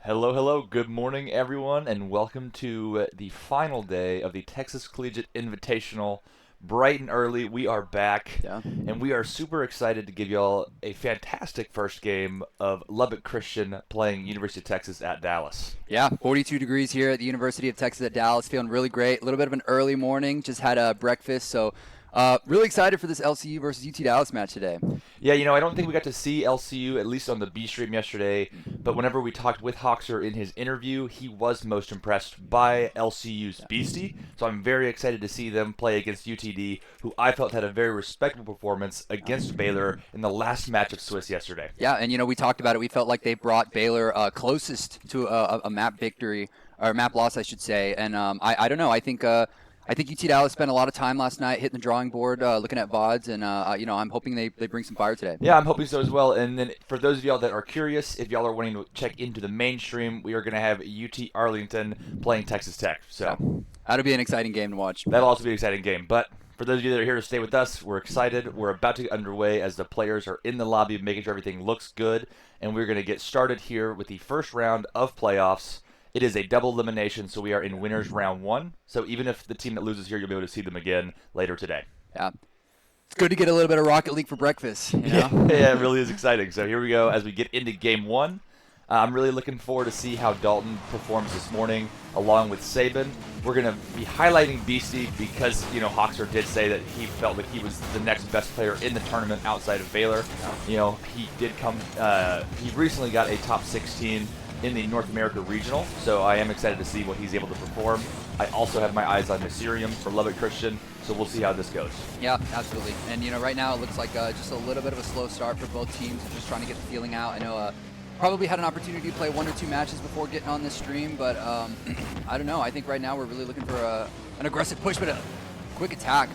Hello, hello. Good morning, everyone, and welcome to the final day of the Texas Collegiate Invitational. Bright and early, we are back, Yeah. and we are super excited to give y'all a fantastic first game of Lubbock Christian playing University of Texas at Dallas. Yeah, 42 degrees here at the University of Texas at Dallas. Feeling really great. A little bit of an early morning. Just had a breakfast. So really excited for this LCU versus UT Dallas match today. Yeah, I don't think we got to see LCU, at least on the B stream yesterday, but whenever we talked with Hoxer in his interview, he was most impressed by LCU's Beastie. So I'm very excited to see them play against UTD, who I felt had a very respectable performance against Baylor in the last match of Swiss yesterday. Yeah, and we talked about it. We felt like they brought Baylor closest to a map victory, or map loss, I should say. And I don't know. I think UT Dallas spent a lot of time last night hitting the drawing board, looking at VODs, and I'm hoping they bring some fire today. Yeah, I'm hoping so as well. And then for those of y'all that are curious, if y'all are wanting to check into the mainstream, we are going to have UT Arlington playing Texas Tech. So That'll be an exciting game to watch. that'll also be an exciting game. But for those of you that are here to stay with us, we're excited. We're about to get underway as the players are in the lobby making sure everything looks good. And we're going to get started here with the first round of playoffs. It is a double elimination, so we are in winners round one. So even if the team that loses here, you'll be able to see them again later today. Yeah. It's good to get a little bit of Rocket League for breakfast. Yeah, it really is exciting. So here we go as we get into game one. I'm really looking forward to see how Dalton performs this morning along with Saban. We're going to be highlighting Beastie because, Hoxer did say that he felt like he was the next best player in the tournament outside of Baylor. He did come, he recently got a top 16 in the North America Regional, so I am excited to see what he's able to perform. I also have my eyes on Nasirium for Lubbock Christian, so we'll see how this goes. Yeah, absolutely. And, right now it looks like just a little bit of a slow start for both teams, just trying to get the feeling out. I know probably had an opportunity to play one or two matches before getting on this stream, but I don't know. I think right now we're really looking for an aggressive push, but a quick attack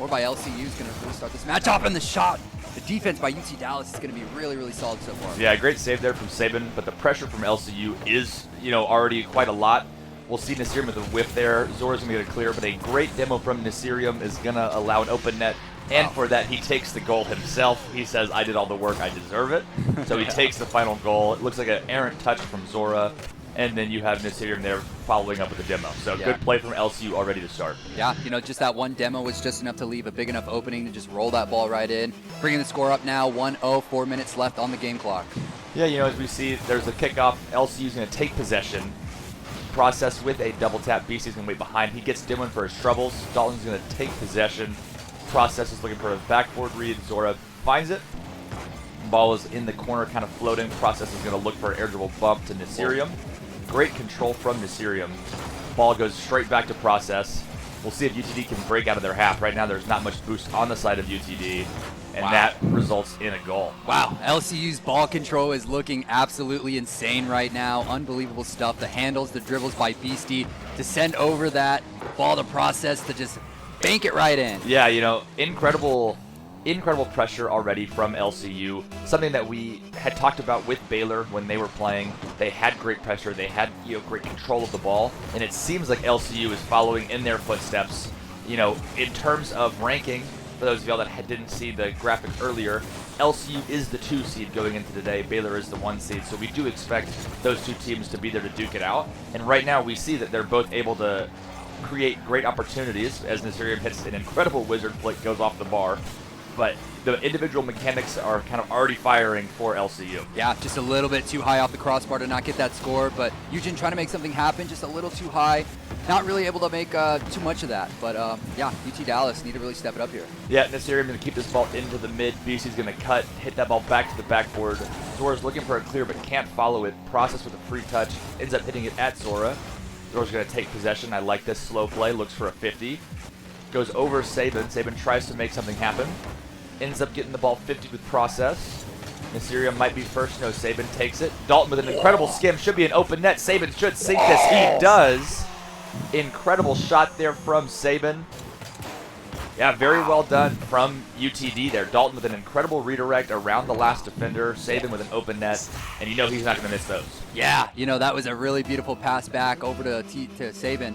or by LCU is going to really start this match off, and the shot. The defense by UT Dallas is going to be really, really solid so far. Yeah, great save there from Saban, but the pressure from LCU is, already quite a lot. We'll see Nasirium with a whiff there. Zora's going to get it clear, but a great demo from Nasirium is going to allow an open net. And for that, he takes the goal himself. He says, I did all the work, I deserve it. So he takes the final goal. It looks like an errant touch from Zora. And then you have Nasirium there following up with the demo. So good play from LCU already to start. Yeah, just that one demo was just enough to leave a big enough opening to just roll that ball right in. Bringing the score up now, 1-0, 4 minutes left on the game clock. Yeah, as we see, there's a kickoff. LCU's going to take possession. Process with a double tap. BC's going to wait behind. He gets Dimwin for his troubles. Dalton's going to take possession. Process is looking for a backboard read. Zora finds it. Ball is in the corner, kind of floating. Process is going to look for an air dribble bump to Nasirium. Great control from Nasirium. Ball goes straight back to Process. We'll see if UTD can break out of their half. Right now, there's not much boost on the side of UTD, and that results in a goal. Wow, LCU's ball control is looking absolutely insane right now. Unbelievable stuff. The handles, the dribbles by Beastie to send over that ball to Process to just bank it right in. Yeah, incredible pressure already from LCU. Something that we had talked about with Baylor when they were playing. They had great pressure. They had, great control of the ball. And it seems like LCU is following in their footsteps. In terms of ranking, for those of y'all that didn't see the graphic earlier, LCU is the 2 seed going into today. Baylor is the 1 seed. So we do expect those two teams to be there to duke it out. And right now we see that they're both able to create great opportunities as Nasirium hits an incredible wizard flick, goes off the bar. But the individual mechanics are kind of already firing for LCU. Yeah, just a little bit too high off the crossbar to not get that score. But Eugen trying to make something happen, just a little too high. Not really able to make too much of that. But UT Dallas need to really step it up here. Yeah, Nasirium going to keep this ball into the mid. BC's going to cut, hit that ball back to the backboard. Zora's looking for a clear but can't follow it. Process with a free touch, ends up hitting it at Zora. Zora's going to take possession. I like this slow play, looks for a 50. Goes over Saban. Saban tries to make something happen. Ends up getting the ball 50 with Process. Nasirium might be first. No, Saban takes it. Dalton with an incredible skim. Should be an open net. Saban should sink this. He does. Incredible shot there from Saban. Yeah, very well done from UTD there. Dalton with an incredible redirect around the last defender. Saban with an open net. And he's not going to miss those. Yeah, that was a really beautiful pass back over to Saban.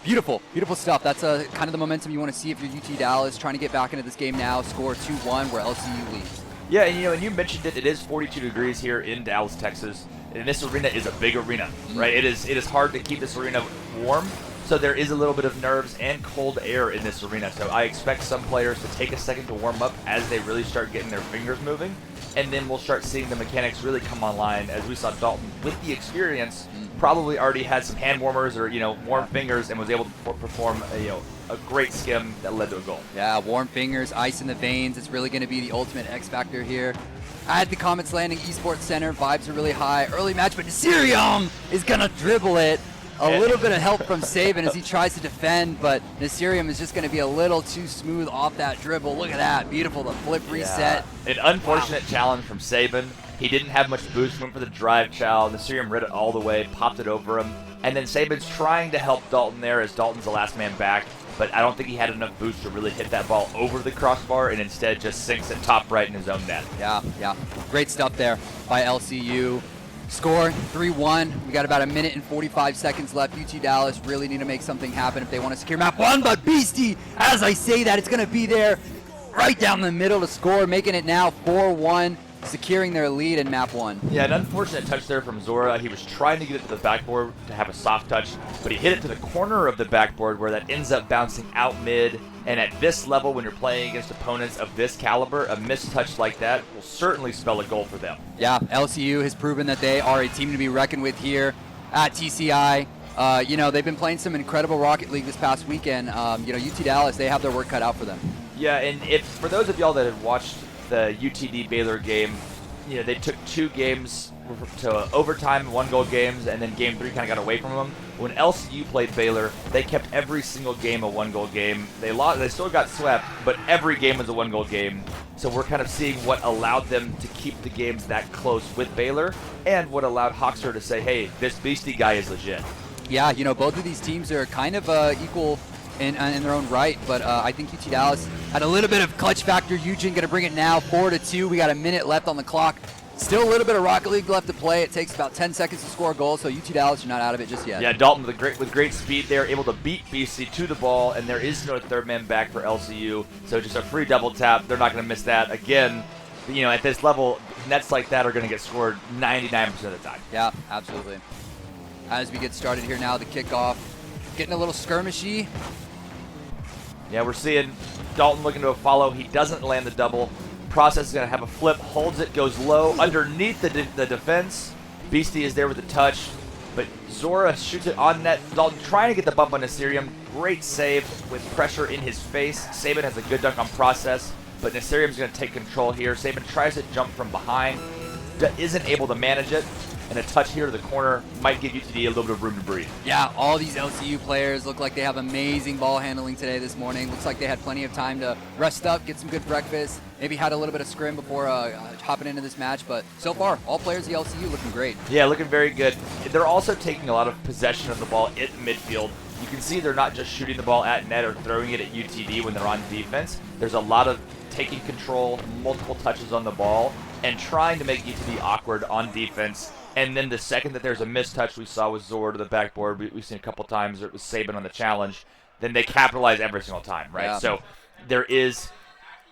Beautiful stuff. That's kind of the momentum you want to see if you're UT Dallas trying to get back into this game now. Score 2-1 where LCU leads. Yeah, and and you mentioned it. It is 42 degrees here in Dallas, Texas, and this arena is a big arena, right? It is hard to keep this arena warm, so there is a little bit of nerves and cold air in this arena. So I expect some players to take a second to warm up as they really start getting their fingers moving, and then we'll start seeing the mechanics really come online. As we saw Dalton with the experience, probably already had some hand warmers or warm fingers and was able to perform a great skim that led to a goal. Yeah, warm fingers, ice in the veins. It's really going to be the ultimate X factor here. At the Comets Landing Esports Center, vibes are really high. Early match, but Nasirium is going to dribble it. A little bit of help from Saban as he tries to defend, but Nasirium is just going to be a little too smooth off that dribble. Look at that. Beautiful, the flip reset. An unfortunate challenge from Saban. He didn't have much boost, went for the drive chow. Nasirium read it all the way, popped it over him. And then Saban's trying to help Dalton there as Dalton's the last man back, but I don't think he had enough boost to really hit that ball over the crossbar and instead just sinks it top right in his own net. Yeah. Great stuff there by LCU. Score 3-1. We got about a minute and 45 seconds left. UT Dallas really need to make something happen if they want to secure map 1, but Beastie, as I say that, it's going to be there right down the middle to score, making it now 4-1. Securing their lead in map 1. Yeah, an unfortunate touch there from Zora. He was trying to get it to the backboard to have a soft touch, but he hit it to the corner of the backboard where that ends up bouncing out mid. And at this level, when you're playing against opponents of this caliber, a missed touch like that will certainly spell a goal for them. Yeah, LCU has proven that they are a team to be reckoned with here at TCI. They've been playing some incredible Rocket League this past weekend. UT Dallas, they have their work cut out for them. Yeah, and for those of y'all that have watched the UTD Baylor game, they took 2 games to overtime, 1-goal games, and then game 3 kind of got away from them. When LCU played Baylor, they kept every single game a 1-goal game. They lost, they still got swept, but every game was a 1-goal game. So we're kind of seeing what allowed them to keep the games that close with Baylor, and what allowed Hawkster to say, hey, this Beastie guy is legit. Yeah, both of these teams are kind of equal in their own right, but I think UT Dallas had a little bit of clutch factor. Eugene going to bring it now, 4-2. We got a minute left on the clock. Still a little bit of Rocket League left to play. It takes about 10 seconds to score a goal, so UT Dallas are not out of it just yet. Yeah, Dalton with great speed there, able to beat BC to the ball, and there is no third man back for LCU, so just a free double tap. They're not going to miss that. Again, at this level, nets like that are going to get scored 99% of the time. Yeah, absolutely. As we get started here now, the kickoff, getting a little skirmishy. Yeah, we're seeing Dalton looking to a follow. He doesn't land the double. Process is going to have a flip, holds it, goes low underneath the defense. Beastie is there with the touch, but Zora shoots it on net. Dalton trying to get the bump on Nasirium. Great save with pressure in his face. Saban has a good dunk on Process, but Nasirium's going to take control here. Saban tries to jump from behind, isn't able to manage it. And a touch here to the corner might give UTD a little bit of room to breathe. Yeah, all these LCU players look like they have amazing ball handling today this morning. Looks like they had plenty of time to rest up, get some good breakfast, maybe had a little bit of scrim before hopping into this match. But so far, all players of the LCU looking great. Yeah, looking very good. They're also taking a lot of possession of the ball at midfield. You can see they're not just shooting the ball at net or throwing it at UTD when they're on defense. There's a lot of taking control, multiple touches on the ball, and trying to make UTD awkward on defense. And then the second that there's a mistouch, we saw with Zora to the backboard, we've seen a couple times, it was Saban on the challenge, then they capitalize every single time, right? Yeah. So there is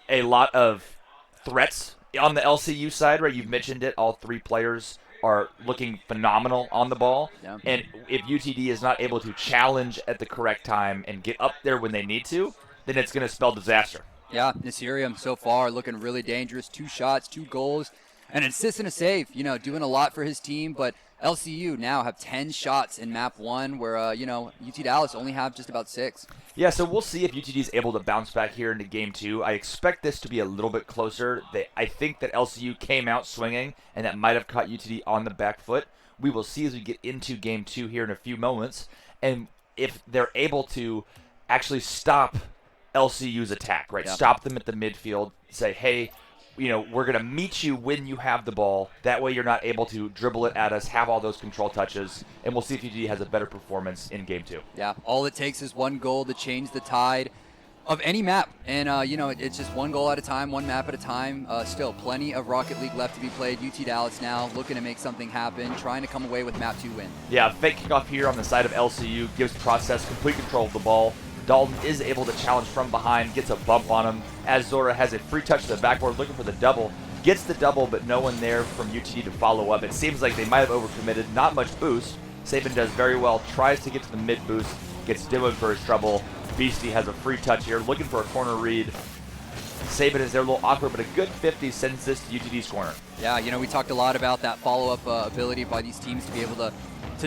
a lot of threats on the LCU side, right? You've mentioned it. All 3 players are looking phenomenal on the ball. Yeah. And if UTD is not able to challenge at the correct time and get up there when they need to, then it's going to spell disaster. Yeah, Nasirium so far looking really dangerous. 2 shots, 2 goals. An assist and a save, doing a lot for his team, but LCU now have 10 shots in map 1 where, UT Dallas only have just about 6. Yeah, so we'll see if UTD is able to bounce back here into game 2. I expect this to be a little bit closer. I think that LCU came out swinging, and that might have caught UTD on the back foot. We will see as we get into game 2 here in a few moments, and if they're able to actually stop LCU's attack, right? Yeah. Stop them at the midfield, say, hey, we're going to meet you when you have the ball. That way you're not able to dribble it at us, have all those control touches, and we'll see if UTD has a better performance in Game 2. Yeah, all it takes is 1 goal to change the tide of any map. And, it's just 1 goal at a time, 1 map at a time. Still plenty of Rocket League left to be played. UT Dallas now looking to make something happen, trying to come away with map 2 win. Yeah, fake kickoff here on the side of LCU gives Process complete control of the ball. Dalton is able to challenge from behind, gets a bump on him, as Zora has a free touch to the backboard looking for the double, Gets the double, but no one there from UTD to follow up. It seems like they might have overcommitted. Not much boost. Sabin does very well, tries to get to the mid boost, gets demoed for his trouble. Beastie has a free touch here, looking for a corner read. Sabin is there a little awkward, but a good 50 sends this to UTD's corner. Yeah, you know, we talked a lot about that follow-up ability by these teams to be able to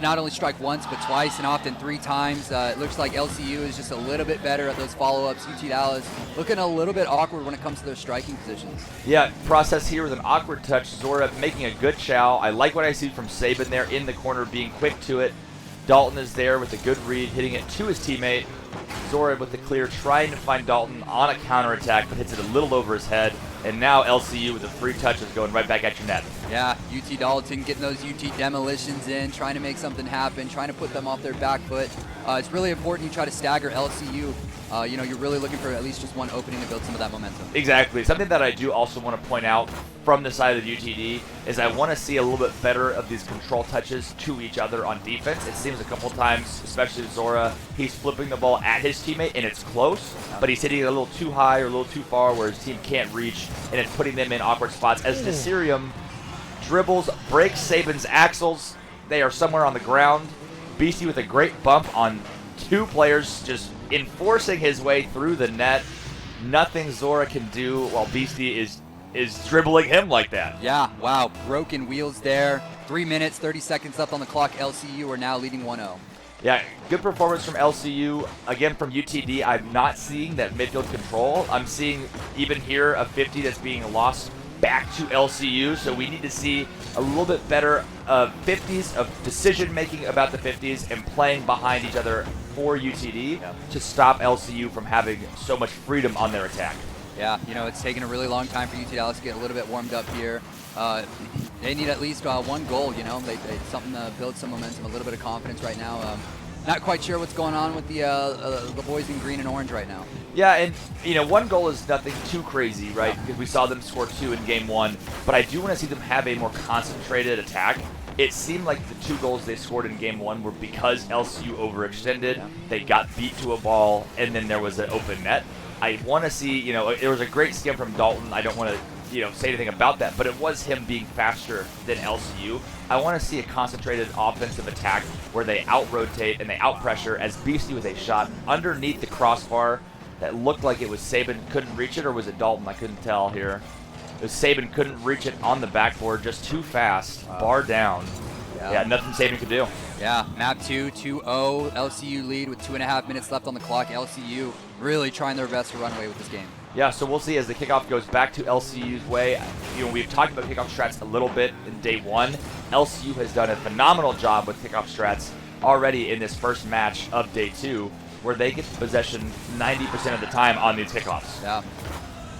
not only strike once, but twice and often 3 times. It looks like LCU is just a little bit better at those follow-ups. UT Dallas looking a little bit awkward when it comes to their striking positions. Yeah, process here with an awkward touch. Zora making a good chow. I like what I see from Sabin there in the corner, being quick to it. Dalton is there with a good read, hitting it to his teammate. Zora with the clear, trying to find Dalton on a counterattack, but hits it a little over his head. And now LCU with a free touch is going right back at your net. Yeah, UT Dalton getting those UT demolitions in, trying to make something happen, trying to put them off their back foot. It's really important you try to stagger LCU. You know, you're really looking for at least just one opening to build some of that momentum. Exactly. Something that I do also want to point out from the side of the UTD is I want to see a little bit better of these control touches to each other on defense. It seems a couple times, especially Zora, he's flipping the ball at his teammate and it's close, but he's hitting it a little too high or a little too far where his team can't reach, and it's putting them in awkward spots. As Nasirium dribbles, breaks Sabin's axles, they are somewhere on the ground. Beastie with a great bump on 2 players, just enforcing his way through the net. Nothing Zora can do while Beastie is dribbling him like that. Yeah, wow, broken wheels there. 3 minutes, 30 seconds left on the clock. LCU are now leading 1-0. Yeah, good performance from LCU. Again, from UTD, I'm not seeing that midfield control. I'm seeing even here a 50 that's being lost back to LCU, so we need to see a little bit better 50s of decision making about the 50s and playing behind each other for UTD to stop LCU from having so much freedom on their attack. Yeah, you know, it's taken a really long time for UT Dallas to get a little bit warmed up here. They need at least 1 goal, you know, they something to build some momentum, a little bit of confidence right now. Not quite sure what's going on with the boys in green and orange right now. Yeah, and, you know, 1 goal is nothing too crazy, right? Because we saw them score 2 in game 1, but I do want to see them have a more concentrated attack. It seemed like the 2 goals they scored in game 1 were because LCU overextended. Yeah. They got beat to a ball, and then there was an open net. I want to see, you know, there was a great skim from Dalton. I don't want to, you know, say anything about that, but it was him being faster than LCU. I want to see a concentrated offensive attack where they out-rotate and they out-pressure as Beastie with a shot underneath the crossbar that looked like it was Sabin couldn't reach it, or was it Dalton? I couldn't tell here. It was Sabin couldn't reach it on the backboard, just too fast, bar down. Yeah, nothing Sabin could do. Yeah, map 2, 2-0, LCU lead with 2.5 minutes left on the clock. LCU really trying their best to run away with this game. Yeah, so we'll see as the kickoff goes back to LCU's way. You know, we've talked about kickoff strats a little bit in day 1. LCU has done a phenomenal job with kickoff strats already in this first match of day 2, where they get possession 90% of the time on these kickoffs. Yeah.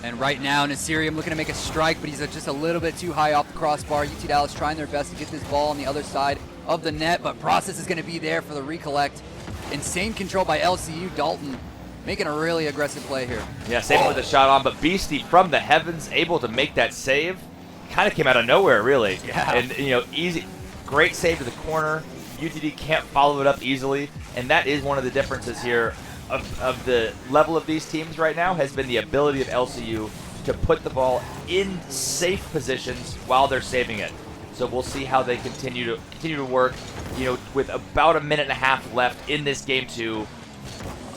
And right now, Nasirium looking to make a strike, but he's just a little bit too high off the crossbar. UT Dallas trying their best to get this ball on the other side of the net, but Process is going to be there for the recollect. Insane control by LCU. Dalton making a really aggressive play here. Yeah, Sabin with a shot on, but Beastie from the heavens able to make that save. Kind of came out of nowhere, really. Yeah. And, you know, easy, great save to the corner. UTD can't follow it up easily, and that is one of the differences here of the level of these teams right now, has been the ability of LCU to put the ball in safe positions while they're saving it. So we'll see how they continue to work. You know, with about a minute and a half left in this game 2,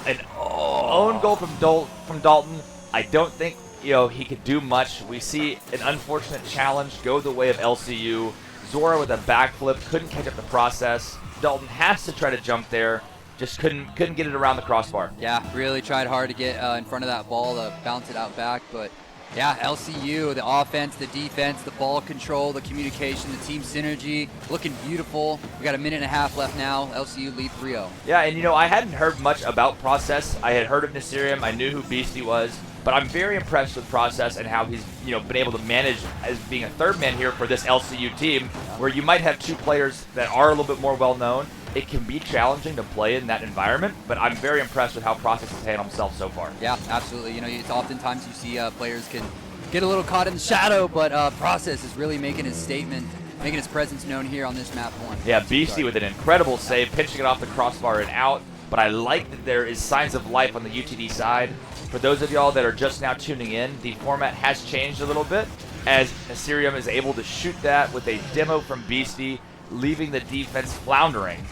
an own goal from Dalton. I don't think, you know, he could do much. We see an unfortunate challenge go the way of LCU. Zora with a backflip couldn't catch up the process. Dalton has to try to jump there. Just couldn't get it around the crossbar. Yeah, really tried hard to get in front of that ball to bounce it out back, but yeah, LCU, the offense, the defense, the ball control, the communication, the team synergy, looking beautiful. We got a minute and a half left now. LCU lead 3-0. Yeah, and you know, I hadn't heard much about Process. I had heard of Nasirium. I knew who Beastie was, but I'm very impressed with Process and how he's, you know, been able to manage as being a third man here for this LCU team, where you might have 2 players that are a little bit more well-known. It can be challenging to play in that environment, but I'm very impressed with how Process has handled himself so far. Yeah, absolutely. You know, it's oftentimes you see players can get a little caught in the shadow, but Process is really making his statement, making his presence known here on this map 1. Yeah, Beastie with an incredible save, pinching it off the crossbar and out, but I like that there is signs of life on the UTD side. For those of y'all that are just now tuning in, the format has changed a little bit. as Asirium is able to shoot that with a demo from Beastie, leaving the defense floundering.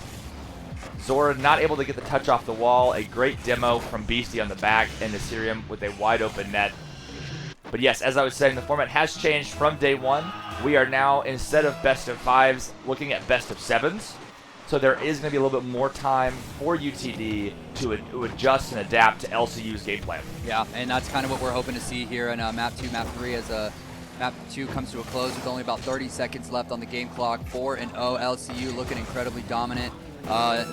Zora not able to get the touch off the wall. A great demo from Beastie on the back, and Asirium with a wide open net. But yes, as I was saying, the format has changed from day one. We are now, instead of best of 5s, looking at best of 7s. So there is going to be a little bit more time for UTD to adjust and adapt to LCU's game plan. Yeah, and that's kind of what we're hoping to see here in Map 2, Map 3 as Map 2 comes to a close with only about 30 seconds left on the game clock. 4-0, LCU looking incredibly dominant. I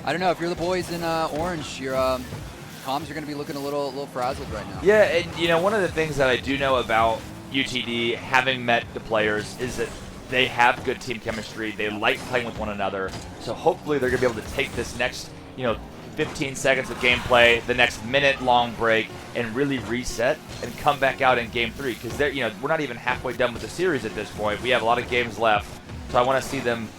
don't know, if you're the boys in orange, your comms are going to be looking a little frazzled right now. Yeah, and one of the things that I do know about UTD, having met the players, is that they have good team chemistry. They like playing with one another. So hopefully they're going to be able to take this next, 15 seconds of gameplay, the next minute-long break, and really reset and come back out in Game 3. Because we're not even halfway done with the series at this point. We have a lot of games left. So I want to see them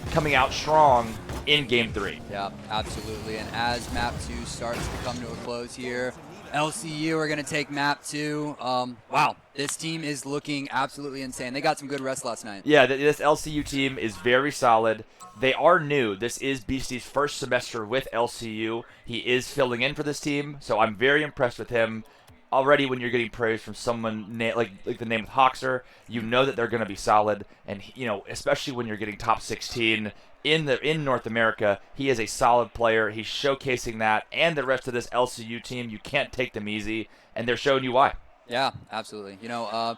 coming out strong in Game 3. Yeah, absolutely. And as Map 2 starts to come to a close here, LCU are going to take Map 2. Wow, this team is looking absolutely insane. They got some good rest last night. Yeah, this LCU team is very solid. They are new. This is Beastie's first semester with LCU. He is filling in for this team, so I'm very impressed with him. Already when you're getting praise from someone like the name of Hoxer, you know that they're going to be solid. And, especially when you're getting top 16 in North America, he is a solid player. He's showcasing that, and the rest of this LCU team, you can't take them easy, and they're showing you why. Yeah, absolutely. UT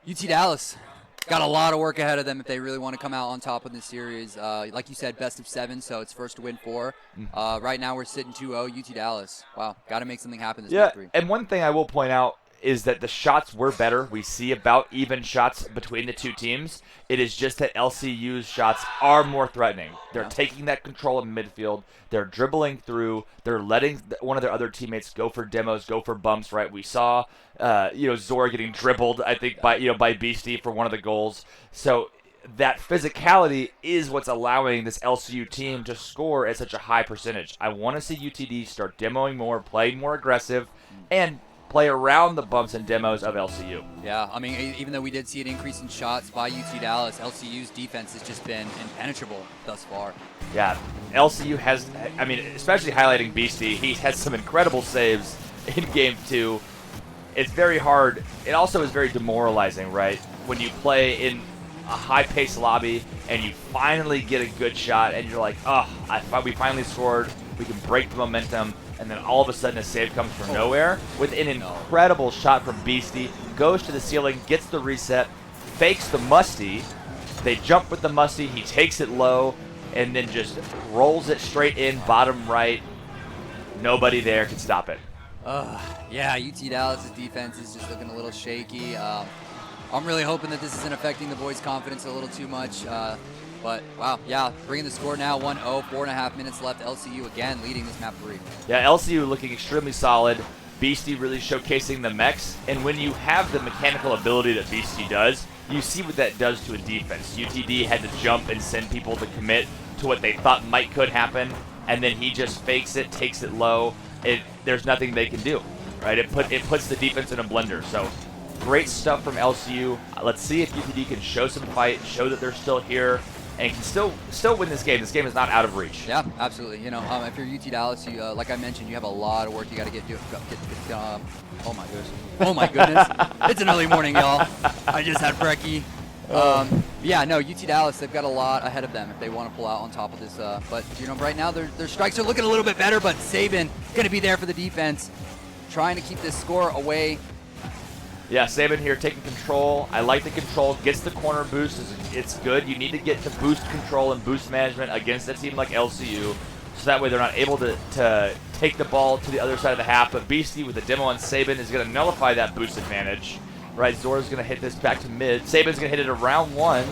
Dallas got a lot of work ahead of them if they really want to come out on top of this series. Like you said, best of 7, so it's first to win 4. Right now we're sitting 2-0, UT Dallas. Wow, got to make something happen this Map 3. And one thing I will point out is that the shots were better. We see about even shots between the two teams. It is just that LCU's shots are more threatening. They're taking that control in midfield. They're dribbling through. They're letting one of their other teammates go for demos, go for bumps, right? We saw, Zora getting dribbled, I think, by Beastie for one of the goals. So that physicality is what's allowing this LCU team to score at such a high percentage. I want to see UTD start demoing more, playing more aggressive, and play around the bumps and demos of LCU. Yeah, I mean, even though we did see an increase in shots by UT Dallas, LCU's defense has just been impenetrable thus far. Yeah, LCU has, especially highlighting Beastie, he has some incredible saves in Game 2. It's very hard. It also is very demoralizing, right? When you play in a high-paced lobby and you finally get a good shot and you're like, we finally scored, we can break the momentum, and then all of a sudden a save comes from nowhere with an incredible shot from Beastie, goes to the ceiling, gets the reset, fakes the musty. They jump with the musty, he takes it low, and then just rolls it straight in, bottom right. Nobody there can stop it. Yeah, UT Dallas' defense is just looking a little shaky. I'm really hoping that this isn't affecting the boys' confidence a little too much. But, wow, yeah, bringing the score now, 1-0, 4.5 minutes left. LCU again leading this Map 3. Yeah, LCU looking extremely solid. Beastie really showcasing the mechs. And when you have the mechanical ability that Beastie does, you see what that does to a defense. UTD had to jump and send people to commit to what they thought could happen. And then he just fakes it, takes it low. There's nothing they can do, right? It puts the defense in a blender. So great stuff from LCU. Let's see if UTD can show some fight, show that they're still here, and can still win this game. This game is not out of reach. Yeah, absolutely. If you're UT Dallas, you like I mentioned, you have a lot of work you got to get oh my goodness. Oh my goodness. It's an early morning, y'all. I just had brekkie. UT Dallas, they've got a lot ahead of them if they want to pull out on top of this. But right now their strikes are looking a little bit better, but Saban going to be there for the defense, trying to keep this score away. Yeah, Saban here taking control. I like the control. Gets the corner boost. It's good. You need to get the boost control and boost management against a team like LCU, so that way they're not able to take the ball to the other side of the half. But Beastie with the demo on Saban is going to nullify that boost advantage. Right, Zora's going to hit this back to mid. Saban's going to hit it around 1.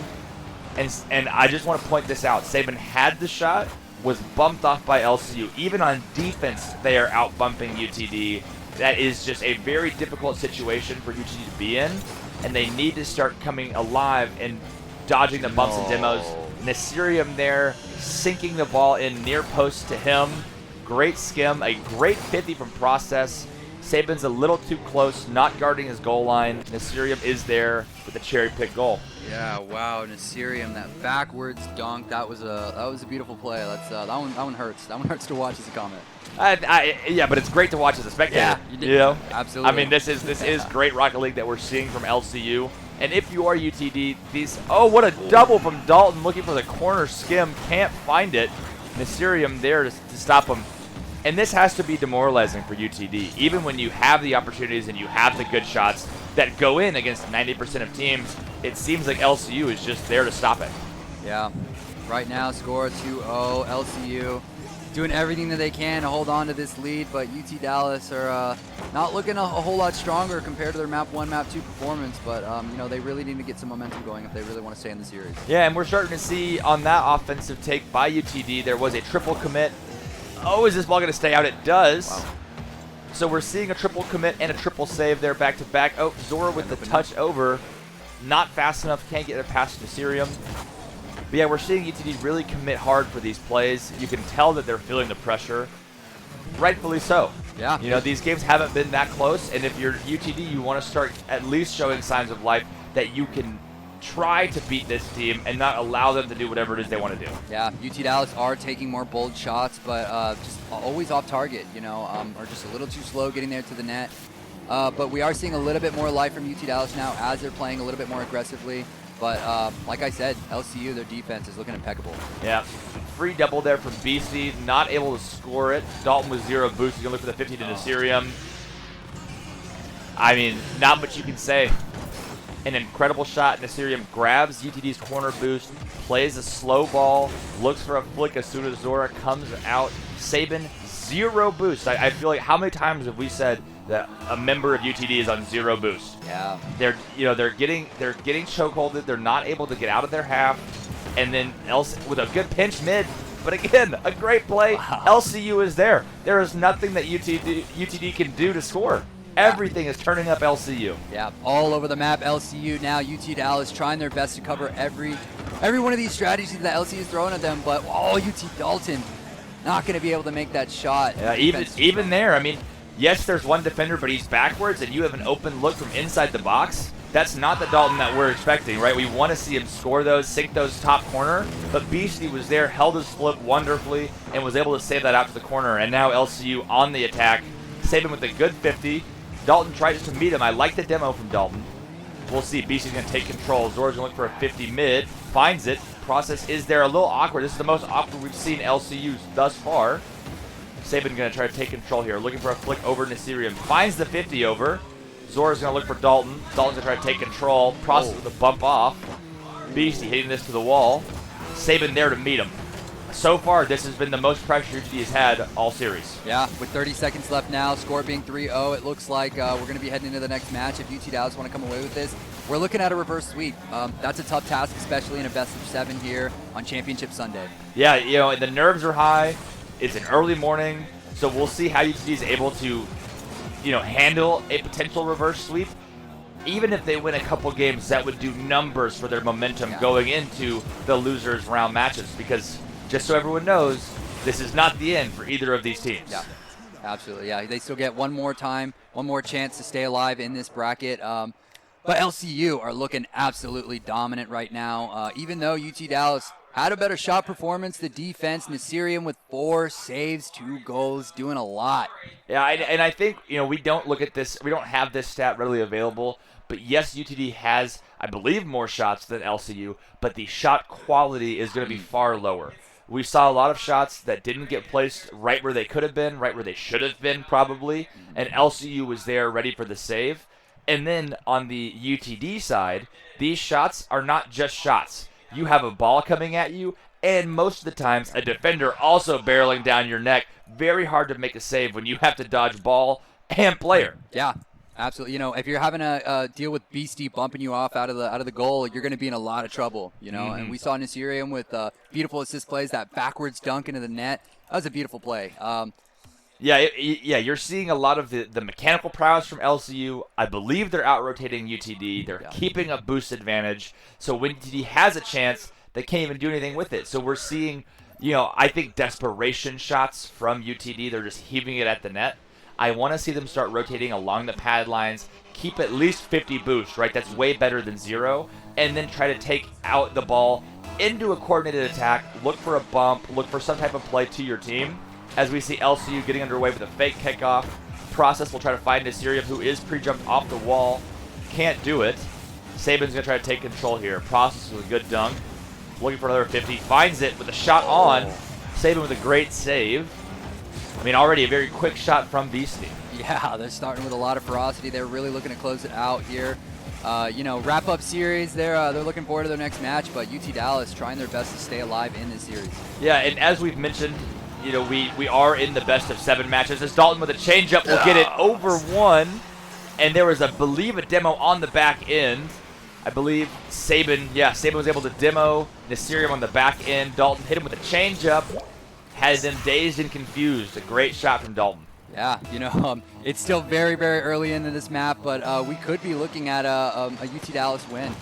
And I just want to point this out. Saban had the shot, was bumped off by LCU. Even on defense, they are out bumping UTD. That is just a very difficult situation for UTD to be in, and they need to start coming alive and dodging the bumps and demos. Nasirium there, sinking the ball in near post to him. Great skim, a great 50 from Process. Saban's a little too close, not guarding his goal line. Nasirium is there with a cherry pick goal. Yeah, wow, Nasirium, that backwards dunk, that was a beautiful play. That's that one hurts. That one hurts to watch as a comment. Yeah, but it's great to watch as a spectator. Yeah, you know, absolutely. I mean, this is great Rocket League that we're seeing from LCU. And if you are UTD, what a double from Dalton, looking for the corner skim, can't find it. Nasirium there to stop him. And this has to be demoralizing for UTD, even when you have the opportunities and you have the good shots that go in against 90% of teams. It seems like LCU is just there to stop it. Yeah, right now score 2-0. LCU doing everything that they can to hold on to this lead, but UT Dallas are not looking a whole lot stronger compared to their Map 1, Map 2 performance, but you know, they really need to get some momentum going if they really want to stay in the series. Yeah, and we're starting to see on that offensive take by UTD, there was a triple commit. Oh, is this ball going to stay out? It does. Wow. So we're seeing a triple commit and a triple save there back to back. Oh, Zora with the touch over. Not fast enough, can't get it past Nasirium. But yeah, we're seeing UTD really commit hard for these plays. You can tell that they're feeling the pressure. Rightfully so. Yeah. You know, these games haven't been that close, and if you're UTD, you want to start at least showing signs of life that you can try to beat this team and not allow them to do whatever it is they want to do. Yeah, UT Dallas are taking more bold shots, but just always off target, you know, or just a little too slow getting there to the net. But we are seeing a little bit more life from UT Dallas now as they're playing a little bit more aggressively. But like I said, LCU, their defense is looking impeccable. Yeah, free double there from BC, not able to score it. Dalton with 0 boost, he's going to look for the 50 to Nasirium. I mean, not much you can say. An incredible shot. Nasirium grabs UTD's corner boost, plays a slow ball, looks for a flick as soon as Zora comes out. Saban, 0 boost. I feel like, how many times have we said that a member of UTD is on 0 boost? Yeah. They're getting chokeholded. They're not able to get out of their half, and then with a good pinch mid. But again, a great play. Wow. LCU is there. There is nothing that UTD can do to score. Everything is turning up LCU. Yeah, all over the map. LCU now. UT Dallas trying their best to cover every one of these strategies that LCU is throwing at them. But UT Dalton not going to be able to make that shot. Yeah, even there. I mean, yes, there's one defender, but he's backwards, and you have an open look from inside the box. That's not the Dalton that we're expecting, right? We want to see him score those, sink those top corner. But Beastie was there, held his flip wonderfully, and was able to save that out to the corner. And now LCU on the attack, Saban with a good 50. Dalton tries to meet him. I like the demo from Dalton. We'll see. Beastie's going to take control. Zora's going to look for a 50 mid. Finds it. Process is there. A little awkward. This is the most awkward we've seen LCU thus far. Saban going to try to take control here. Looking for a flick over Nasirium. Finds the 50 over. Zora's going to look for Dalton. Dalton's going to try to take control. Process with a bump off. Beastie hitting this to the wall. Saban there to meet him. So far, this has been the most pressure UTD has had all series. Yeah, with 30 seconds left now, score being 3-0, it looks like we're going to be heading into the next match. If UT Dallas want to come away with this, we're looking at a reverse sweep. That's a tough task, especially in a best-of-7 here on Championship Sunday. Yeah, you know, the nerves are high. It's an early morning, so we'll see how UTD is able to, handle a potential reverse sweep. Even if they win a couple games, that would do numbers for their momentum going into the losers round matches, because just so everyone knows, this is not the end for either of these teams. Yeah, absolutely. Yeah, they still get one more time, one more chance to stay alive in this bracket. But LCU are looking absolutely dominant right now. Even though UT Dallas had a better shot performance, the defense, Nasirium with 4 saves, 2 goals, doing a lot. Yeah, and I think, we don't look at this, we don't have this stat readily available, but yes, UTD has, I believe, more shots than LCU, but the shot quality is going to be far lower. We saw a lot of shots that didn't get placed right where they could have been, right where they should have been probably, and LCU was there ready for the save. And then on the UTD side, these shots are not just shots. You have a ball coming at you, and most of the times a defender also barreling down your neck. Very hard to make a save when you have to dodge ball and player. Yeah. Absolutely. If you're having a deal with Beastie bumping you off out of the goal, you're going to be in a lot of trouble, And we saw Nasirium with beautiful assist plays, that backwards dunk into the net. That was a beautiful play. You're seeing a lot of the mechanical prowess from LCU. I believe they're out-rotating UTD. They're keeping a boost advantage. So when UTD has a chance, they can't even do anything with it. So we're seeing, I think desperation shots from UTD. They're just heaving it at the net. I want to see them start rotating along the pad lines, keep at least 50 boost, right? That's way better than 0, and then try to take out the ball into a coordinated attack, look for a bump, look for some type of play to your team. As we see LCU getting underway with a fake kickoff. Process will try to find Nasirium, who is pre-jumped off the wall. Can't do it. Saban's going to try to take control here. Process with a good dunk. Looking for another 50. Finds it with a shot on. Saban with a great save. I mean, already a very quick shot from Beastie. Yeah, they're starting with a lot of ferocity. They're really looking to close it out here. You know, wrap-up series. They're looking forward to their next match, but UT Dallas trying their best to stay alive in this series. Yeah, and as we've mentioned, you know, we are in the best of 7 matches. As Dalton with a changeup will get it over 1, and there was, I believe, a demo on the back end. I believe Saban was able to demo Nasirium on the back end. Dalton hit him with a changeup, had them dazed and confused. A great shot from Dalton. Yeah, you know, it's still very, very early into this map, but we could be looking at a UT Dallas win.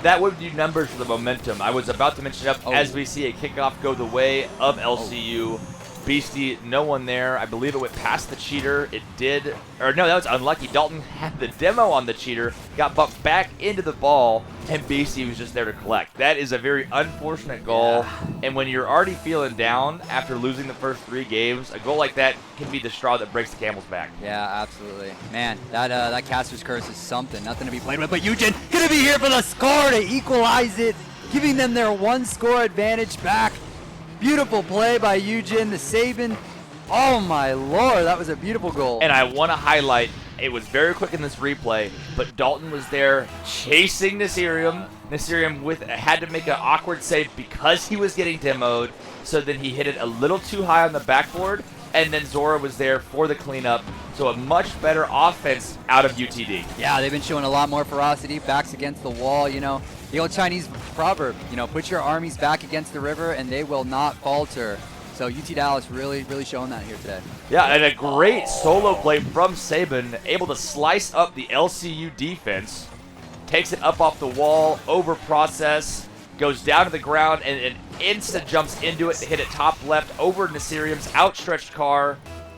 That would do numbers for the momentum. I was about to mention up as we see a kickoff go the way of LCU. Beastie, no one there. I believe it went past the cheater. It did. Or no, that was unlucky. Dalton had the demo on the cheater, got bumped back into the ball, and Beastie was just there to collect. That is a very unfortunate goal. Yeah. And when you're already feeling down after losing the first 3 games, a goal like that can be the straw that breaks the camel's back. Yeah, absolutely. Man, that caster's curse is something. Nothing to be played with. But Eugen going to be here for the score to equalize it, giving them their 1-score advantage back. Beautiful play by Eugen, the Saban. Oh my lord, that was a beautiful goal. And I want to highlight, it was very quick in this replay, but Dalton was there chasing Nasirium. Nasirium had to make an awkward save because he was getting demoed, so then he hit it a little too high on the backboard, and then Zora was there for the cleanup. So a much better offense out of UTD. Yeah, they've been showing a lot more ferocity, backs against the wall, you know. The old Chinese proverb, you know, put your armies back against the river and they will not falter. So UT Dallas really, really showing that here today. Yeah, and a great solo play from Saban, able to slice up the LCU defense, takes it up off the wall, over process, goes down to the ground, and instant jumps into it to hit it top left over Nasirium's outstretched car.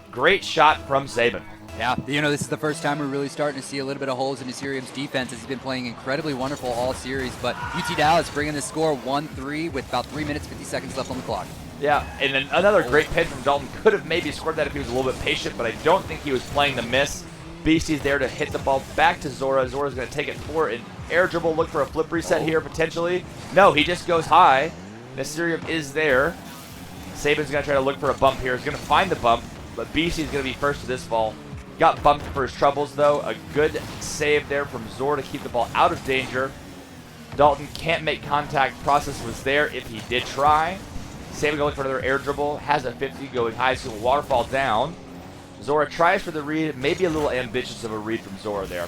Great shot from Saban. Yeah, you know, this is the first time we're really starting to see a little bit of holes in Nasirium's defense as he's been playing incredibly wonderful all series. But UT Dallas bringing the score 1-3 with about 3 minutes, 50 seconds left on the clock. Yeah, and then another great pin from Dalton. Could have maybe scored that if he was a little bit patient, but I don't think he was playing the miss. Beastie's there to hit the ball back to Zora. Zora's going to take it for an air dribble, look for a flip reset here potentially. No, he just goes high. Nasirium is there. Saban's going to try to look for a bump here. He's going to find the bump, but Beastie's going to be first to this fall. Got bumped for his troubles, though. A good save there from Zora to keep the ball out of danger. Dalton can't make contact. Process was there if he did try. Saban going for another air dribble. Has a 50 going high, so waterfall down. Zora tries for the read. Maybe a little ambitious of a read from Zora there.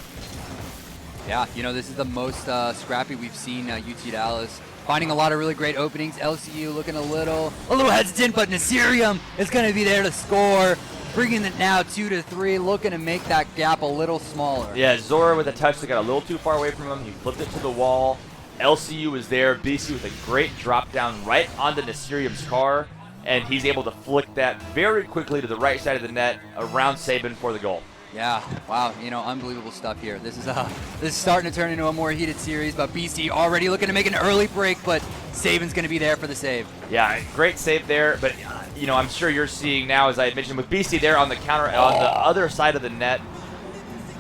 Yeah, you know, this is the most scrappy we've seen UT Dallas. Finding a lot of really great openings. LCU looking a little hesitant, but Nasirium is going to be there to score. Bringing it now 2-3, looking to make that gap a little smaller. Yeah, Zora with a touch that got a little too far away from him. He flipped it to the wall. LCU was there. BC with a great drop down right onto Nasirium's car, and he's able to flick that very quickly to the right side of the net around Saban for the goal. Yeah, wow, you know, unbelievable stuff here. This is starting to turn into a more heated series, but BC already looking to make an early break, but Saban's going to be there for the save. Yeah, great save there, but you know, I'm sure you're seeing now, as I had mentioned, with BC there on the counter on the other side of the net.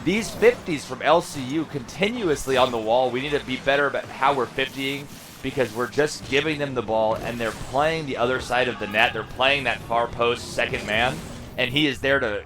These 50s from LCU continuously on the wall. We need to be better about how we're 50ing because we're just giving them the ball and they're playing the other side of the net. They're playing that far post second man, and he is there to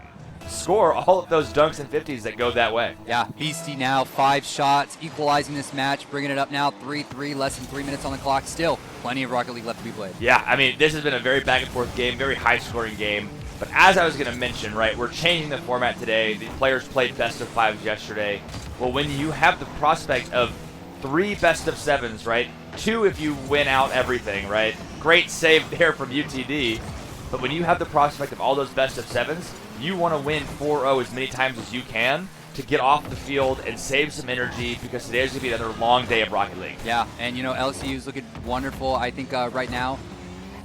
score all of those dunks and 50s that go that way. Yeah, Beastie now 5 shots, equalizing this match, bringing it up now 3-3, less than 3 minutes on the clock. Still, plenty of Rocket League left to be played. Yeah, I mean, this has been a very back and forth game, very high scoring game. But as I was going to mention, right, we're changing the format today. The players played best of 5s yesterday. Well, when you have the prospect of 3 best of 7s, right, 2 if you win out everything, right, great save there from UTD. But when you have the prospect of all those best of 7s, you want to win 4-0 as many times as you can to get off the field and save some energy because today is going to be another long day of Rocket League. Yeah, and you know, LCU's looking wonderful. I think right now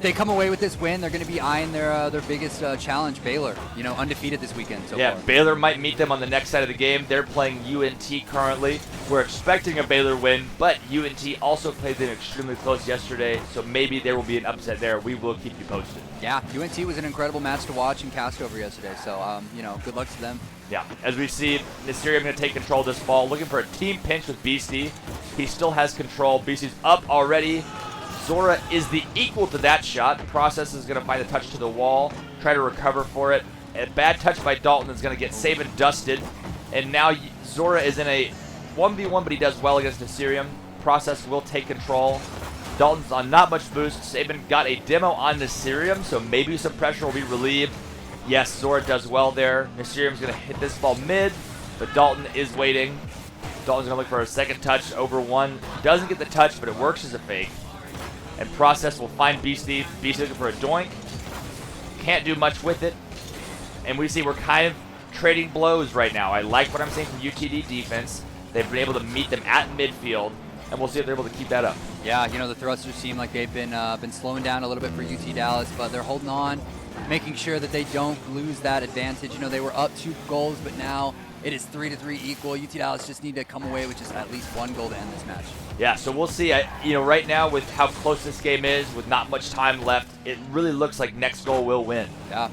they come away with this win, they're going to be eyeing their biggest challenge, Baylor. You know, undefeated this weekend so Yeah, far. Baylor might meet them on the next side of the game. They're playing UNT currently. We're expecting a Baylor win, but UNT also played them extremely close yesterday, so maybe there will be an upset there. We will keep you posted. Yeah, UNT was an incredible match to watch in Castover yesterday, so, you know, good luck to them. Yeah, as we see, Nasirium going to take control of this ball, looking for a team pinch with Beastie. He still has control. Beastie's up already. Zora is the equal to that shot. Process is going to find a touch to the wall, try to recover for it. A bad touch by Dalton is going to get Saban dusted. And now Zora is in a 1v1, but he does well against Nasirium. Process will take control. Dalton's on not much boost. Saban got a demo on Nasirium, so maybe some pressure will be relieved. Yes, Zora does well there. Nasirium's going to hit this ball mid, but Dalton is waiting. Dalton's going to look for a second touch over one. Doesn't get the touch, but it works as a fake. And Process will find Beastie. Beastie looking for a doink. Can't do much with it. And we see we're kind of trading blows right now. I like what I'm seeing from UTD defense. They've been able to meet them at midfield, and we'll see if they're able to keep that up. Yeah, you know, the thrusters seem like they've been slowing down a little bit for UT Dallas, but they're holding on, making sure that they don't lose that advantage. You know, they were up 2 goals, but now it is 3-3 equal. UT Dallas just need to come away with just at least 1 goal to end this match. Yeah, so we'll see. You know, right now with how close this game is, with not much time left, it really looks like next goal will win. Yeah.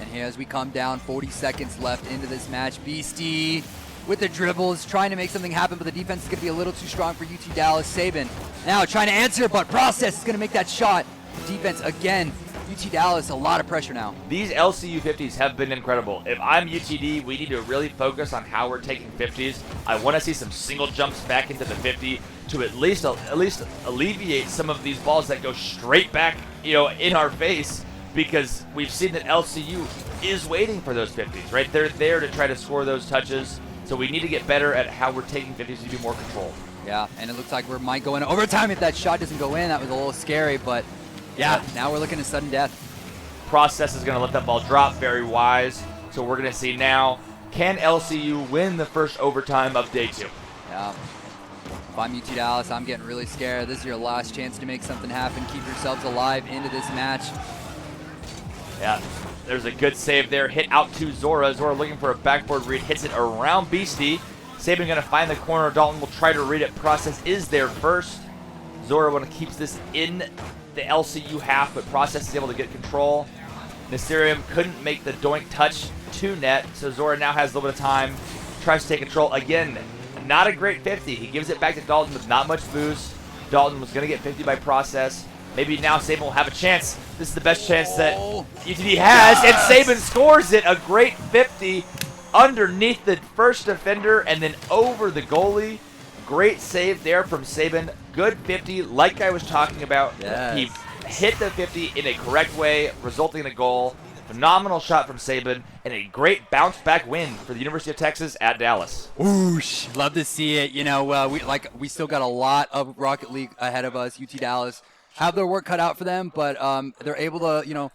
And here as we come down, 40 seconds left into this match, Beastie with the dribbles, trying to make something happen, but the defense is going to be a little too strong for UT Dallas. Saban now trying to answer, but Process is going to make that shot. Defense again. UT Dallas, a lot of pressure now. These LCU 50s have been incredible. If I'm UTD, we need to really focus on how we're taking 50s. I want to see some single jumps back into the 50 to at least alleviate some of these balls that go straight back, you know, in our face, because we've seen that LCU is waiting for those 50s, right? They're there to try to score those touches. So we need to get better at how we're taking 50s to be more controlled. Yeah, and it looks like we might go in overtime if that shot doesn't go in. That was a little scary, but yeah, now we're looking at sudden death. Process is going to let that ball drop, very wise. So we're going to see now, can LCU win the first overtime of day 2? Yeah. If I'm UT Dallas, I'm getting really scared. This is your last chance to make something happen. Keep yourselves alive into this match. Yeah, there's a good save there. Hit out to Zora. Zora looking for a backboard read. Hits it around Beastie. Saban going to find the corner. Dalton will try to read it. Process is there first. Zora want to keep this in the LCU half, but Process is able to get control. Nasirium couldn't make the doink touch to net, so Zora now has a little bit of time. Tries to take control. Again, not a great 50. He gives it back to Dalton with not much boost. Dalton was going to get 50 by Process. Maybe now Saban will have a chance. This is the best chance that UTD has, and Saban scores it. A great 50 underneath the first defender and then over the goalie. Great save there from Saban. Good 50, like I was talking about. Yes. He hit the 50 in a correct way, resulting in a goal. Phenomenal shot from Saban, and a great bounce-back win for the University of Texas at Dallas. Whoosh! Love to see it. You know, we still got a lot of Rocket League ahead of us. UT Dallas have their work cut out for them, but they're able to, you know,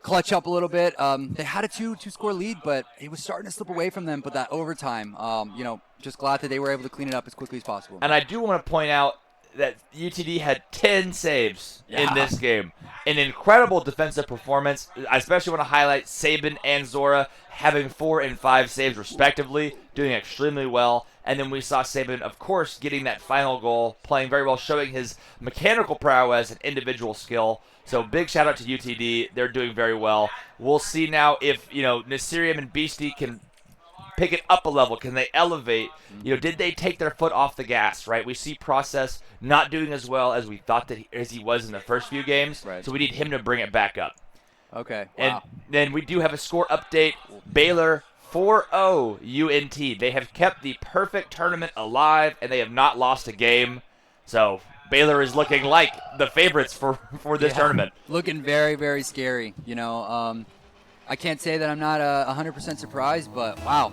clutch up a little bit. They had a two-score lead, but it was starting to slip away from them. But that overtime, you know, just glad that they were able to clean it up as quickly as possible. And I do want to point out that UTD had 10 saves in this game. An incredible defensive performance. I especially want to highlight Saban and Zora having 4 and 5 saves respectively, doing extremely well. And then we saw Saban, of course, getting that final goal, playing very well, showing his mechanical prowess and individual skill. So big shout out to UTD. They're doing very well. We'll see now if, you know, Nasirium and Beastie can pick it up a level. Can they elevate? You know, did they take their foot off the gas, right? We see Process not doing as well as we thought that as he was in the first few games. Right. So we need him to bring it back up. Okay. And Wow. then we do have a score update. Baylor 4-0 UNT. They have kept the perfect tournament alive, and they have not lost a game. So Baylor is looking like the favorites for this tournament. Looking very, very scary. You know, I can't say that I'm not 100% surprised, but wow,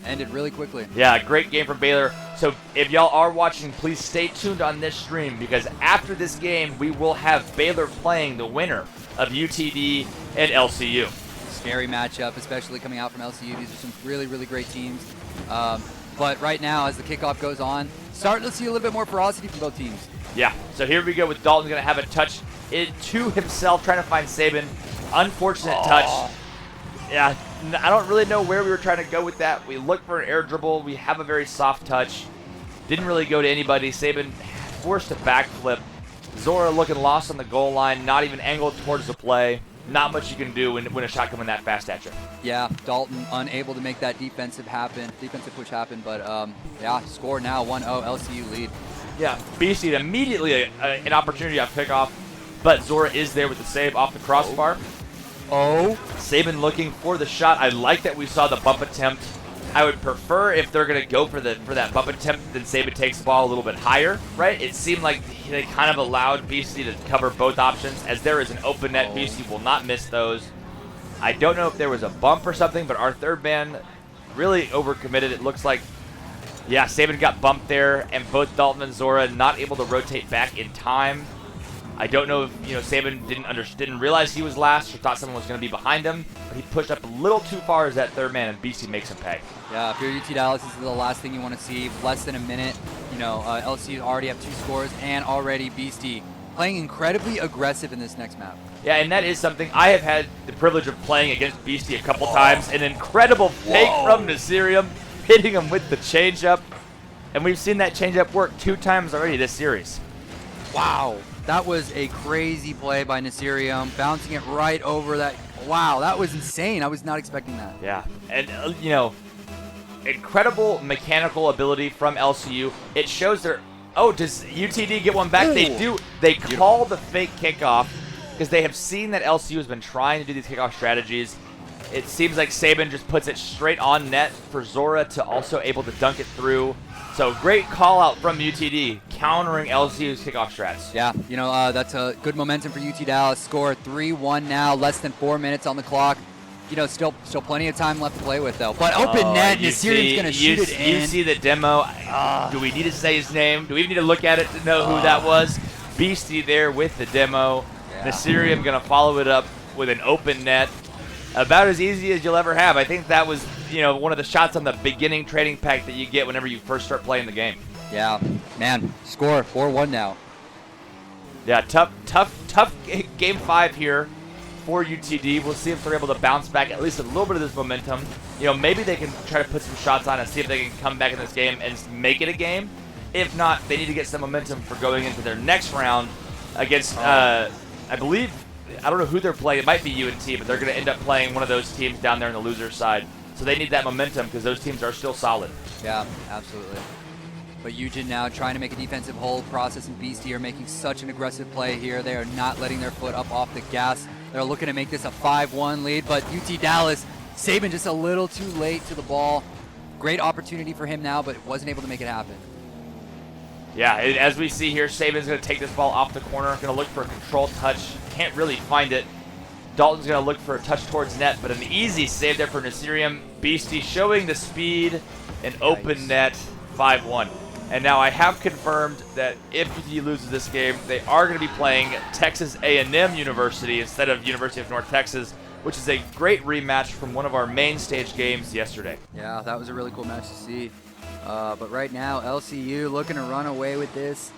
ended really quickly. Yeah, great game from Baylor. So if y'all are watching, please stay tuned on this stream, because after this game, we will have Baylor playing the winner of UTD and LCU. Scary matchup, especially coming out from LCU. These are some really, really great teams. But right now, as the kickoff goes on, starting to see a little bit more ferocity from both teams. Yeah, so here we go with Dalton going to have a touch it to himself, trying to find Sabin. Unfortunate touch. Yeah, I don't really know where we were trying to go with that. We looked for an air dribble. We have a very soft touch. Didn't really go to anybody. Sabin forced a backflip. Zora looking lost on the goal line, not even angled towards the play. Not much you can do when a shot coming that fast at you. Yeah, Dalton unable to make that defensive push happen, but yeah, score now, 1-0, LCU lead. Yeah, Beastie immediately an opportunity off pickoff, but Zora is there with the save off the crossbar. Oh. Sabin looking for the shot. I like that we saw the bump attempt. I would prefer if they're going to go for that bump attempt, then Sabin takes the ball a little bit higher, right? It seemed like they kind of allowed Beastie to cover both options. As there is an open net, Beastie will not miss those. I don't know if there was a bump or something, but our third man really overcommitted. It looks like, yeah, Sabin got bumped there, and both Dalton and Zora not able to rotate back in time. I don't know if Sabin didn't realize he was last or thought someone was going to be behind him, but he pushed up a little too far as that third man, and Beastie makes him pay. Yeah, if you're UT Dallas, this is the last thing you want to see. Less than a minute, LCU already have 2 scores, and already Beastie playing incredibly aggressive in this next map. Yeah, and that is something. I have had the privilege of playing against Beastie a couple times. An incredible fake from Nasirium, hitting him with the changeup, and we've seen that changeup work 2 times already this series. Wow. That was a crazy play by Nasirium, bouncing it right over that. Wow, that was insane. I was not expecting that. Yeah, and incredible mechanical ability from LCU. It shows their. Oh, does UTD get one back? Ooh. They do. They call the fake kickoff because they have seen that LCU has been trying to do these kickoff strategies. It seems like Sabin just puts it straight on net for Zora to also able to dunk it through. So great call out from UTD, countering LCU's kickoff strats. Yeah, that's a good momentum for UT Dallas. Score 3-1 now, less than 4 minutes on the clock. Still plenty of time left to play with though. But open net, Nasirium's gonna shoot it in. You see the demo. Do we need to say his name? Do we even need to look at it to know who that was? Beastie there with the demo. Yeah. Nasirium gonna follow it up with an open net. About as easy as you'll ever have. I think that was, one of the shots on the beginning trading pack that you get whenever you first start playing the game. Yeah, man, score 4-1 now. Yeah, tough game 5 here for UTD. We'll see if they're able to bounce back at least a little bit of this momentum. Maybe they can try to put some shots on and see if they can come back in this game and make it a game. If not, they need to get some momentum for going into their next round against, I believe, I don't know who they're playing. It might be UNT, but they're going to end up playing one of those teams down there on the loser side. So they need that momentum because those teams are still solid. Yeah, absolutely. But Eugen now trying to make a defensive hold. Process and Beastie are making such an aggressive play here. They are not letting their foot up off the gas. They're looking to make this a 5-1 lead, but UT Dallas, Sabin just a little too late to the ball. Great opportunity for him now, but wasn't able to make it happen. Yeah, as we see here, Sabin's going to take this ball off the corner, going to look for a control touch. Can't really find it. Dalton's going to look for a touch towards net, but an easy save there for Nasirium. Beastie showing the speed and open net, 5-1. And now I have confirmed that if UT loses this game, they are going to be playing Texas A&M University instead of University of North Texas, which is a great rematch from one of our main stage games yesterday. Yeah, that was a really cool match to see. But right now, LCU looking to run away with this.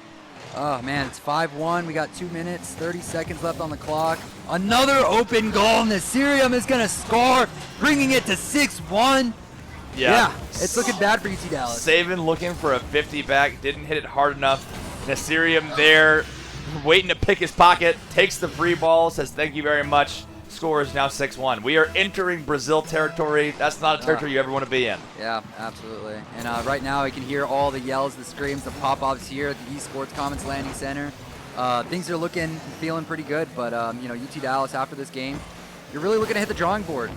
Oh, man, it's 5-1. We got 2 minutes, 30 seconds left on the clock. Another open goal. Nasirium is going to score, bringing it to 6-1. Yeah, it's looking bad for UT Dallas. Sabin looking for a 50 back, didn't hit it hard enough. Nasirium there, waiting to pick his pocket, takes the free ball, says thank you very much. Score is now 6-1. We are entering Brazil territory. That's not a territory you ever want to be in. Yeah, absolutely. And right now I can hear all the yells, the screams, the pop-ups here at the Esports Commons Landing Center. Things are feeling pretty good, but UT Dallas after this game, you're really looking to hit the drawing board,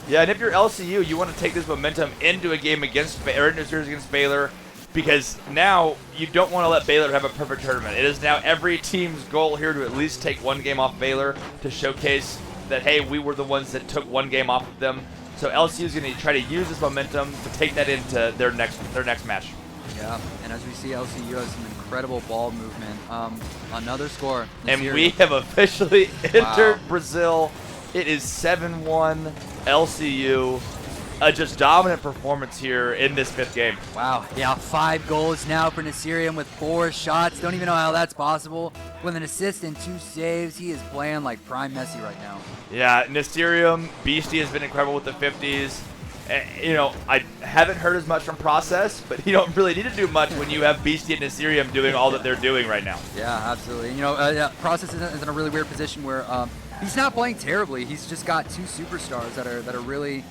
Yeah, and if you're LCU, you want to take this momentum into a game against Baylor, because now you don't want to let Baylor have a perfect tournament. It is now every team's goal here to at least take one game off Baylor to showcase that, hey, we were the ones that took one game off of them. So LCU is going to try to use this momentum to take that into their next match. Yeah, and as we see, LCU has some incredible ball movement. Another score. And we have officially entered Brazil. It is 7-1 LCU. a just dominant performance here in this 5th game. Wow, yeah, 5 goals now for Nasirium with 4 shots. Don't even know how that's possible. With an assist and 2 saves, he is playing like prime Messi right now. Yeah, Nasirium, Beastie has been incredible with the 50s. You know, I haven't heard as much from Process, but you don't really need to do much when you have Beastie and Nasirium doing all that they're doing right now. Yeah, absolutely. You know, Process is in a really weird position where he's not playing terribly. He's just got 2 superstars that are really,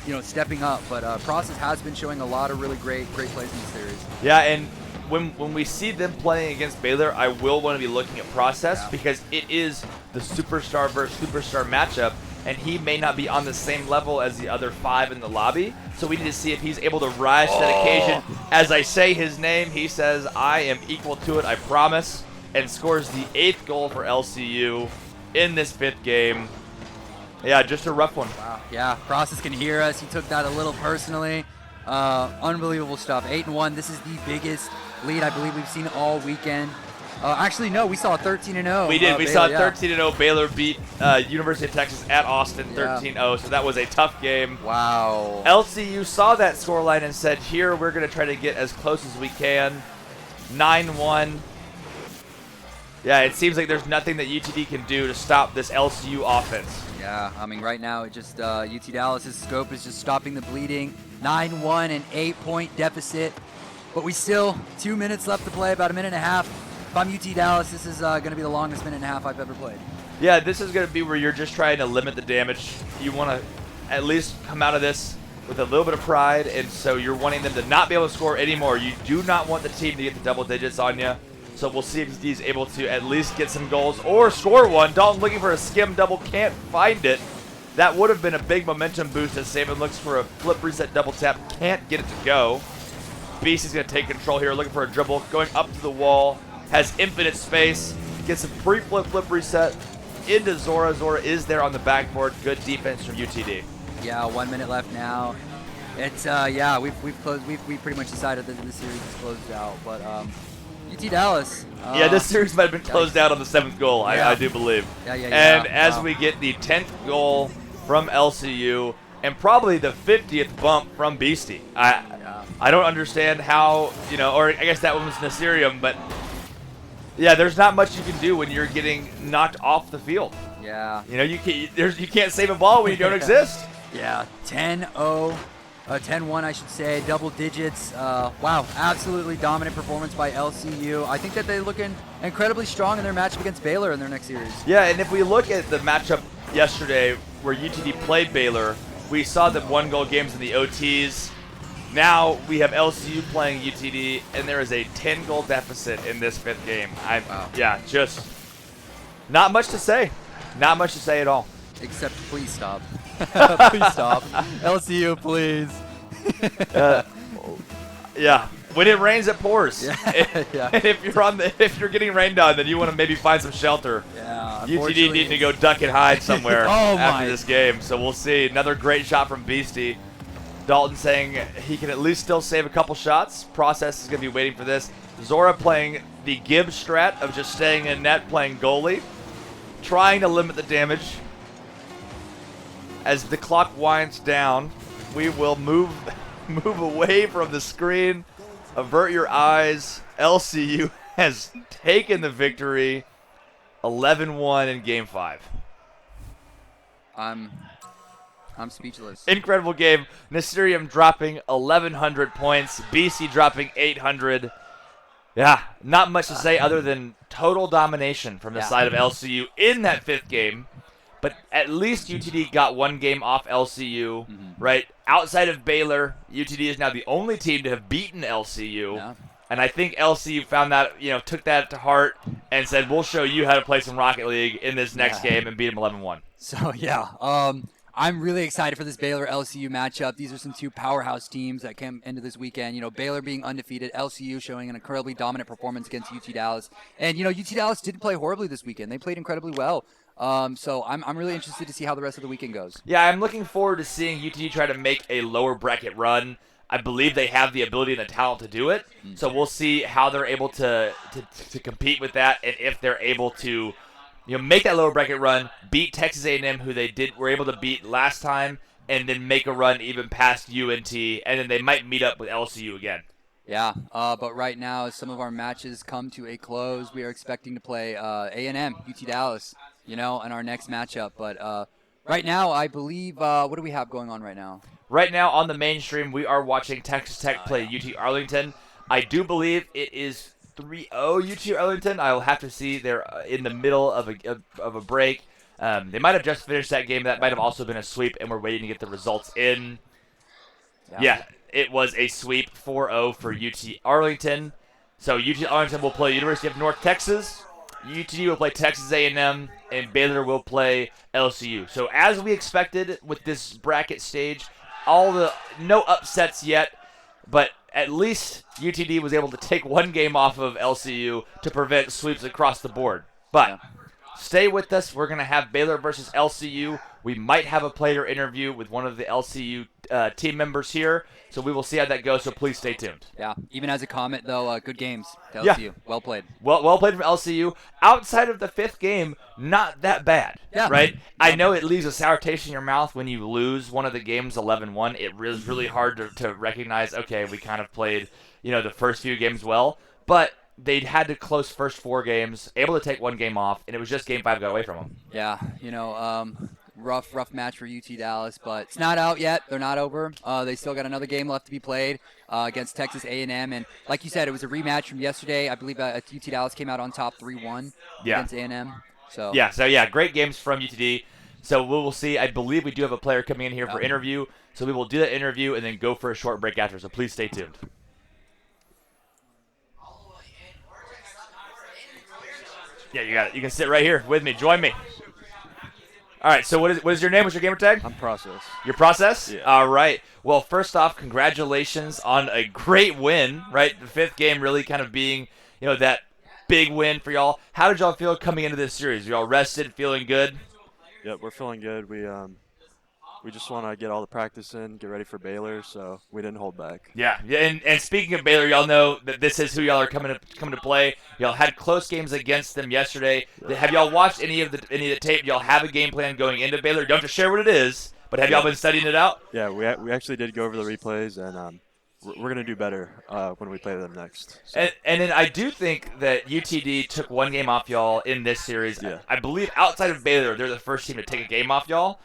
you know, stepping up. But Process has been showing a lot of really great plays in the series. Yeah, and when we see them playing against Baylor, I will want to be looking at Process because it is the superstar versus superstar matchup, and he may not be on the same level as the other 5 in the lobby. So we need to see if he's able to rise to that occasion. As I say his name, he says, "I am equal to it, I promise," and scores the 8th goal for LCU in this 5th game. Yeah, just a rough one. Wow. Yeah, Process can hear us. He took that a little personally. Unbelievable stuff. 8-1. This is the biggest lead I believe we've seen all weekend. Actually, no, we saw 13-0. We did. We Baylor, saw yeah. 13-0. Baylor beat University of Texas at Austin 13-0, so that was a tough game. Wow. LCU saw that scoreline and said, here, we're going to try to get as close as we can. 9-1. Yeah, it seems like there's nothing that UTD can do to stop this LCU offense. Yeah, I mean, right now, it just UT Dallas' scope is just stopping the bleeding. 9-1, an 8-point deficit. But we still, 2 minutes left to play, about a minute and a half. If I'm UT Dallas, this is going to be the longest minute and a half I've ever played. Yeah, this is going to be where you're just trying to limit the damage. You want to at least come out of this with a little bit of pride, and so you're wanting them to not be able to score anymore. You do not want the team to get the double digits on you. So we'll see if he's able to at least get some goals or score one. Dalton looking for a skim double, can't find it. That would have been a big momentum boost as Saban looks for a flip reset double tap, can't get it to go. Beastie's going to take control here, looking for a dribble, going up to the wall, has infinite space, gets a flip reset into Zora. Zora is there on the backboard. Good defense from UTD. Yeah, 1 minute left now. It's yeah, we've pretty much decided that the series is closed out, but UT Dallas. Yeah, this series might have been closed out on the 7th goal, I do believe. Yeah. And as we get the 10th goal from LCU, and probably the 50th bump from Beastie. I don't understand how, you know, or I guess that one was Nasirium, but yeah, there's not much you can do when you're getting knocked off the field. Yeah. You know, you can't save a ball when you don't exist. Yeah, 10-0. 10-1, I should say, double digits. Wow, absolutely dominant performance by LCU. I think that they're looking incredibly strong in their matchup against Baylor in their next series. Yeah, and if we look at the matchup yesterday where UTD played Baylor, we saw the 1-goal games in the OTs. Now we have LCU playing UTD, and there is a 10-goal deficit in this 5th game. Wow. Yeah, just not much to say. Not much to say at all. Except, please stop. Please stop. LCU, please. Yeah. When it rains, it pours. Yeah. And if you're getting rained on, then you want to maybe find some shelter. Yeah. UTD need to go duck and hide somewhere Oh after this game. So we'll see. Another great shot from Beastie. Dalton saying he can at least still save a couple shots. Process is going to be waiting for this. Zora playing the Gibbs strat of just staying in net, playing goalie, trying to limit the damage. As the clock winds down, we will move away from the screen. Avert your eyes. LCU has taken the victory, 11-1 in Game 5. I'm speechless. Incredible game. Nasirium dropping 1,100 points. BC dropping 800. Yeah, not much to say other than total domination from the side of LCU in that 5th game. But at least UTD got 1 game off LCU, right? Outside of Baylor, UTD is now the only team to have beaten LCU. Yeah. And I think LCU found that, took that to heart and said, we'll show you how to play some Rocket League in this next game and beat them 11-1. So, yeah. I'm really excited for this Baylor-LCU matchup. These are some 2 powerhouse teams that came into this weekend. Baylor being undefeated, LCU showing an incredibly dominant performance against UT Dallas. And, UT Dallas didn't play horribly this weekend. They played incredibly well. So I'm really interested to see how the rest of the weekend goes. Yeah, I'm looking forward to seeing UT try to make a lower bracket run. I believe they have the ability and the talent to do it. So we'll see how they're able to compete with that, and if they're able to make that lower bracket run, beat Texas A&M, who they were able to beat last time, and then make a run even past UNT, and then they might meet up with LCU again. Yeah, but right now, as some of our matches come to a close, we are expecting to play A&M, UT Dallas, in our next matchup. But right now, I believe, what do we have going on right now? Right now on the mainstream, we are watching Texas Tech play UT Arlington. I do believe it is 3-0 UT Arlington. I will have to see. They're in the middle of a break. They might have just finished that game. That might have also been a sweep, and we're waiting to get the results in. Yeah, it was a sweep, 4-0 for UT Arlington. So UT Arlington will play University of North Texas. UTD will play Texas A&M, and Baylor will play LCU. So as we expected with this bracket stage, no upsets yet, but at least UTD was able to take one game off of LCU to prevent sweeps across the board. But stay with us. We're going to have Baylor versus LCU. We might have a player interview with one of the LCU team members here, so we will see how that goes, so please stay tuned. Yeah, even as a comment, though, good games to LCU. Yeah. Well played. Well played from LCU. Outside of the fifth game, not that bad, right? I know it leaves a sour taste in your mouth when you lose one of the games 11-1. It is really hard to recognize, okay, we kind of played, the first few games well, but they had to close first 4 games, able to take one game off, and it was just game 5 got away from them. Yeah, rough match for UT Dallas, but it's not out yet. They're not over. They still got another game left to be played against Texas A&M, and like you said, it was a rematch from yesterday. I believe UT Dallas came out on top 3-1 against A&M. So great games from UTD. So we will see. I believe we do have a player coming in here for interview, so we will do that interview and then go for a short break after. So please stay tuned. Yeah, you got it. You can sit right here with me. Join me. All right, so what is your name? What's your gamer tag? I'm Process. Your Process? Yeah. All right. Well, first off, congratulations on a great win, right? The 5th game really kind of being, that big win for y'all. How did y'all feel coming into this series? Y'all rested, feeling good? Yep, we're feeling good. We just want to get all the practice in, get ready for Baylor, so we didn't hold back. Yeah, and speaking of Baylor, y'all know that this is who y'all are coming to play. Y'all had close games against them yesterday. Have y'all watched any of the tape? Y'all have a game plan going into Baylor. You don't have to share what it is, but have y'all been studying it out? Yeah, we actually did go over the replays, and we're going to do better when we play them next. So. And then I do think that UTD took one game off y'all in this series. Yeah. I believe outside of Baylor, they're the first team to take a game off y'all.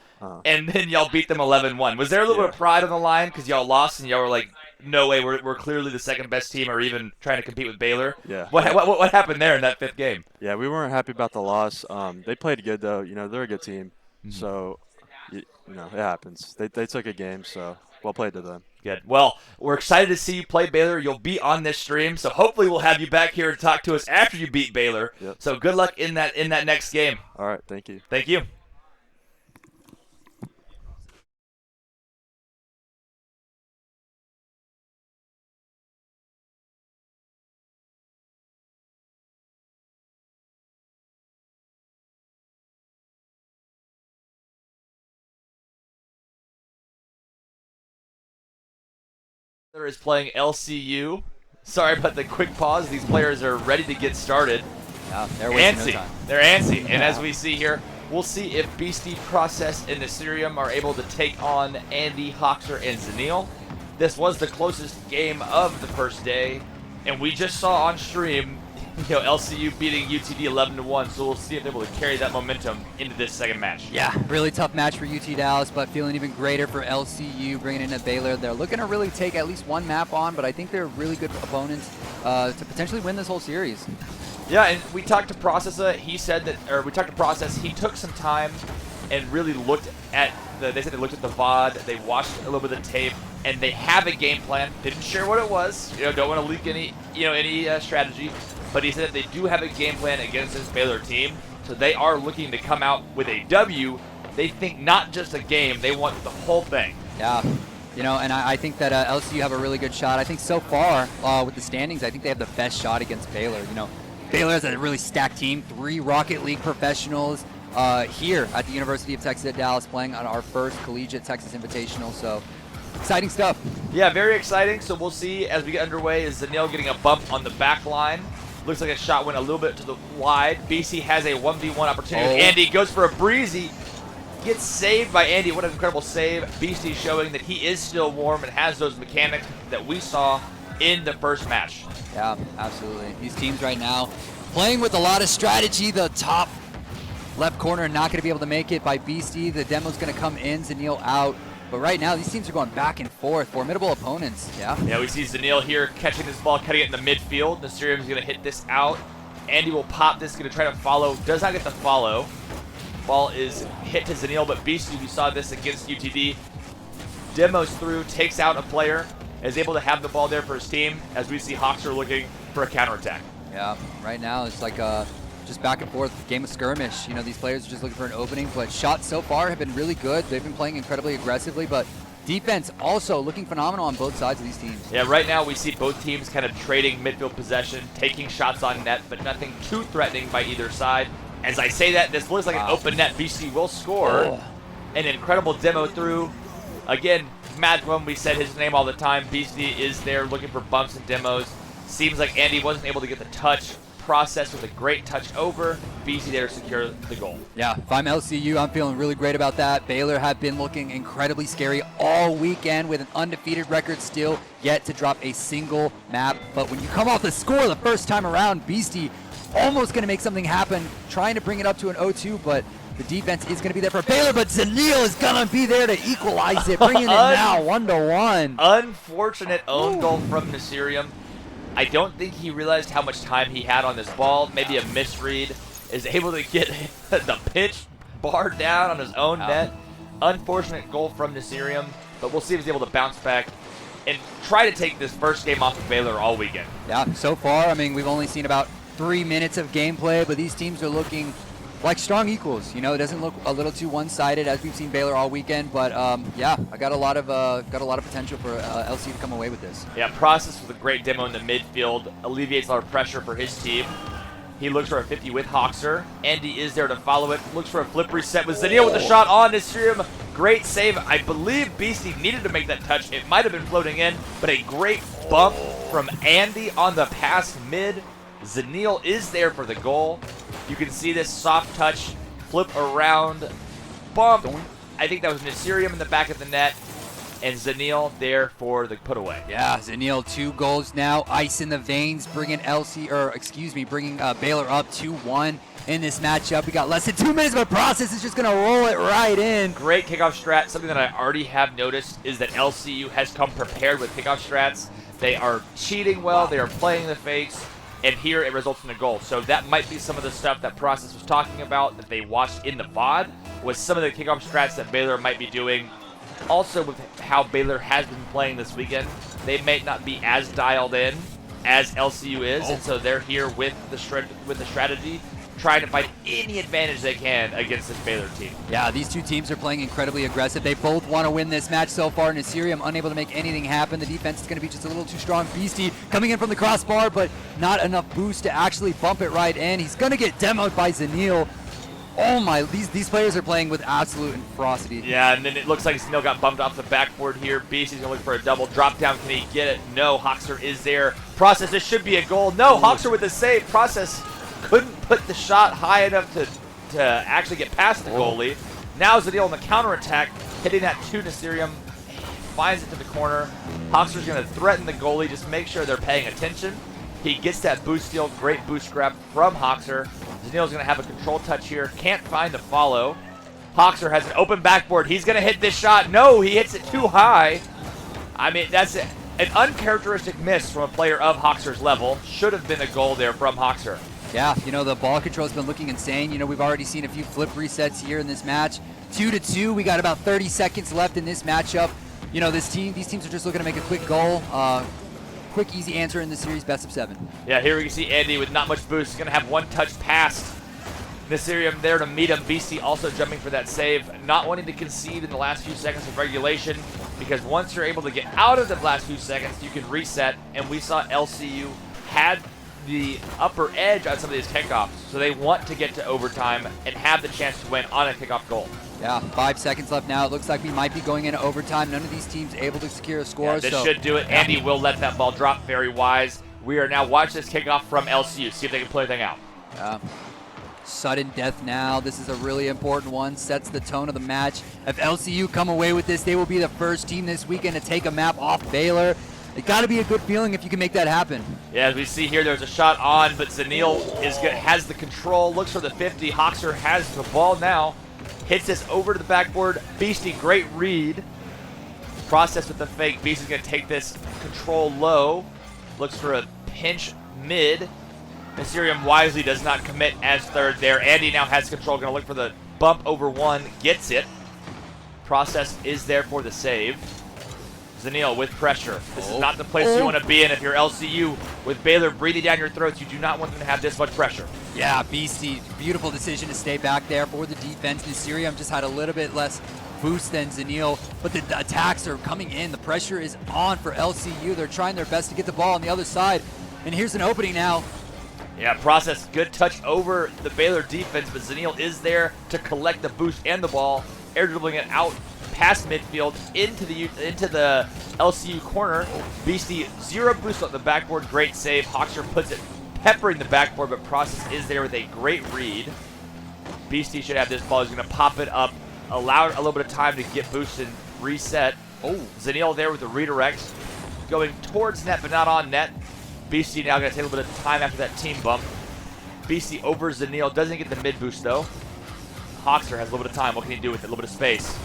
And then y'all beat them 11-1. Was there a little bit of pride on the line because y'all lost and y'all were like, no way, we're clearly the second best team or even trying to compete with Baylor? Yeah. What happened there in that 5th game? Yeah, we weren't happy about the loss. They played good, though. They're a good team. Mm-hmm. So, it happens. They took a game, so well played to them. Good. Well, we're excited to see you play Baylor. You'll be on this stream, so hopefully we'll have you back here to talk to us after you beat Baylor. Yep. So good luck in that next game. All right, thank you. Thank you. Is playing LCU. Sorry about the quick pause. These players are ready to get started. They're wasting no time. They're antsy. And as we see here, we'll see if Beastie, Process, and Assyrium are able to take on Andy, Hoxer, and Zanil. This was the closest game of the first day, and we just saw on stream, LCU beating UTD 11-1. So we'll see if they're able to carry that momentum into this second match. Yeah, really tough match for UT Dallas, but feeling even greater for LCU bringing in a Baylor. They're looking to really take at least one map on, but I think they're really good opponents to potentially win this whole series. Yeah, and we talked to Processa. He said that, or we talked to Process. He took some time and really looked at they said they looked at the VOD, they watched a little bit of the tape, and they have a game plan. Didn't share what it was. Don't want to leak any strategy. But he said that they do have a game plan against this Baylor team, so they are looking to come out with a W. They think not just a game, they want the whole thing. Yeah, and I think that LCU have a really good shot. I think so far with the standings, I think they have the best shot against Baylor. Baylor has a really stacked team, 3 Rocket League professionals here at the University of Texas at Dallas playing on our first Collegiate Texas Invitational, so exciting stuff. Yeah, very exciting. So we'll see as we get underway. Is Zanil getting a bump on the back line? Looks like a shot went a little bit to the wide. BC has a 1v1 opportunity. Andy goes for a breezy. gets saved by Andy. What an incredible save. Beastie showing that he is still warm and has those mechanics that we saw in the first match. Yeah, absolutely. These teams right now playing with a lot of strategy. The top left corner not going to be able to make it by Beastie. The demo's going to come in, Zanil out. But right now, these teams are going back and forth. Formidable opponents, yeah? Yeah, we see Zanil here catching this ball, cutting it in the midfield. Nasirium's going to hit this out. Andy will pop this, going to try to follow. Does not get the follow. Ball is hit to Zanil, but Beastie, we saw this against UTD. Demos through, takes out a player, is able to have the ball there for his team, as we see Hoxer looking for a counterattack. Yeah, right now it's like just back and forth game of skirmish. You know, these players are just looking for an opening, but shots so far have been really good. They've been playing incredibly aggressively, but defense also looking phenomenal on both sides of these teams. Yeah, right now we see both teams kind of trading midfield possession, taking shots on net, but nothing too threatening by either side. As I say that, this looks like an open net. BC will score. An incredible demo through. Again, Madwum, we said his name all the time. BC is there looking for bumps and demos. Seems like Andy wasn't able to get the touch. Process with a great touch over. BC there to secure the goal. Yeah, if I'm LCU, I'm feeling really great about that. Baylor have been looking incredibly scary all weekend with an undefeated record, still yet to drop a single map. But when you come off the score the first time around, Beastie almost going to make something happen, trying to bring it up to an 0-2, but the defense is going to be there for Baylor, but Zanil is going to be there to equalize it, bringing it now 1-1. Unfortunate own goal from Nasirium. I don't think he realized how much time he had on this ball. Maybe a misread. Is able to get the pitch bar down on his own net. Unfortunate goal from Nasirium, but we'll see if he's able to bounce back and try to take this first game off of Baylor all weekend. Yeah, so far, I mean, we've only seen about 3 minutes of gameplay, but these teams are looking like strong equals. You know, it doesn't look a little too one-sided as we've seen Baylor all weekend, but yeah, I got a lot of potential for LC to come away with this. Yeah, Process with a great demo in the midfield, alleviates a lot of pressure for his team. He looks for a 50 with Hoxer. Andy is there to follow it. Looks for a flip reset with Zanil with the shot on Nasirium. Great save. I believe Beastie needed to make that touch. It might have been floating in, but a great bump from Andy on the pass mid. Zanil is there for the goal. You can see this soft touch, flip around, bump. I think that was Nasirium in the back of the net, and Zanil there for the put away. Yeah, Zanil 2 goals now, ice in the veins, bringing bringing Baylor up 2-1 in this matchup. We got less than 2 minutes, but Process is just gonna roll it right in. Great kickoff strat. Something that I already have noticed is that LCU has come prepared with kickoff strats. They are cheating well. They are playing the fakes. And here it results in a goal. So that might be some of the stuff that Process was talking about that they watched in the VOD, was some of the kickoff strats that Baylor might be doing. Also with how Baylor has been playing this weekend, they may not be as dialed in as LCU is, and so they're here with the strategy, trying to find any advantage they can against this Baylor team. Yeah, these two teams are playing incredibly aggressive. They both want to win this match so far. Nasirium unable to make anything happen. The defense is going to be just a little too strong. Beastie coming in from the crossbar, but not enough boost to actually bump it right in. He's going to get demoed by Zanil. Oh my, these players are playing with absolute ferocity. Yeah, and then it looks like Zanil got bumped off the backboard here. Beastie's going to look for a double drop down. Can he get it? No, Hoxer is there. Process, this should be a goal. No, Hoxer with the save. Process couldn't put the shot high enough to actually get past the goalie. Now Zanil on the counterattack, hitting that to Nasirium, finds it to the corner. Hoxer's going to threaten the goalie, just make sure they're paying attention. He gets that boost steal, great boost grab from Hoxer. Zanil's going to have a control touch here, can't find the follow. Hoxer has an open backboard, he's going to hit this shot. No, he hits it too high. I mean, that's an uncharacteristic miss from a player of Hoxer's level. Should have been a goal there from Hoxer. Yeah, you know, the ball control's been looking insane. You know, we've already seen a few flip resets here in this match. 2-2, we got about 30 seconds left in this matchup. You know, these teams are just looking to make a quick goal. Quick, easy answer in the series, best of 7. Yeah, here we can see Andy with not much boost. He's going to have one touch past Nasirium there to meet him. BC also jumping for that save, not wanting to concede in the last few seconds of regulation, because once you're able to get out of the last few seconds, you can reset, and we saw LCU had the upper edge on some of these kickoffs, so they want to get to overtime and have the chance to win on a kickoff goal. Yeah, 5 seconds left now. It looks like we might be going into overtime. None of these teams able to secure a score. Yeah, this should do it. Andy will let that ball drop, very wise. We are now watching this kickoff from LCU, see if they can play anything out. Sudden death now. This is a really important one. Sets the tone of the match. If LCU come away with this, they will be the first team this weekend to take a map off Baylor. It got to be a good feeling if you can make that happen. Yeah, as we see here, there's a shot on, but Zanil has the control, looks for the 50. Hoxer has the ball now. Hits this over to the backboard. Beastie, great read. Process with the fake. Beastie's going to take this control low. Looks for a pinch mid. Mysterium wisely does not commit as third there. Andy now has control, going to look for the bump over one, gets it. Process is there for the save. Zanil with pressure. This is not the place you want to be in if you're LCU. With Baylor breathing down your throats, you do not want them to have this much pressure. Yeah, Beastie, beautiful decision to stay back there for the defense. Mysterium just had a little bit less boost than Zanil, but the attacks are coming in. The pressure is on for LCU. They're trying their best to get the ball on the other side. And here's an opening now. Yeah, Process, good touch over the Baylor defense, but Zanil is there to collect the boost and the ball, air dribbling it out past midfield into the LCU corner. Beastie, 0 boost on the backboard, great save. Hoxer puts it peppering the backboard, but Process is there with a great read. Beastie should have this ball. He's going to pop it up, allow it a little bit of time to get boosted, reset. Zanil there with the redirect, going towards net but not on net. Beastie now going to take a little bit of time after that team bump. Beastie over Zanil, doesn't get the mid boost though. Hoxer has a little bit of time. What can he do with it? A little bit of space.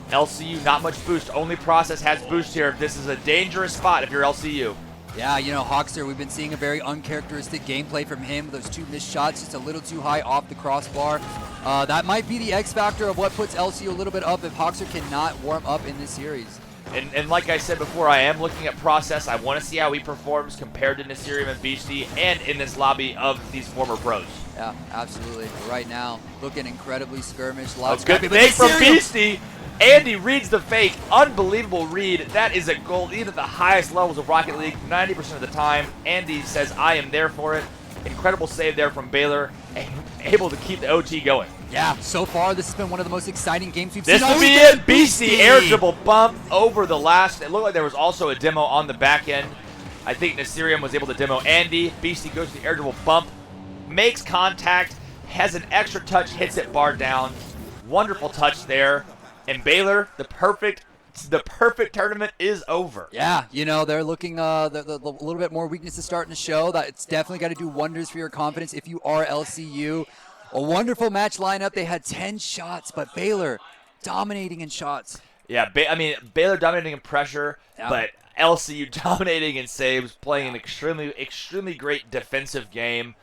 LCU, not much boost. Only Process has boost here. This is a dangerous spot if you're LCU. Yeah, you know, Hoxer, we've been seeing a very uncharacteristic gameplay from him. Those 2 missed shots, just a little too high off the crossbar. That might be the X factor of what puts LCU a little bit up if Hoxer cannot warm up in this series. And like I said before, I am looking at Process. I want to see how he performs compared to Mysterium and Beastie and in this lobby of these former pros. Yeah, absolutely. Right now, looking incredibly skirmish. Good fake from Beastie. Andy reads the fake. Unbelievable read. That is a goal, even at the highest levels of Rocket League, 90% of the time. Andy says, I am there for it. Incredible save there from Baylor, able to keep the OT going. Yeah, so far this has been one of the most exciting games we've seen. This will be it. Beastie air dribble bump over the last. It looked like there was also a demo on the back end. I think Mysterium was able to demo Andy. Beastie goes to the air dribble bump, makes contact, has an extra touch, hits it bar down. Wonderful touch there. And Baylor, the perfect tournament is over. Yeah, you know, they're looking a little bit more weaknesses starting to show. That it's definitely got to do wonders for your confidence if you are LCU. A wonderful match lineup. They had 10 shots, but Baylor dominating in shots. Yeah, Baylor dominating in pressure, but LCU dominating in saves, playing an extremely great defensive game.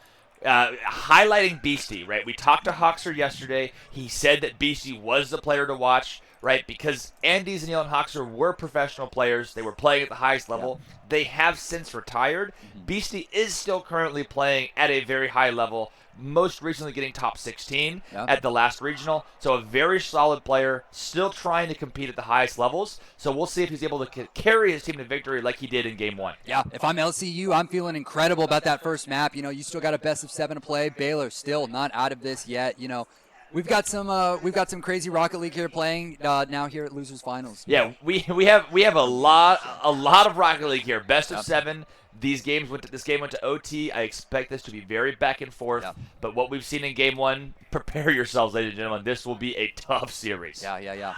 Highlighting Beastie, right? We talked to Hoxer yesterday. He said that Beastie was the player to watch, right? Because Andy, Zanil, and Hoxer were professional players. They were playing at the highest level. Yeah. They have since retired. Beastie is still currently playing at a very high level, most recently getting top 16 at the last regional. So a very solid player, still trying to compete at the highest levels. So we'll see if he's able to carry his team to victory like he did in Game 1. Yeah, if I'm LCU, I'm feeling incredible about that first map. You know, you still got a best of 7 to play. Baylor still not out of this yet. You know, we've got some crazy Rocket League here playing now here at Losers Finals. Yeah, we have a lot of Rocket League here. Best of 7. This game went to OT. I expect this to be very back and forth. Yeah. But what we've seen in Game 1, prepare yourselves, ladies and gentlemen. This will be a tough series. Yeah.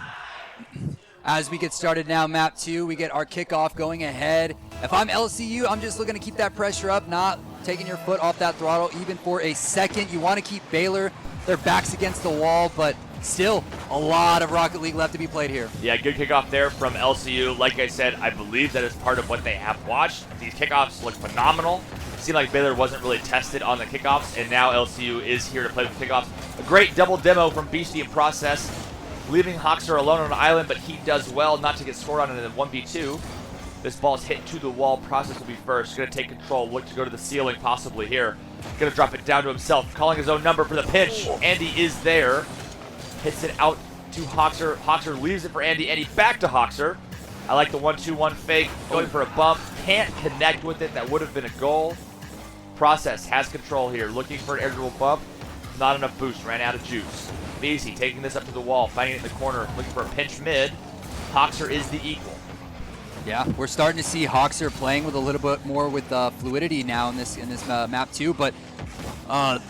As we get started now, map 2, we get our kickoff going ahead. If I'm LCU, I'm just looking to keep that pressure up, not taking your foot off that throttle even for a second. You want to keep Baylor, their backs against the wall, but still a lot of Rocket League left to be played here. Yeah, good kickoff there from LCU. Like I said, I believe that is part of what they have watched. These kickoffs look phenomenal. It seemed like Baylor wasn't really tested on the kickoffs, and now LCU is here to play with kickoffs. A great double demo from Beastie in Process, leaving Hoxer alone on an island, but he does well not to get scored on in a 1v2. This ball is hit to the wall. Process will be first. Going to take control. Look to go to the ceiling possibly here. Going to drop it down to himself. Calling his own number for the pinch. Andy is there. Hits it out to Hoxer. Hoxer leaves it for Andy. Andy back to Hoxer. I like the 1-2-1 fake. Going for a bump. Can't connect with it. That would have been a goal. Process has control here. Looking for an air dribble bump. Not enough boost. Ran out of juice. Beastie taking this up to the wall. Finding it in the corner. Looking for a pinch mid. Hoxer is the equal. Yeah, we're starting to see Hoxer playing with a little bit more with fluidity now in this map 2, but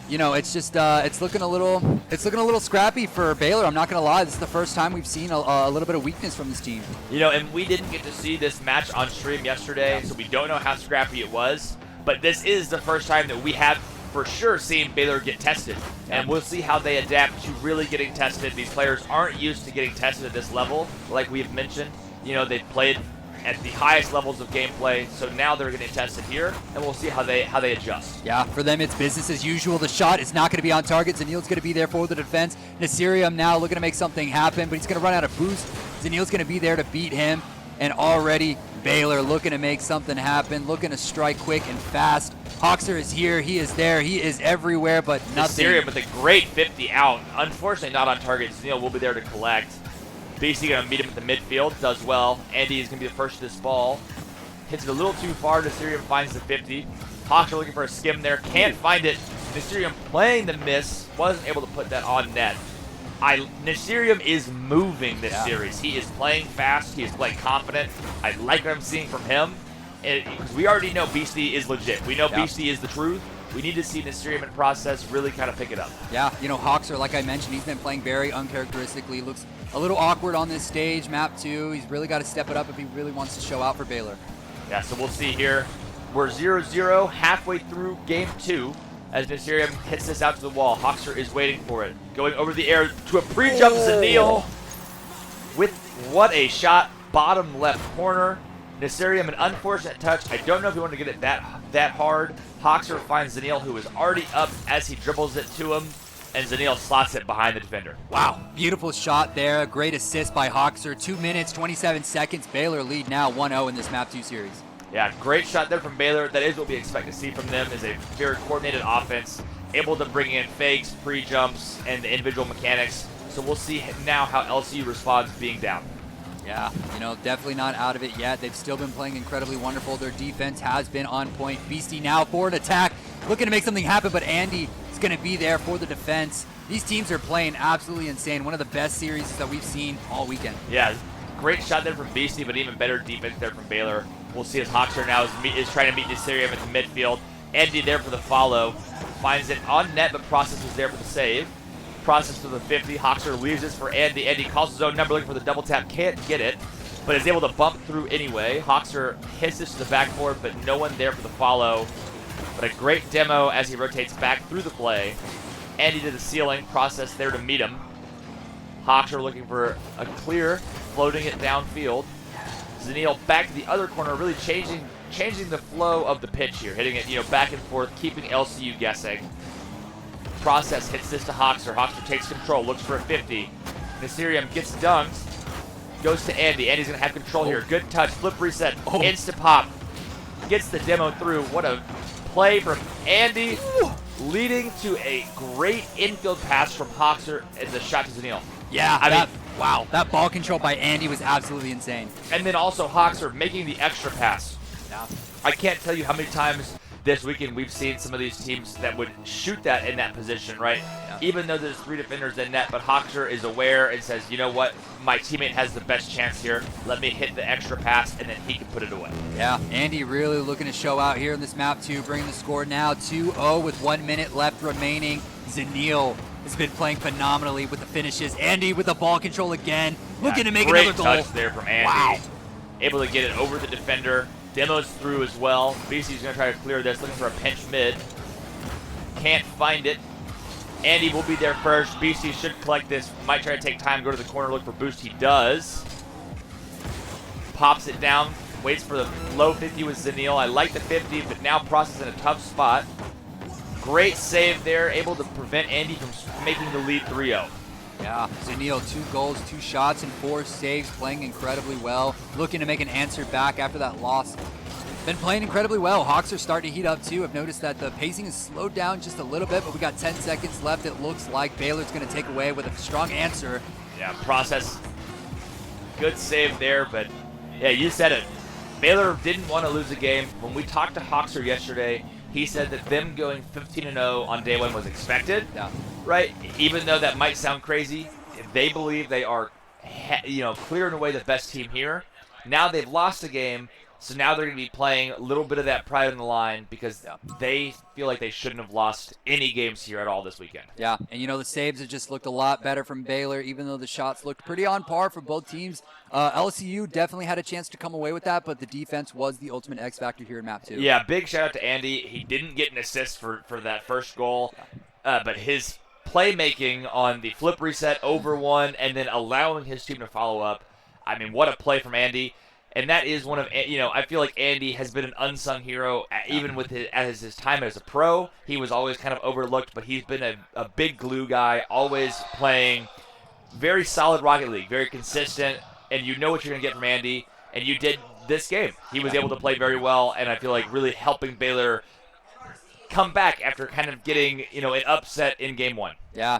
You know, it's just it's looking a little scrappy for Baylor. I'm not gonna lie. This is the first time we've seen a little bit of weakness from this team. You know, and we didn't get to see this match on stream yesterday, so we don't know how scrappy it was. But this is the first time that we have for sure seen Baylor get tested. And we'll see how they adapt to really getting tested. These players aren't used to getting tested at this level, like we've mentioned. You know, they've played at the highest levels of gameplay, so now they're getting tested here, and we'll see how they adjust. Yeah, for them it's business as usual. The shot is not going to be on target. Zanil's going to be there for the defense. Nasirium now looking to make something happen, but he's going to run out of boost. Zanil's going to be there to beat him, and already Baylor looking to make something happen, looking to strike quick and fast. Hoxer is here, he is there, he is everywhere, but nothing. Nasirium with a great 50 out. Unfortunately not on target. Zanil will be there to collect. BC going to meet him at the midfield, does well. Andy is going to be the first to this ball. Hits it a little too far. Nasirium finds the 50. Hawks are looking for a skim there, can't find it. Nasirium playing the miss, wasn't able to put that on net. Nasirium is moving this series. He is playing fast, he is playing confident. I like what I'm seeing from him. Because we already know BC is legit. We know BC is the truth. We need to see Nasirium in process really kind of pick it up. Yeah, you know, Hoxer, like I mentioned, he's been playing very uncharacteristically. Looks a little awkward on this stage, map 2. He's really got to step it up if he really wants to show out for Baylor. Yeah, so we'll see here. We're 0-0 halfway through game 2 as Nasirium hits this out to the wall. Hoxer is waiting for it. Going over the air to a pre-jump Zanil with what a shot, bottom left corner. Nasirium, an unfortunate touch. I don't know if he wanted to get it that hard. Hoxer finds Zanil, who is already up as he dribbles it to him, and Zanil slots it behind the defender. Wow, beautiful shot there. Great assist by Hoxer. 2 minutes, 27 seconds. Baylor lead now 1-0 in this map 2 series. Yeah, great shot there from Baylor. That is what we expect to see from them, is a very coordinated offense, able to bring in fakes, pre-jumps, and the individual mechanics. So we'll see now how LCU responds being down. Yeah, you know, definitely not out of it yet. They've still been playing incredibly wonderful. Their defense has been on point. Beastie now for an attack, looking to make something happen, but Andy is going to be there for the defense. These teams are playing absolutely insane. One of the best series that we've seen all weekend. Yeah, great shot there from Beastie, but even better defense there from Baylor. We'll see as Hoxer now is trying to meet Nasirium at the midfield. Andy there for the follow. Finds it on net, but Process was there for the save. Process to the 50. Hoxer leaves this for Andy. Andy calls his own number, looking for the double tap. Can't get it, but is able to bump through anyway. Hoxer hits this to the backboard, but no one there for the follow. But a great demo as he rotates back through the play. Andy to the ceiling. Process there to meet him. Hoxer looking for a clear, floating it downfield. Zanil back to the other corner, really changing the flow of the pitch here, hitting it back and forth, keeping LCU guessing. Process hits this to Hoxer. Hoxer takes control, looks for a 50. Nasirium gets dunked, goes to Andy. Andy's gonna have control here. Good touch, flip reset, insta pop, gets the demo through. What a play from Andy, leading to a great infield pass from Hoxer and the shot to Zanil. Yeah, wow, that ball control by Andy was absolutely insane. And then also Hoxer making the extra pass. Yeah. I can't tell you how many times this weekend we've seen some of these teams that would shoot that in that position, right? Yeah. Even though there's 3 defenders in net, but Hoxer is aware and says, you know what, my teammate has the best chance here. Let me hit the extra pass, and then he can put it away. Yeah, Andy really looking to show out here in this map 2, bringing the score now 2-0 with 1 minute left remaining. Zanil has been playing phenomenally with the finishes. Andy with the ball control again, looking to make another goal. Great touch there from Andy. Wow. Able to get it over the defender. Demos through as well. BC's going to try to clear this, looking for a pinch mid. Can't find it. Andy will be there first. BC should collect this. Might try to take time, go to the corner, look for boost. He does. Pops it down. Waits for the low 50 with Zanil. I like the 50, but now Process in a tough spot. Great save there. Able to prevent Andy from making the lead 3-0. Yeah, Zanil, 2 goals, 2 shots, and 4 saves, playing incredibly well. Looking to make an answer back after that loss. Been playing incredibly well. Hawks are starting to heat up too. I've noticed that the pacing has slowed down just a little bit, but we got 10 seconds left. It looks like Baylor's going to take away with a strong answer. Yeah, Process. Good save there, but yeah, you said it. Baylor didn't want to lose a game. When we talked to Hoxer yesterday, he said that them going 15-0 on day 1 was expected. Yeah. Right? Even though that might sound crazy, they believe they are, clear and away the best team here. Now they've lost a game, So now they're going to be playing a little bit of that pride on the line because they feel like they shouldn't have lost any games here at all this weekend. Yeah, and the saves have just looked a lot better from Baylor, even though the shots looked pretty on par for both teams. LCU definitely had a chance to come away with that, but the defense was the ultimate X factor here in map 2. Yeah, big shout out to Andy. He didn't get an assist for that first goal, but his playmaking on the flip reset over one and then allowing his team to follow up. I mean, what a play from Andy. And that is one of, I feel like Andy has been an unsung hero, even with his time as a pro. He was always kind of overlooked, but he's been a big glue guy, always playing very solid Rocket League, very consistent, and you know what you're going to get from Andy, and you did this game. He was able to play very well, and I feel like really helping Baylor come back after kind of getting, an upset in game 1. Yeah,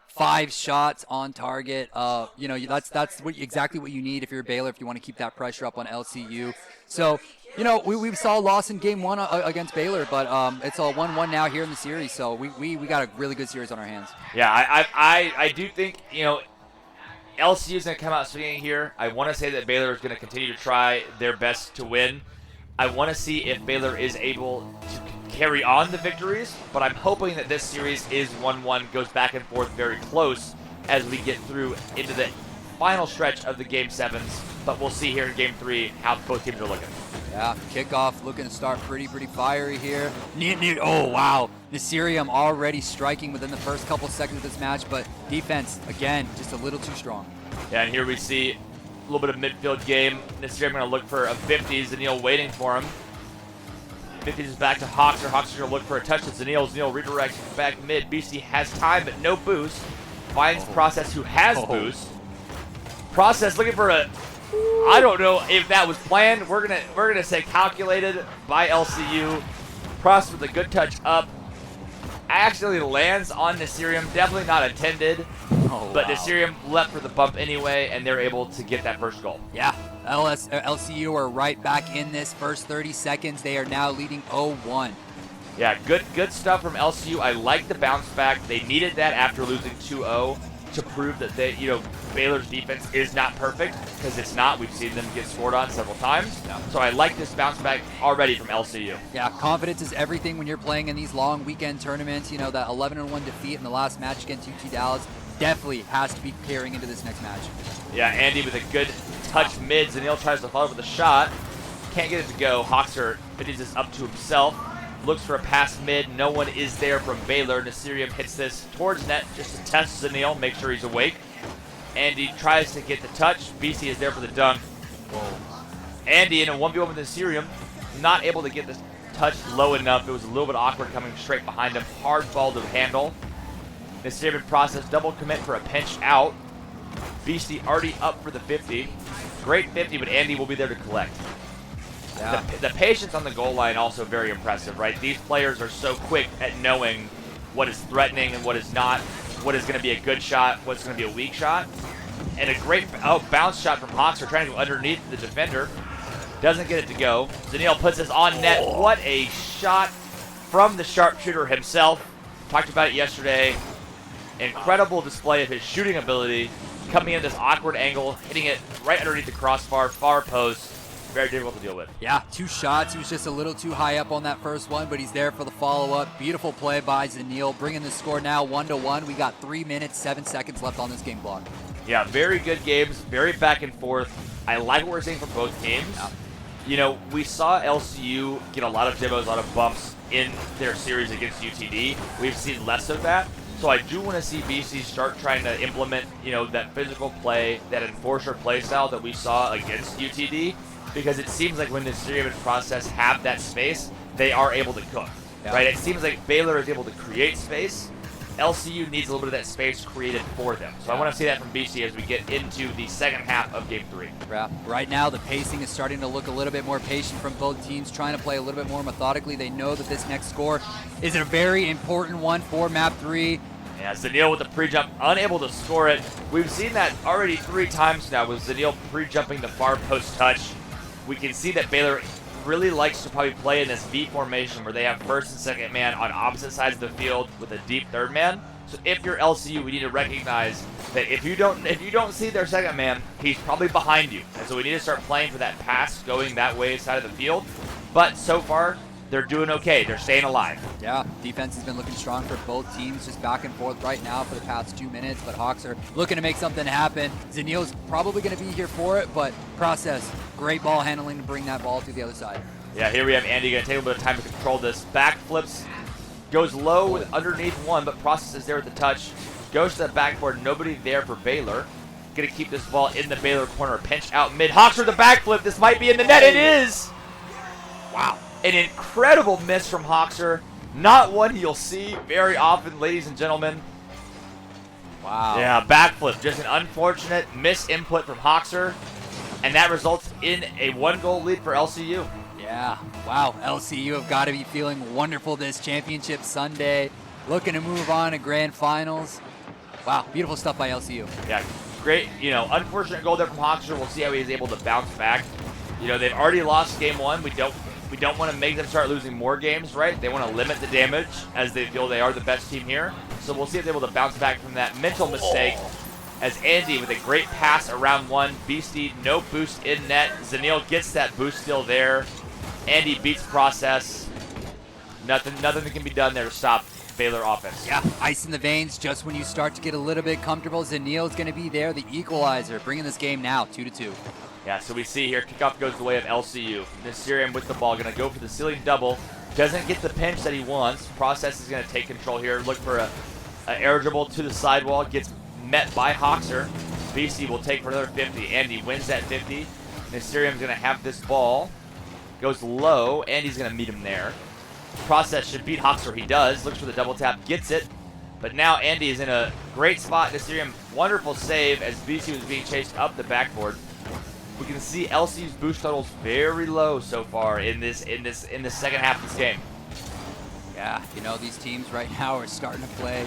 5 shots on target. That's exactly what you need if you're Baylor, if you want to keep that pressure up on LCU. So, we saw a loss in game 1 against Baylor, but it's a 1-1 now here in the series. So we got a really good series on our hands. Yeah, I do think, LCU is going to come out swinging here. I want to say that Baylor is going to continue to try their best to win. I want to see if Baylor is able to carry on the victories, but I'm hoping that this series is 1-1, goes back and forth very close as we get through into the final stretch of the Game 7s, but we'll see here in Game 3 how both teams are looking. Yeah, kickoff looking to start pretty fiery here. Oh, wow. Nasirium already striking within the first couple seconds of this match, but defense, again, just a little too strong. Yeah, and here we see a little bit of midfield game. Nasirium going to look for a 50s, Zanil waiting for him. 50s is back to Hoxer. Hoxer's going to look for a touch to Zanil. Zanil redirects back mid. BC has time, but no boost. Finds Process, who has boost. Process looking for a... I don't know if that was planned. We're gonna say calculated by LCU. Process with a good touch up. Actually lands on Nasirium. Definitely not intended. But Nasirium left for the bump anyway, and they're able to get that first goal. Yeah, LCU are right back in this first 30 seconds. They are now leading 0-1. Yeah, good stuff from LCU. I like the bounce back. They needed that after losing 2-0 to prove that Baylor's defense is not perfect, because it's not. We've seen them get scored on several times. Yeah. So I like this bounce back already from LCU. Yeah, confidence is everything when you're playing in these long weekend tournaments. That 11-1 defeat in the last match against UT Dallas definitely has to be carrying into this next match. Yeah, Andy with a good touch mid. Zanil tries to follow with a shot. Can't get it to go. Hoxer pitches this up to himself. Looks for a pass mid. No one is there from Baylor. Nasirium hits this towards net just to test Zanil, make sure he's awake. Andy tries to get the touch. BC is there for the dunk. Whoa. Andy in a 1v1 with Nasirium, not able to get this touch low enough. It was a little bit awkward coming straight behind him. Hard ball to handle. Nasirium Process double commit for a pinch out. BC already up for the 50. Great 50, but Andy will be there to collect. Yeah. The patience on the goal line also very impressive, right? These players are so quick at knowing what is threatening and what is not, what is going to be a good shot, what's going to be a weak shot. And a great bounce shot from Hoxer trying to go underneath the defender. Doesn't get it to go. Zanil puts this on net. What a shot from the sharpshooter himself. Talked about it yesterday. Incredible display of his shooting ability. Coming in this awkward angle, hitting it right underneath the crossbar, far post. Very difficult to deal with. Yeah, 2 shots. He was just a little too high up on that first one, but he's there for the follow-up. Beautiful play by Zanil, bringing the score now 1-1. We got 3 minutes, 7 seconds left on this game clock. Yeah, very good games, very back and forth. I like what we're seeing from both teams. Yeah. We saw LCU get a lot of demos, a lot of bumps in their series against UTD. We've seen less of that. So I do want to see BC start trying to implement, that physical play, that enforcer play style that we saw against UTD. Because it seems like when the Nasirium and Process have that space, they are able to cook, right? It seems like Baylor is able to create space. LCU needs a little bit of that space created for them. So I want to see that from BC as we get into the second half of Game 3. Yeah. Right now, the pacing is starting to look a little bit more patient from both teams, trying to play a little bit more methodically. They know that this next score is a very important one for Map 3. Yeah, Zanil with the pre-jump, unable to score it. We've seen that already 3 times now with Zanil pre-jumping the far post touch. We can see that Baylor really likes to probably play in this V formation where they have first and second man on opposite sides of the field with a deep third man. So if you're LCU, we need to recognize that if you don't see their second man, he's probably behind you. And so we need to start playing for that pass going that way side of the field. But so far, they're doing okay. They're staying alive. Yeah, defense has been looking strong for both teams, just back and forth right now for the past 2 minutes, but Hawks are looking to make something happen. Zenil's probably going to be here for it, but Process, great ball handling to bring that ball to the other side. Yeah, here we have Andy going to take a little bit of time to control this. Backflips, goes low with underneath one, but Process is there with the touch. Goes to the backboard, nobody there for Baylor. Going to keep this ball in the Baylor corner, pinched out mid. Hawks with the backflip, this might be in the net, it is! Wow. An incredible miss from Hoxer. Not one you'll see very often, ladies and gentlemen. Wow. Yeah, backflip. Just an unfortunate misinput from Hoxer. And that results in a 1-goal lead for LCU. Yeah. Wow. LCU have got to be feeling wonderful this championship Sunday. Looking to move on to grand finals. Wow. Beautiful stuff by LCU. Yeah, great. Unfortunate goal there from Hoxer. We'll see how he's able to bounce back. They've already lost game 1. We don't want to make them start losing more games, right? They want to limit the damage as they feel they are the best team here. So we'll see if they're able to bounce back from that mental mistake. As Andy with a great pass around one. Beastie, no boost in net. Zenil gets that boost still there. Andy beats Process. Nothing that can be done there to stop Baylor offense. Yeah, ice in the veins just when you start to get a little bit comfortable. Zenil's going to be there, the equalizer, bringing this game now 2-2. Yeah, so we see here, kickoff goes the way of LCU. Nasirian with the ball, going to go for the ceiling double. Doesn't get the pinch that he wants. Process is going to take control here. Look for a air dribble to the sidewall. Gets met by Hoxer. BC will take for another 50. Andy wins that 50. Nasirian's going to have this ball. Goes low. Andy's going to meet him there. Process should beat Hoxer. He does. Looks for the double tap. Gets it. But now Andy is in a great spot. Nasirian, wonderful save as BC was being chased up the backboard. We can see LC's boost totals very low so far in the second half of this game. Yeah, these teams right now are starting to play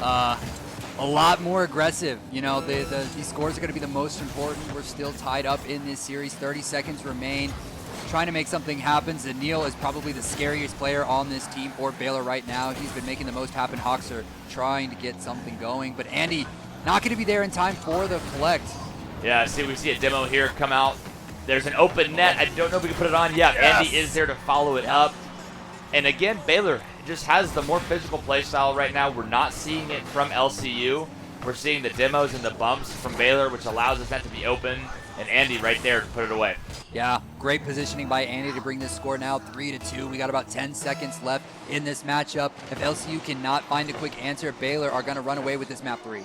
a lot more aggressive. These scores are going to be the most important. We're still tied up in this series. 30 seconds remain. Trying to make something happen. Zenil is probably the scariest player on this team for Baylor right now. He's been making the most happen. Hoxer trying to get something going, but Andy not going to be there in time for the collect. Yeah, we see a demo here come out. There's an open net. I don't know if we can put it on. Yeah, yes. Andy is there to follow it up. And again, Baylor just has the more physical play style right now. We're not seeing it from LCU. We're seeing the demos and the bumps from Baylor, which allows us net to be open. And Andy right there to put it away. Yeah, great positioning by Andy to bring this score now 3-2. We got about 10 seconds left in this matchup. If LCU cannot find a quick answer, Baylor are going to run away with this map 3.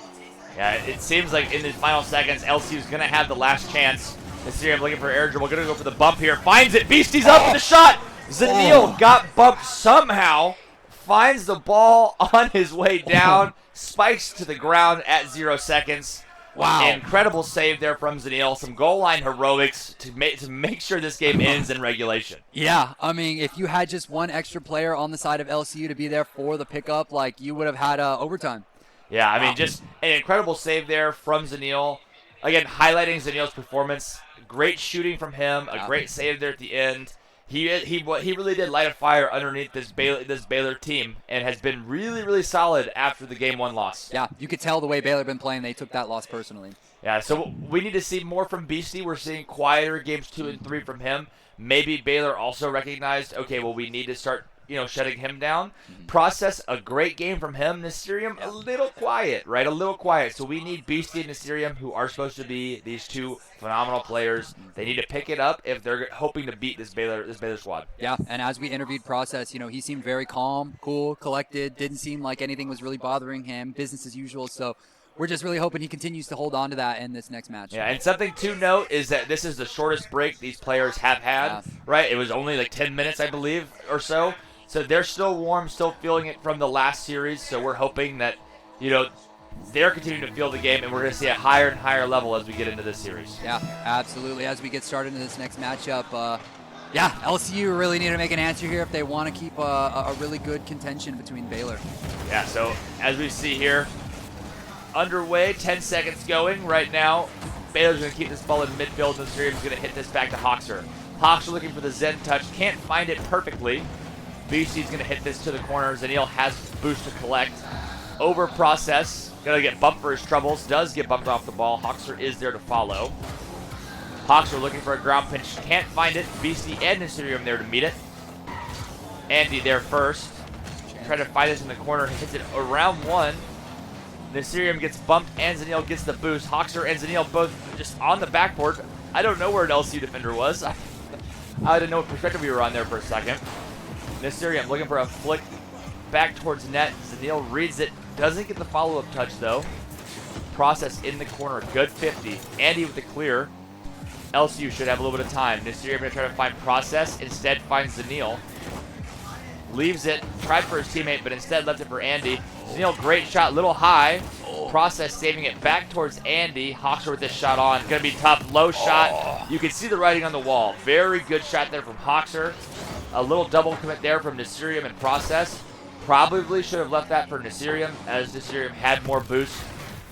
Yeah, it seems like in the final seconds, LCU's going to have the last chance. Nasirian looking for air dribble. Going to go for the bump here. Finds it. Beastie's up with the shot. Zenil got bumped somehow. Finds the ball on his way down. Spikes to the ground at 0 seconds. Wow. Incredible save there from Zenil. Some goal line heroics to make sure this game ends in regulation. Yeah, I mean, if you had just one extra player on the side of LCU to be there for the pickup, you would have had overtime. Yeah, I mean, just an incredible save there from Zenil. Again, highlighting Zenil's performance. Great shooting from him. A great save there at the end. He really did light a fire underneath this Baylor team and has been really, really solid after the Game 1 loss. Yeah, you could tell the way Baylor been playing, they took that loss personally. Yeah, so we need to see more from Beastie. We're seeing quieter games 2 and 3 from him. Maybe Baylor also recognized, okay, well, we need to start shutting him down. Process, a great game from him. Nasirian, a little quiet, right? A little quiet. So we need Beastie and Nasirian, who are supposed to be these two phenomenal players. They need to pick it up if they're hoping to beat this Baylor squad. Yeah, and as we interviewed Process, he seemed very calm, cool, collected. Didn't seem like anything was really bothering him. Business as usual. So we're just really hoping he continues to hold on to that in this next match. Yeah, and something to note is that this is the shortest break these players have had, right? It was only like 10 minutes, I believe, or so. So they're still warm, still feeling it from the last series. So we're hoping that, they're continuing to feel the game, and we're going to see a higher and higher level as we get into this series. Yeah, absolutely. As we get started in this next matchup, LCU really need to make an answer here if they want to keep a really good contention between Baylor. Yeah, so as we see here, underway, 10 seconds going right now. Baylor's going to keep this ball in midfield, and Nasirian's going to hit this back to Hoxer. Hoxer looking for the Zen touch, can't find it perfectly. BC's going to hit this to the corner. Zenil has boost to collect. over Process. Gonna get bumped for his troubles. Does get bumped off the ball. Hoxer is there to follow. Hoxer looking for a ground pinch. Can't find it. Beastie and Nasirium there to meet it. Andy there first. Try to fight us in the corner. Hits it around one. Nasirium gets bumped and Zanil gets the boost. Hoxer and Zanil both just on the backboard. I don't know where an LCU defender was. I didn't know what perspective we were on there for a second. Nasirium looking for a flick back towards net. Zanil reads it. Doesn't get the follow-up touch though. Process in the corner. Good 50. Andy with the clear. LCU should have a little bit of time. Nasirium going to try to find Process. Instead finds Zanil. Leaves it. Tried for his teammate, but instead left it for Andy. Zanil, great shot. Little high. Process saving it back towards Andy. Hoxer with this shot on. Going to be tough. Low shot. You can see the writing on the wall. Very good shot there from Hoxer. A little double commit there from Nasirium and Process. Probably should have left that for Nasirium, as Nasirium had more boost.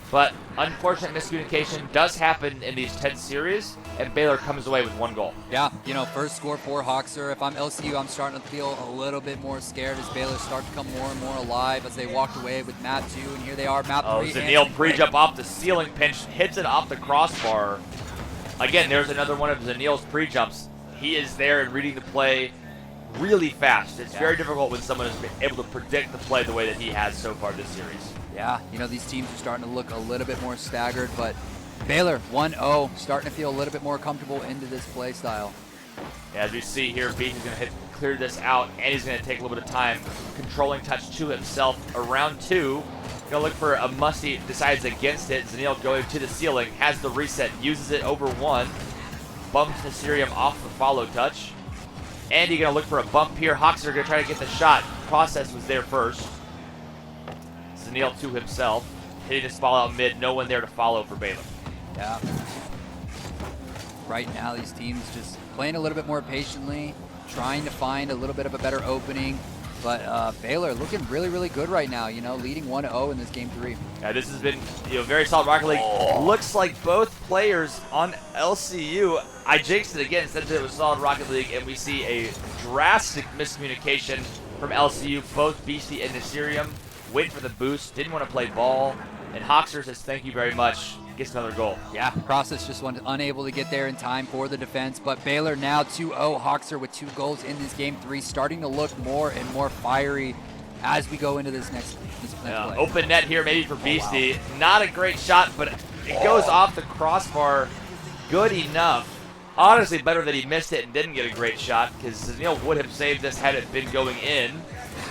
But unfortunate miscommunication does happen in these 10 series, and Baylor comes away with 1 goal. Yeah, you know, first score for Hoxer. If I'm LCU, I'm starting to feel a little bit more scared as Baylor start to come more and more alive as they walked away with map 2, and here they are, map 3. Zanil pre-jump off the ceiling pinch, hits it off the crossbar. Again, there's another one of Zanil's pre-jumps. He is there and reading the play really fast. It's very difficult when someone is able to predict the play the way that he has so far this series. Yeah, you know, these teams are starting to look a little bit more staggered, but Baylor 1-0, starting to feel a little bit more comfortable into this play style. Yeah, as we see here, Beach is going to clear this out, and he's going to take a little bit of time. Controlling touch to himself around 2. Going to look for a musty, decides against it. Zanil going to the ceiling, has the reset, uses it over 1. Bumps Nasirium off the follow touch. Andy going to look for a bump here. Hoxer going to try to get the shot. Process was there first. Zanil to himself. Hitting this ball out mid. No one there to follow for Baylor. Yeah. Right now, these teams just playing a little bit more patiently, trying to find a little bit of a better opening. But Baylor looking really, really good right now, you know, leading 1-0 in this game 3. Yeah, this has been, you know, very solid Rocket League. Looks like both players on LCU, I jinxed it again, said that it was solid Rocket League, and we see a drastic miscommunication from LCU. Both Beastie and Nasirium wait for the boost, didn't want to play ball, and Hoxer says thank you very much, gets another goal. Yeah, Process just unable to get there in time for the defense, but Baylor now 2-0. Hoxer with 2 goals in this game 3, starting to look more and more fiery as we go into this next play. Open net here maybe for Beastie. Wow. Not a great shot, but it goes off the crossbar good enough. Honestly, better that he missed it and didn't get a great shot, because Zanil would have saved this had it been going in.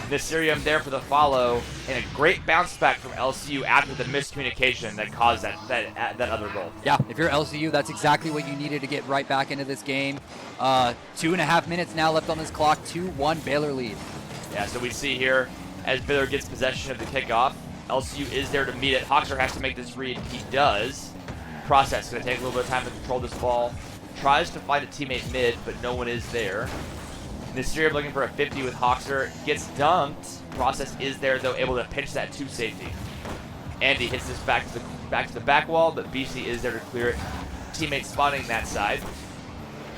Nasirium there for the follow, and a great bounce back from LCU after the miscommunication that caused that other goal. Yeah, if you're LCU, that's exactly what you needed to get right back into this game. 2.5 minutes now left on this clock, 2-1 Baylor lead. Yeah, so we see here, as Baylor gets possession of the kickoff, LCU is there to meet it. Hoxer has to make this read. He does. Process going to take a little bit of time to control this ball. Tries to find a teammate mid, but no one is there. Nasirium looking for a 50 with Hoxer. Gets dumped. Process is there, though, able to pinch that to safety. Andy hits this back to the back wall, but BC is there to clear it. Teammate spawning that side.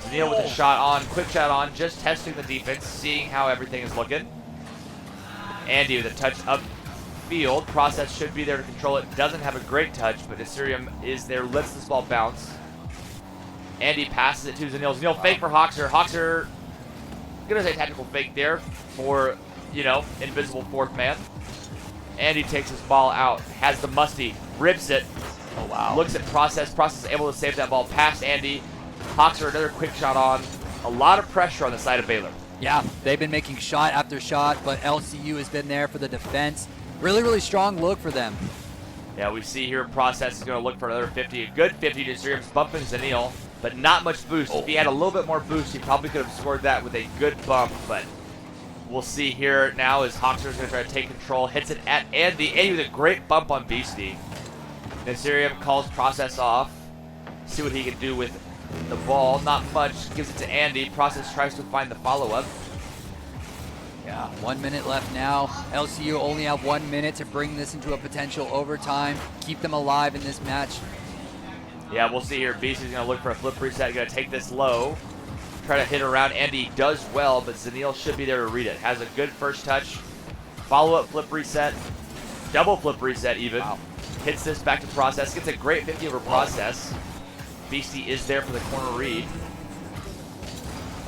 Zanil with a shot on, quick shot on, just testing the defense, seeing how everything is looking. Andy with a touch upfield. Process should be there to control it. Doesn't have a great touch, but Nasirium is there, lets this ball bounce. Andy passes it to Zanil. Zanil fake for Hoxer. Hoxer, gonna say tactical fake there for, you know, invisible 4th man. Andy takes his ball out, has the musty, rips it. Oh, wow. Looks at Process. Process able to save that ball past Andy. Hoxer, another quick shot on. A lot of pressure on the side of Baylor. Yeah, they've been making shot after shot, but LCU has been there for the defense. Really, really strong look for them. Yeah, we see here Process is going to look for another 50. A good 50 to Nasirium's bumping Zanil, but not much boost. If he had a little bit more boost, he probably could have scored that with a good bump, but we'll see here now as Hoxer's going to try to take control. Hits it at Andy. Andy with a great bump on Beastie. Nasirium calls Process off. See what he can do with the ball. Not much. Gives it to Andy. Process tries to find the follow-up. Yeah, 1 minute left now. LCU only have 1 minute to bring this into a potential overtime. Keep them alive in this match. Yeah, we'll see here. Beastie's going to look for a flip reset. Going to take this low. Try to hit around. Andy does well, but Zanil should be there to read it. Has a good first touch. Follow-up flip reset. double flip reset even. Wow. Hits this back to Process, gets a great 50 over Process. Beastie is there for the corner read.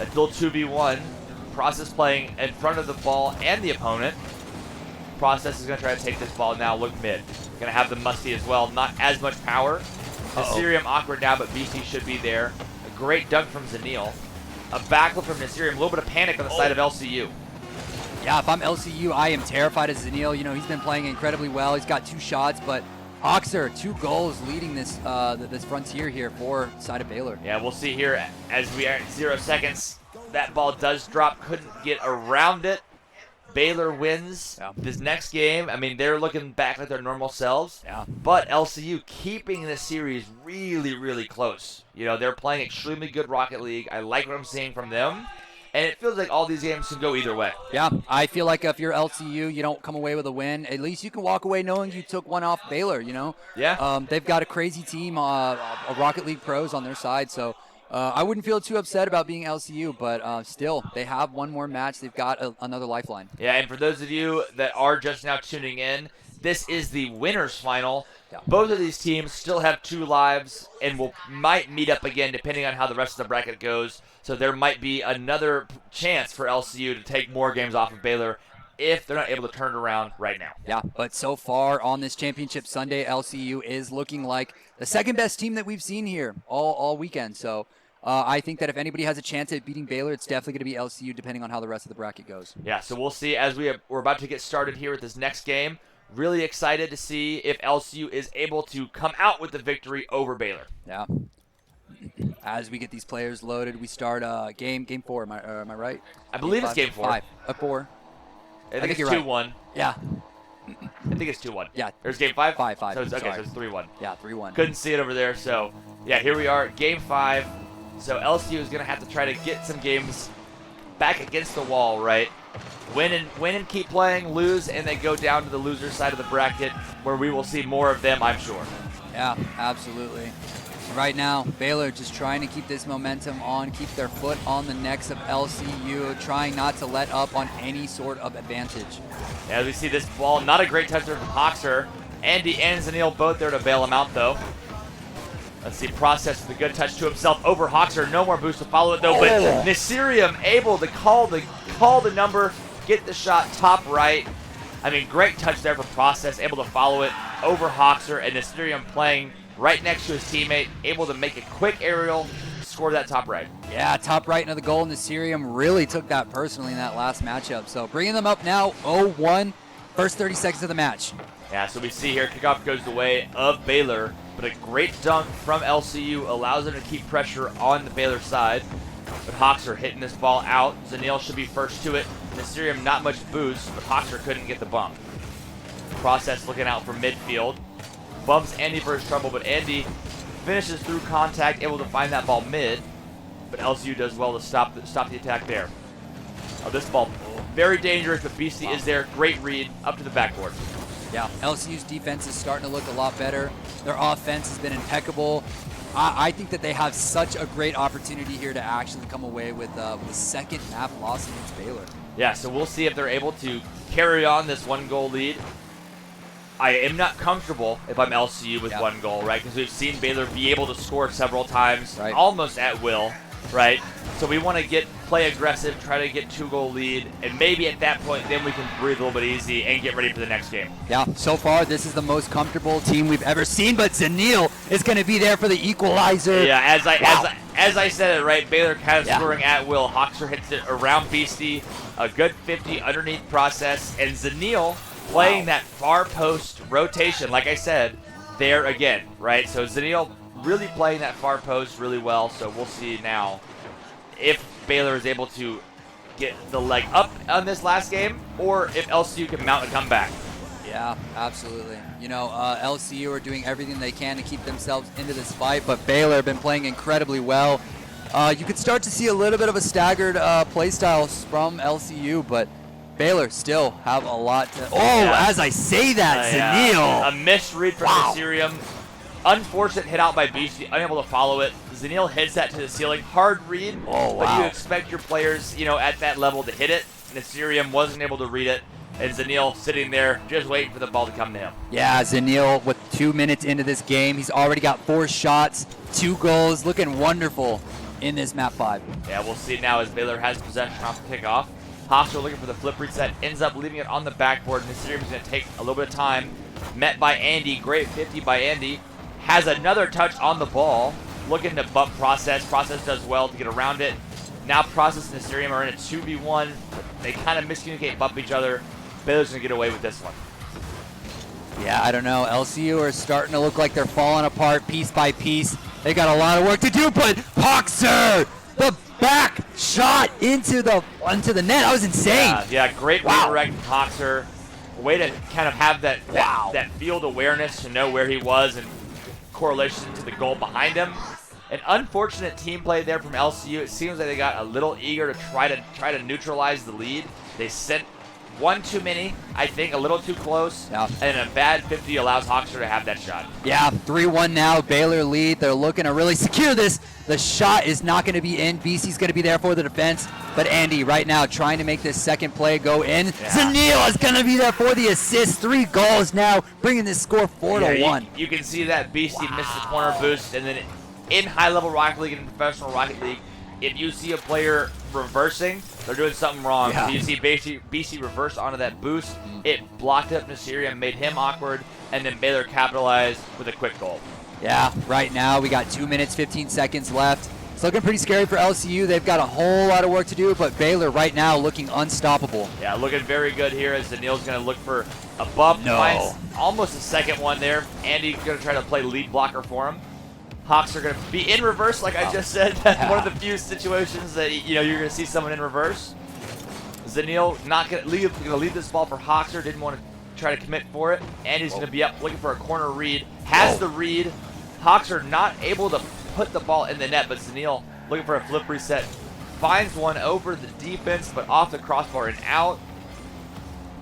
A dual 2v1. Process playing in front of the ball and the opponent. Process is going to try to take this ball now. Look mid. Going to have the Musty as well. Not as much power. Nasirium awkward now, but Beastie should be there. A great dunk from Zanil. A backflip from Nasirium. A little bit of panic on the side of LCU. Yeah, if I'm LCU, I am terrified of Zanil. You know, he's been playing incredibly well. He's got 2 shots, but Hoxer, 2 goals leading this this frontier here for side of Baylor. Yeah, we'll see here as we are at 0 seconds. That ball does drop. Couldn't get around it. Baylor wins this next game. I mean, they're looking back like their normal selves. Yeah. But LCU keeping this series really, really close. You know, they're playing extremely good Rocket League. I like what I'm seeing from them. And it feels like all these games can go either way. Yeah, I feel like if you're LCU, you don't come away with a win. At least you can walk away knowing you took one off Baylor, you know? Yeah. They've got a crazy team, Rocket League pros on their side, so I wouldn't feel too upset about being LCU, but still, they have one more match. They've got another lifeline. Yeah, and for those of you that are just now tuning in, this is the winners final. Yeah. Both of these teams still have 2 lives and might meet up again depending on how the rest of the bracket goes. So there might be another chance for LCU to take more games off of Baylor if they're not able to turn it around right now. Yeah, but so far on this championship Sunday, LCU is looking like the second best team that we've seen here all weekend. So I think that if anybody has a chance at beating Baylor, it's definitely going to be LCU depending on how the rest of the bracket goes. Yeah, so we'll see as we're about to get started here with this next game. Really excited to see if LCU is able to come out with the victory over Baylor. Yeah. As we get these players loaded, we start game 4. Am I right? I believe it's game 4. 4. I think it's you're 2-1. right. Yeah. I think it's 2-1. Yeah. There's game 5? 5. So it's, okay, Sorry. so it's 3-1. Yeah, 3-1. Couldn't see it over there. So, yeah, here we are, game 5. So LCU is going to have to try to get some games back against the wall, right? Win and keep playing, lose, and then go down to the loser side of the bracket where we will see more of them, I'm sure. Yeah, absolutely. Right now, Baylor just trying to keep this momentum on, keep their foot on the necks of LCU, trying not to let up on any sort of advantage. As we see this ball, not a great touch there from Hoxer. Andy and Zanil both there to bail him out, though. Let's see, Process with a good touch to himself over Hoxer. No more boost to follow it, though. But Nasirium able to call the number, get the shot top right. I mean, great touch there from Process, able to follow it over Hoxer, and Nasirium playing right next to his teammate, able to make a quick aerial, score that top right. Yeah, top right into the goal. Nasirium really took that personally in that last matchup. So bringing them up now, 0-1, first 30 seconds of the match. Yeah, so we see here, kickoff goes the way of Baylor, but a great dunk from LCU allows them to keep pressure on the Baylor side. But Hoxer hitting this ball out. Zanil should be first to it. Nasirium not much boost, but Hoxer couldn't get the bump. Process looking out for midfield. Bumps Andy for his trouble, but Andy finishes through contact, able to find that ball mid. But LCU does well to stop the attack there. Oh, this ball, very dangerous, but Beastie is there. Great read, up to the backboard. Yeah, LCU's defense is starting to look a lot better. Their offense has been impeccable. I think that they have such a great opportunity here to actually come away with a second map loss against Baylor. Yeah, so we'll see if they're able to carry on this 1-goal lead. I am not comfortable if I'm LCU with 1 goal, right? Because we've seen Baylor be able to score several times, almost at will, right? So we want to play aggressive, try to get 2-goal lead, and maybe at that point, then we can breathe a little bit easy and get ready for the next game. Yeah, so far, this is the most comfortable team we've ever seen, but Zanil is going to be there for the equalizer. Yeah, as I said it, right, Baylor kind of scoring at will. Hoxer hits it around Beastie, a good 50 underneath Process, and Zanil playing that far post rotation, like I said, there again, right? So Zanil really playing that far post really well, so we'll see now if Baylor is able to get the leg up on this last game, or if LCU can mount a comeback. Yeah, absolutely. You know, LCU are doing everything they can to keep themselves into this fight, but Baylor have been playing incredibly well. You could start to see a little bit of a staggered play style from LCU, but Baylor still have a lot to... as I say that, Zanil! A misread from Nasirium. Unfortunate hit out by Beastie, unable to follow it. Zanil hits that to the ceiling. Hard read, but you expect your players, at that level to hit it. Nasirium wasn't able to read it. And Zanil sitting there just waiting for the ball to come to him. Yeah, Zanil with 2 minutes into this game, he's already got 4 shots, 2 goals, looking wonderful in this map 5. Yeah, we'll see now as Baylor has possession off the kickoff. Hofstra looking for the flip reset, ends up leaving it on the backboard. Mysterium is going to take a little bit of time. Met by Andy, great 50 by Andy. Has another touch on the ball, looking to bump Process. Process does well to get around it. Now Process and Mysterium are in a 2v1. They kind of miscommunicate, bump each other. Baylor's going to get away with this one. Yeah, I don't know. LCU are starting to look like they're falling apart piece by piece. They got a lot of work to do, but Hoxer, the back shot into the net. That was insane. Yeah, great redirect from Hoxer. Way to kind of have that field awareness to know where he was and correlation to the goal behind him. An unfortunate team play there from LCU. It seems like they got a little eager to try to neutralize the lead. They sent one too many, I think, a little too close, and a bad 50 allows Hoxer to have that shot. Yeah, 3-1 now, Baylor lead. They're looking to really secure this. The shot is not going to be in. BC's going to be there for the defense, but Andy right now trying to make this second play go in. Zanil is going to be there for the assist. 3 goals now, bringing this score 4-1. You can see that BC missed the corner boost, and then in high-level Rocket League and professional Rocket League, if you see a player reversing, they're doing something wrong. Yeah. You see BC reverse onto that boost. It blocked up Nasirian, made him awkward, and then Baylor capitalized with a quick goal. Yeah, right now we got 2 minutes, 15 seconds left. It's looking pretty scary for LCU. They've got a whole lot of work to do, but Baylor right now looking unstoppable. Yeah, looking very good here as Zanil's going to look for a bump. Finds almost a second one there. Andy's going to try to play lead blocker for him. Hawks are going to be in reverse, like I just said. One of the few situations that you're going to see someone in reverse. Zanil not going to leave this ball for Hoxer. Didn't want to try to commit for it. Andy's going to be up looking for a corner read. Has the read. Hoxer not able to put the ball in the net, but Zanil looking for a flip reset. Finds one over the defense, but off the crossbar and out.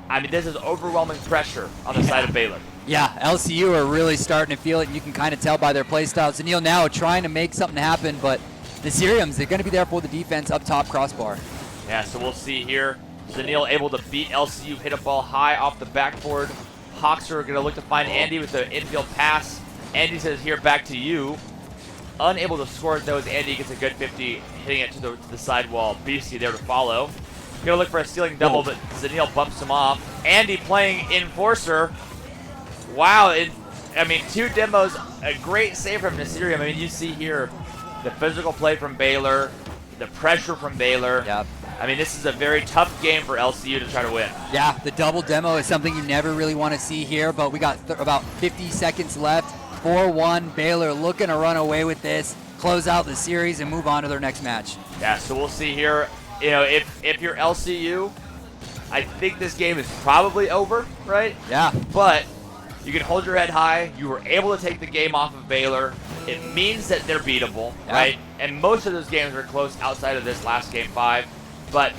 I mean, this is overwhelming pressure on the side of Baylor. Yeah, LCU are really starting to feel it, and you can kind of tell by their play style. Zanil now trying to make something happen, but the Syrians, they're going to be there for the defense up top crossbar. Yeah, so we'll see here. Zanil able to beat LCU, hit a ball high off the backboard. Hawks are going to look to find Andy with the infield pass. Andy says, here, back to you. Unable to score it, though, as Andy gets a good 50, hitting it to the sidewall. BC there to follow. Going to look for a stealing double, but Zanil bumps him off. Andy playing Enforcer. Wow, I mean, 2 demos, a great save from Nasirium. I mean, you see here the physical play from Baylor, the pressure from Baylor. Yep. I mean, this is a very tough game for LCU to try to win. Yeah, the double demo is something you never really want to see here, but we got about 50 seconds left. 4-1, Baylor looking to run away with this, close out the series, and move on to their next match. Yeah, so we'll see here. If you're LCU, I think this game is probably over, right? Yeah. But you can hold your head high. You were able to take the game off of Baylor. It means that they're beatable, right? And most of those games are close outside of this last game 5. But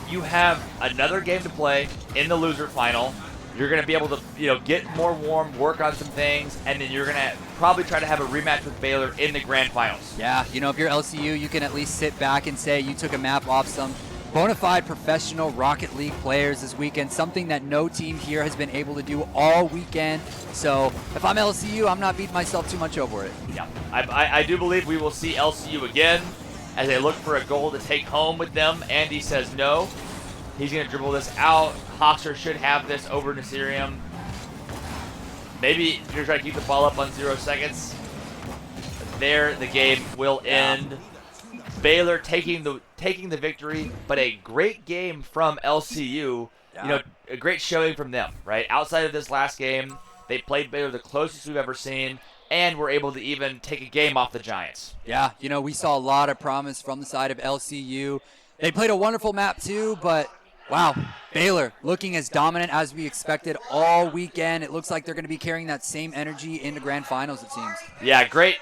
you have another game to play in the loser final. You're going to be able to, get more warm, work on some things, and then you're going to probably try to have a rematch with Baylor in the grand finals. Yeah, if you're LCU, you can at least sit back and say you took a map off some bona fide professional Rocket League players this weekend, something that no team here has been able to do all weekend. So if I'm LCU, I'm not beating myself too much over it. Yeah, I do believe we will see LCU again as they look for a goal to take home with them. Andy says no. He's going to dribble this out. Hoxer should have this over Nasirium. Maybe you're going to try to keep the ball up on 0 seconds. There, the game will end. Baylor taking the victory, but a great game from LCU. A great showing from them, right? Outside of this last game, they played Baylor the closest we've ever seen, and were able to even take a game off the Giants. Yeah, we saw a lot of promise from the side of LCU. They played a wonderful map too, but wow, Baylor looking as dominant as we expected all weekend. It looks like they're going to be carrying that same energy into grand finals, it seems. Yeah, great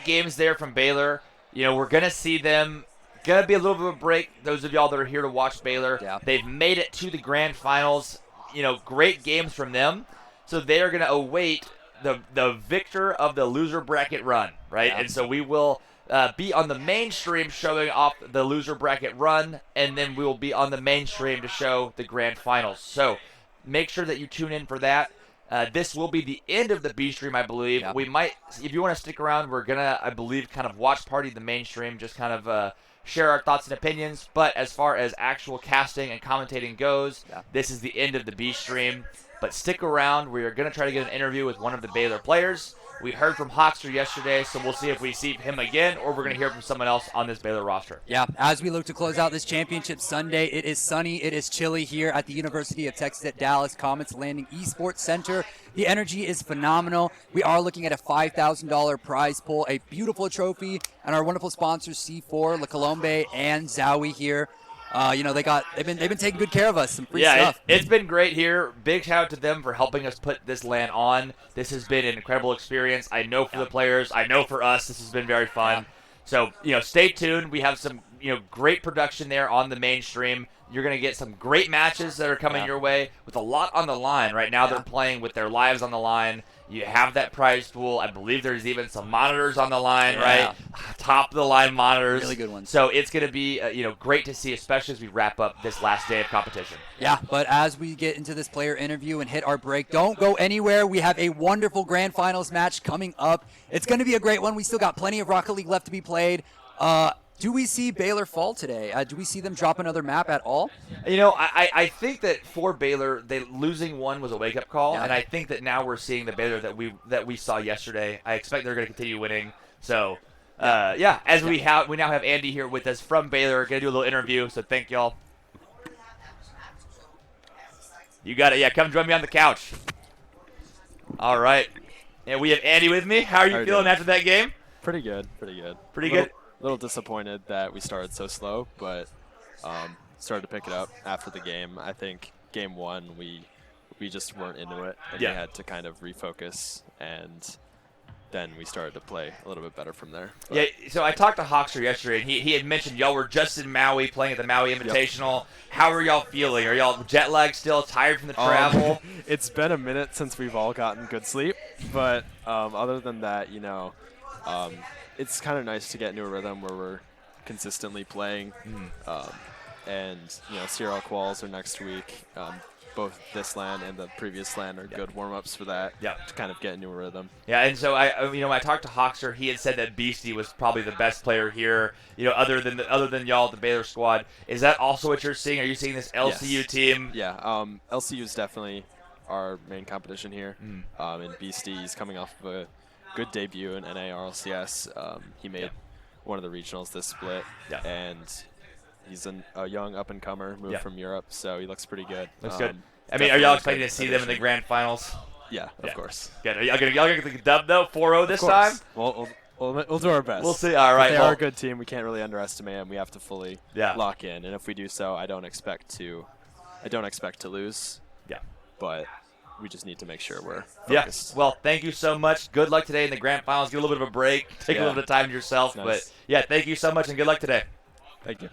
games there from Baylor. We're going to see them. Going to be a little bit of a break, those of y'all that are here to watch Baylor. Yeah. They've made it to the grand finals. Great games from them. So they are going to await the victor of the loser bracket run, right? Yeah. And so we will be on the main stream showing off the loser bracket run, and then we will be on the main stream to show the grand finals. So make sure that you tune in for that. This will be the end of the B stream, I believe. Yep. We might, if you want to stick around, we're gonna, I believe, kind of watch party the main stream, just kind of share our thoughts and opinions. But as far as actual casting and commentating goes, this is the end of the B stream. But stick around. We are gonna try to get an interview with one of the Baylor players. We heard from Hoxter yesterday, so we'll see if we see him again, or we're going to hear from someone else on this Baylor roster. Yeah, as we look to close out this championship Sunday, it is sunny, it is chilly here at the University of Texas at Dallas Comets Landing Esports Center. The energy is phenomenal. We are looking at a $5,000 prize pool, a beautiful trophy, and our wonderful sponsors C4, La Colombe, and Zowie here. They've been taking good care of us. Some free stuff. It's been great here. Big shout out to them for helping us put this LAN on. This has been an incredible experience. I know for the players, I know for us, this has been very fun. So, stay tuned. We have some, great production there on the mainstream. You're going to get some great matches that are coming your way with a lot on the line. Right now they're playing with their lives on the line. You have that prize pool. I believe there's even some monitors on the line, right? Top of the line monitors. Really good ones. So it's going to be, great to see, especially as we wrap up this last day of competition. Yeah, but as we get into this player interview and hit our break, don't go anywhere. We have a wonderful grand finals match coming up. It's going to be a great one. We still got plenty of Rocket League left to be played. Do we see Baylor fall today? Do we see them drop another map at all? I think that for Baylor, losing one was a wake-up call, Yeah. and I think that now we're seeing the Baylor that we saw yesterday. I expect they're going to continue winning. So, we now have Andy here with us from Baylor. Going to do a little interview. So thank y'all. You got it. Yeah, come join me on the couch. All right. And we have Andy with me. How are you feeling after that game? Pretty good. Pretty good. A little disappointed that we started so slow, but started to pick it up after the game. I think game one, we just weren't into it, and we had to kind of refocus, and then we started to play a little bit better from there. But yeah, so I talked to Hoxter yesterday, and he had mentioned y'all were just in Maui playing at the Maui Invitational. How are y'all feeling? Are y'all jet lagged still, tired from the travel? It's been a minute since we've all gotten good sleep, but other than that, it's kind of nice to get into a rhythm where we're consistently playing. And, CRL quals are next week. Both this LAN and the previous LAN are good warm-ups for that to kind of get into a rhythm. Yeah, and so when I talked to Hoxter, he had said that Beastie was probably the best player here, other than y'all, the Baylor squad. Is that also what you're seeing? Are you seeing this LCU team? Yeah, LCU is definitely our main competition here. And Beastie's coming off of a good debut in NARLCS. He made one of the regionals this split, and he's a young up-and-comer, moved from Europe, so he looks pretty good. Looks good. I mean, are y'all expecting to see them in the grand finals? Yeah, of course. Good. Are y'all gonna get the dub though? 4-0 this time? We'll do our best. We'll see. All right. They are a good team. We can't really underestimate them. We have to fully lock in, and if we do so, I don't expect to lose. Yeah. But we just need to make sure we're focused. Well, thank you so much. Good luck today in the grand finals. Get a little bit of a break. Take a little bit of time to yourself. Nice. But thank you so much and good luck today. Thank you.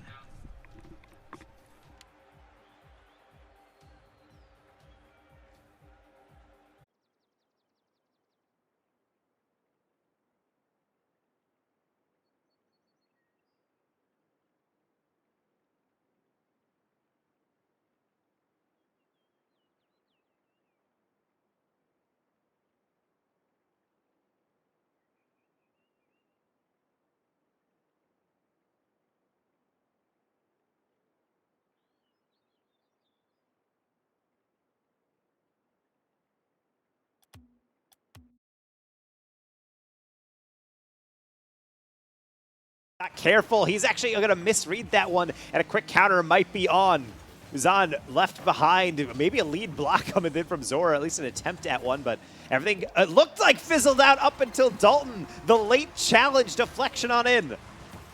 Not careful. He's actually going to misread that one, and a quick counter might be on. Uzan left behind. Maybe a lead block coming in from Zora, at least an attempt at one, but everything looked like fizzled out up until Dalton. The late challenge deflection on in.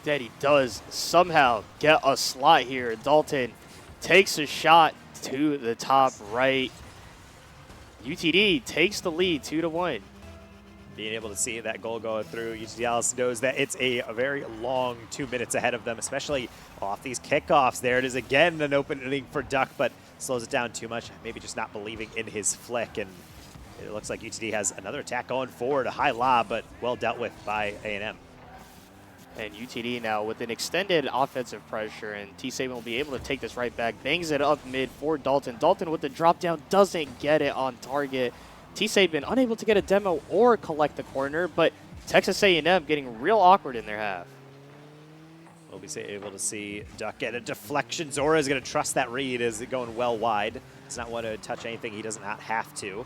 Daddy does somehow get a slot here. Dalton takes a shot to the top right. UTD takes the lead 2-1. Being able to see that goal going through, UT Dallas knows that it's a very long 2 minutes ahead of them, especially off these kickoffs. There it is again, an opening for Duck, but slows it down too much. Maybe just not believing in his flick, and it looks like UTD has another attack going forward, a high lob, but well dealt with by A&M. And UTD now with an extended offensive pressure, and T-Saban will be able to take this right back. Bangs it up mid for Dalton. Dalton with the drop down doesn't get it on target. T-Saban unable to get a demo or collect the corner, but Texas A&M getting real awkward in their half. We'll be able to see Duck get a deflection. Zora is going to trust that read as it going well wide. Does not want to touch anything he does not have to,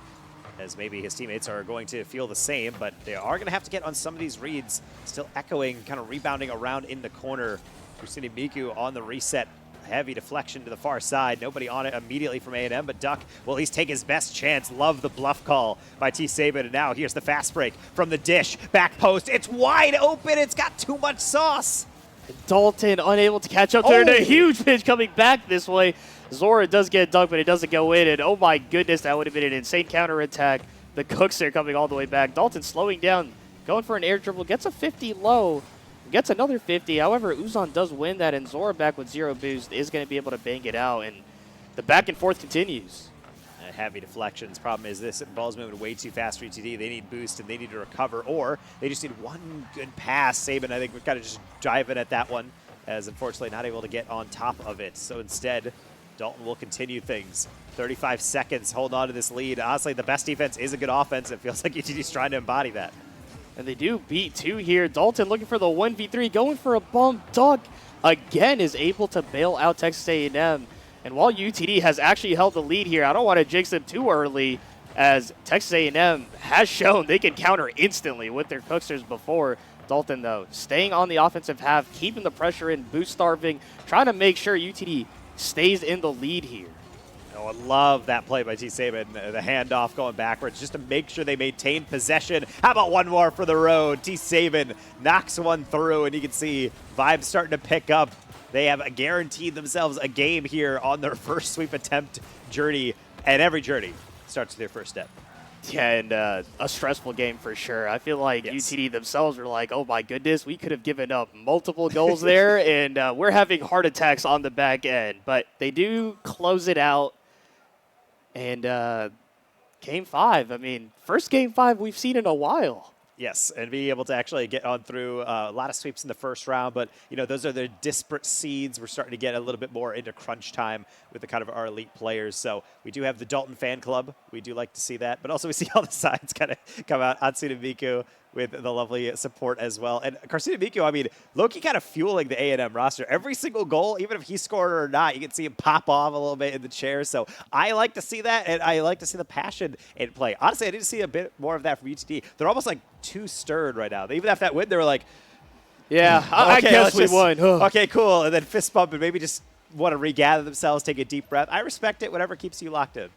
as maybe his teammates are going to feel the same, but they are going to have to get on some of these reads. Still echoing, kind of rebounding around in the corner. Kusini Miku on the reset. Heavy deflection to the far side. Nobody on it immediately from A&M, but Duck will at least take his best chance. Love the bluff call by T-Saban. And now here's the fast break from the dish. Back post. It's wide open. It's got too much sauce. Dalton unable to catch up to it. A huge pitch coming back this way. Zora does get dunked, but it doesn't go in. And oh my goodness, that would have been an insane counterattack. The Cooks are coming all the way back. Dalton slowing down, going for an air dribble, gets a 50 low, gets another 50. However, Uzan does win that, and Zora back with 0 boost is going to be able to bang it out. And the back and forth continues. Heavy deflections. Problem is this ball's moving way too fast for UTD. They need boost and they need to recover, or they just need one good pass. Saban, I think, we're kind of just driving at that one, as unfortunately not able to get on top of it. So instead, Dalton will continue things. 35 seconds, hold on to this lead. Honestly, the best defense is a good offense. It feels like UTD's trying to embody that. And they do beat 2 here. Dalton looking for the 1v3, going for a bump. Duck again is able to bail out Texas A&M. And while UTD has actually held the lead here, I don't want to jinx them too early, as Texas A&M has shown they can counter instantly with their Cooksters before. Dalton, though, staying on the offensive half, keeping the pressure in, boost starving, trying to make sure UTD stays in the lead here. Oh, I love that play by T-Saban, the handoff going backwards just to make sure they maintain possession. How about one more for the road? T-Saban knocks one through, and you can see vibes starting to pick up. They have guaranteed themselves a game here on their first sweep attempt journey, and every journey starts with their first step. Yeah, and a stressful game for sure. I feel like UTD themselves were like, oh my goodness, we could have given up multiple goals there, and we're having heart attacks on the back end. But they do close it out. And Game 5, I mean, first Game 5 we've seen in a while. Yes, and be able to actually get on through a lot of sweeps in the first round, but those are the disparate seeds. We're starting to get a little bit more into crunch time with the kind of our elite players. So we do have the Dalton fan club. We do like to see that, but also we see all the sides kind of come out. Hatsune Miku with the lovely support as well. And Karsuna Miku, I mean, Loki kind of fueling the A&M roster. Every single goal, even if he scored or not, you can see him pop off a little bit in the chair. So I like to see that, and I like to see the passion in play. Honestly, I need to see a bit more of that from UTD. They're almost like too stirred right now. Even after that win, they were like, yeah, I guess we won. Okay, cool. And then fist bump and maybe just want to regather themselves, take a deep breath. I respect it, whatever keeps you locked in.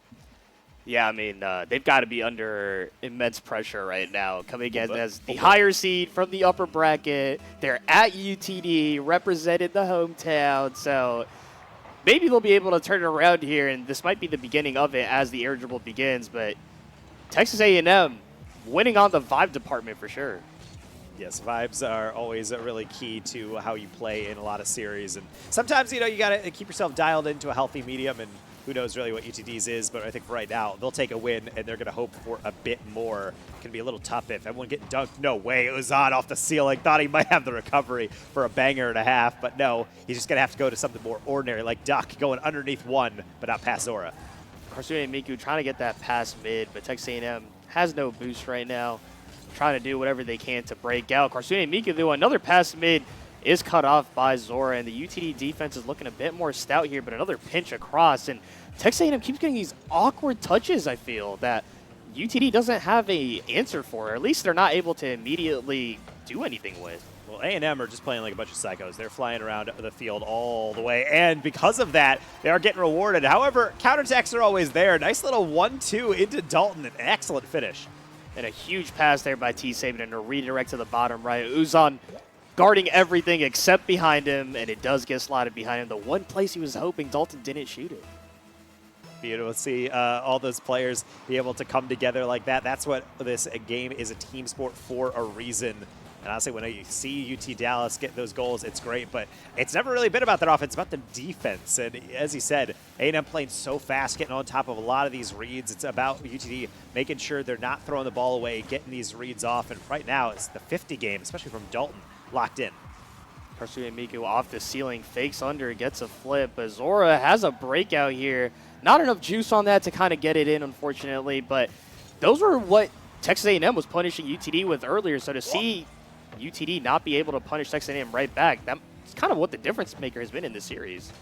Yeah, I mean, they've got to be under immense pressure right now, coming against as the higher seed from the upper bracket. They're at UTD, represented the hometown, so maybe they'll be able to turn it around here, and this might be the beginning of it as the air dribble begins, but Texas A&M winning on the vibe department for sure. Yes, vibes are always really key to how you play in a lot of series, and sometimes, you got to keep yourself dialed into a healthy medium, and who knows really what UTD's is, but I think right now they'll take a win, and they're going to hope for a bit more. It can be a little tough if everyone getting dunked. No way. Uzan off the ceiling. Thought he might have the recovery for a banger and a half, but no. He's just going to have to go to something more ordinary, like Duck going underneath one, but not past Zora. Karsuna Miku trying to get that pass mid, but Texas A&M has no boost right now. Trying to do whatever they can to break out. Karsuna Miku, though, another pass mid is cut off by Zora, and the UTD defense is looking a bit more stout here, but another pinch across, and Texas A&M keeps getting these awkward touches, I feel, that UTD doesn't have a answer for, or at least they're not able to immediately do anything with. Well, A&M are just playing like a bunch of psychos. They're flying around the field all the way, and because of that, they are getting rewarded. However, counterattacks are always there. Nice little 1-2 into Dalton, an excellent finish. And a huge pass there by T-Saban and a redirect to the bottom right. Uzan guarding everything except behind him, and it does get slotted behind him. The one place he was hoping Dalton didn't shoot it. Beautiful to see all those players be able to come together like that. That's what this game is, a team sport for a reason. And honestly, when you see UT Dallas get those goals, it's great. But it's never really been about that offense. It's about the defense. And as he said, A&M playing so fast, getting on top of a lot of these reads. It's about UTD making sure they're not throwing the ball away, getting these reads off. And right now, it's the 50 game, especially from Dalton, locked in. Karsune Miku off the ceiling, fakes under, gets a flip, but Zora has a breakout here. Not enough juice on that to kind of get it in, unfortunately, but those were what Texas A&M was punishing UTD with earlier, so to see UTD not be able to punish Texas A&M right back, that's kind of what the difference maker has been in this series.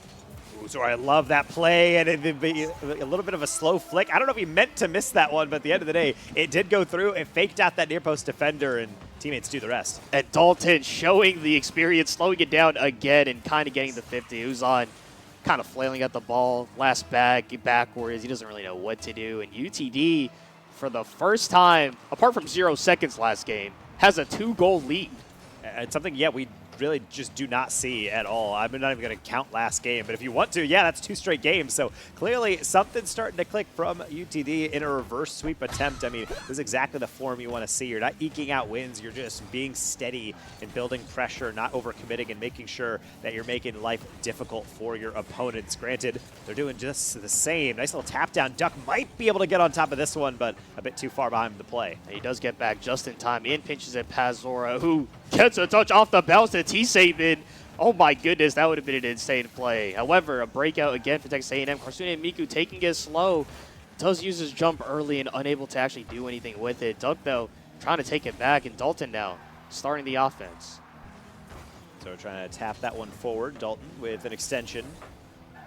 Ooh, Zora, I love that play, and it'd be a little bit of a slow flick. I don't know if he meant to miss that one, but at the end of the day, it did go through. It faked out that near post defender, and teammates do the rest. And Dalton showing the experience, slowing it down again and kind of getting the 50. Uzan kind of flailing at the ball, last backwards. He doesn't really know what to do. And UTD, for the first time, apart from 0 seconds last game, has a 2-goal lead. It's something, yeah, we really just do not see at all. I'm not even going to count last game, but if you want to, yeah, that's 2 straight games. So clearly something's starting to click from UTD in a reverse sweep attempt. I mean, this is exactly the form you want to see. You're not eking out wins. You're just being steady and building pressure, not overcommitting, and making sure that you're making life difficult for your opponents. Granted, they're doing just the same. Nice little tap down. Duck might be able to get on top of this one, but a bit too far behind the play. He does get back just in time. In pinches it past Zora, who gets a touch off the bounce to T-Saban. Oh my goodness, that would have been an insane play. However, a breakout again for Texas A&M. Karsune Miku taking it slow. Does use his jump early and unable to actually do anything with it. Duck, though, trying to take it back, and Dalton now starting the offense. So we're trying to tap that one forward. Dalton with an extension.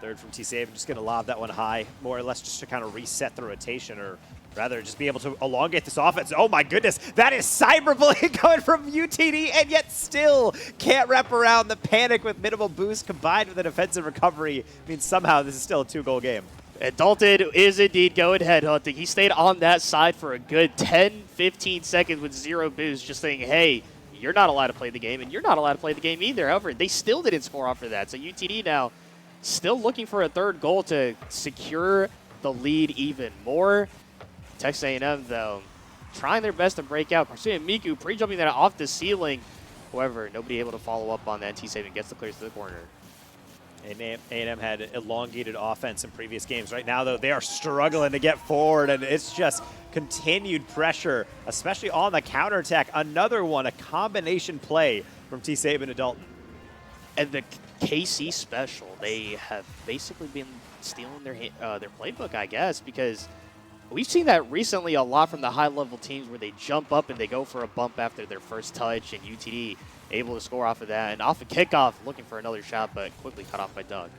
Third from T-Saban, just going to lob that one high, more or less just to kind of reset the rotation, or rather just be able to elongate this offense. Oh my goodness, that is cyberbullying coming from UTD, and yet still can't wrap around the panic with minimal boost combined with a defensive recovery. I mean, somehow this is still a 2-goal game. And Dalton is indeed going headhunting. He stayed on that side for a good 10, 15 seconds with 0 boost, just saying, hey, you're not allowed to play the game, and you're not allowed to play the game either. However, they still didn't score off of that. So UTD now still looking for a 3rd goal to secure the lead even more. Texas A&M, though, trying their best to break out. Karsune Miku pre-jumping that off the ceiling. However, nobody able to follow up on that. T-Saban gets the clears to the corner. A&M had elongated offense in previous games. Right now, though, they are struggling to get forward, and it's just continued pressure, especially on the counterattack. Another one, a combination play from T-Saban to Dalton. And the KC special, they have basically been stealing their playbook, I guess, because we've seen that recently a lot from the high-level teams where they jump up and they go for a bump after their first touch, and UTD able to score off of that. And off a kickoff, looking for another shot, but quickly cut off by Doug.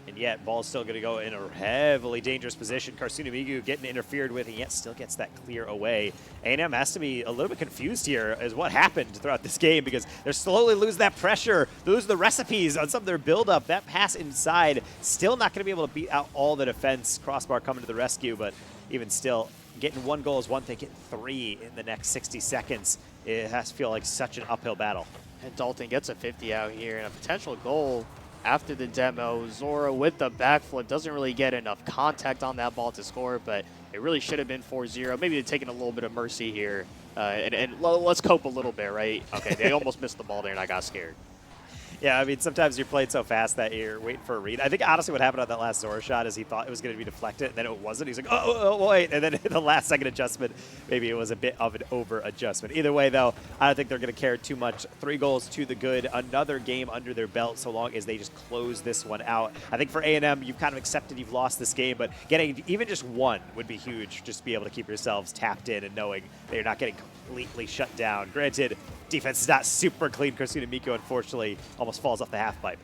And yet, ball's still going to go in a heavily dangerous position. Karsune Miku getting interfered with, and yet still gets that clear away. A&M has to be a little bit confused here as what happened throughout this game, because they're slowly losing that pressure, losing the recipes on some of their build-up. That pass inside, still not going to be able to beat out all the defense. Crossbar coming to the rescue, but even still, getting 1 goal is one thing. Getting 3 in the next 60 seconds, it has to feel like such an uphill battle. And Dalton gets a 50 out here, and a potential goal after the demo. Zora with the backflip doesn't really get enough contact on that ball to score, but it really should have been 4-0. Maybe they're taking a little bit of mercy here. And let's cope a little bit, right? Okay, they almost missed the ball there, and I got scared. Yeah, I mean, sometimes you're playing so fast that you're waiting for a read. I think honestly what happened on that last Zora shot is he thought it was going to be deflected, and then it wasn't. He's like, oh, wait. And then in the last second adjustment, maybe it was a bit of an over-adjustment. Either way, though, I don't think they're going to care too much. 3 goals to the good. Another game under their belt so long as they just close this one out. I think for A&M, you've kind of accepted you've lost this game, but getting even just 1 would be huge, just to be able to keep yourselves tapped in and knowing that you're not getting completely shut down. Granted, defense is not super clean. Karsune Miku, unfortunately, almost falls off the half pipe.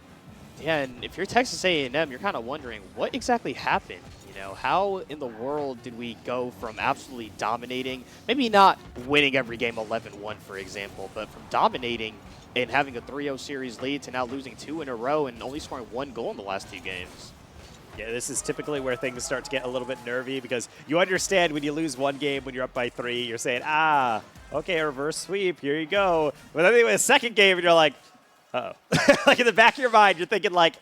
Yeah, and if you're Texas A&M, you're kind of wondering what exactly happened. You know, how in the world did we go from absolutely dominating, maybe not winning every game 11-1, for example, but from dominating and having a 3-0 series lead to now losing 2 in a row and only scoring 1 goal in the last 2 games? Yeah, this is typically where things start to get a little bit nervy, because you understand when you lose 1 game, when you're up by 3, you're saying, okay, a reverse sweep, here you go. But then anyway, the second game, and you're like, uh-oh. Like in the back of your mind, you're thinking like,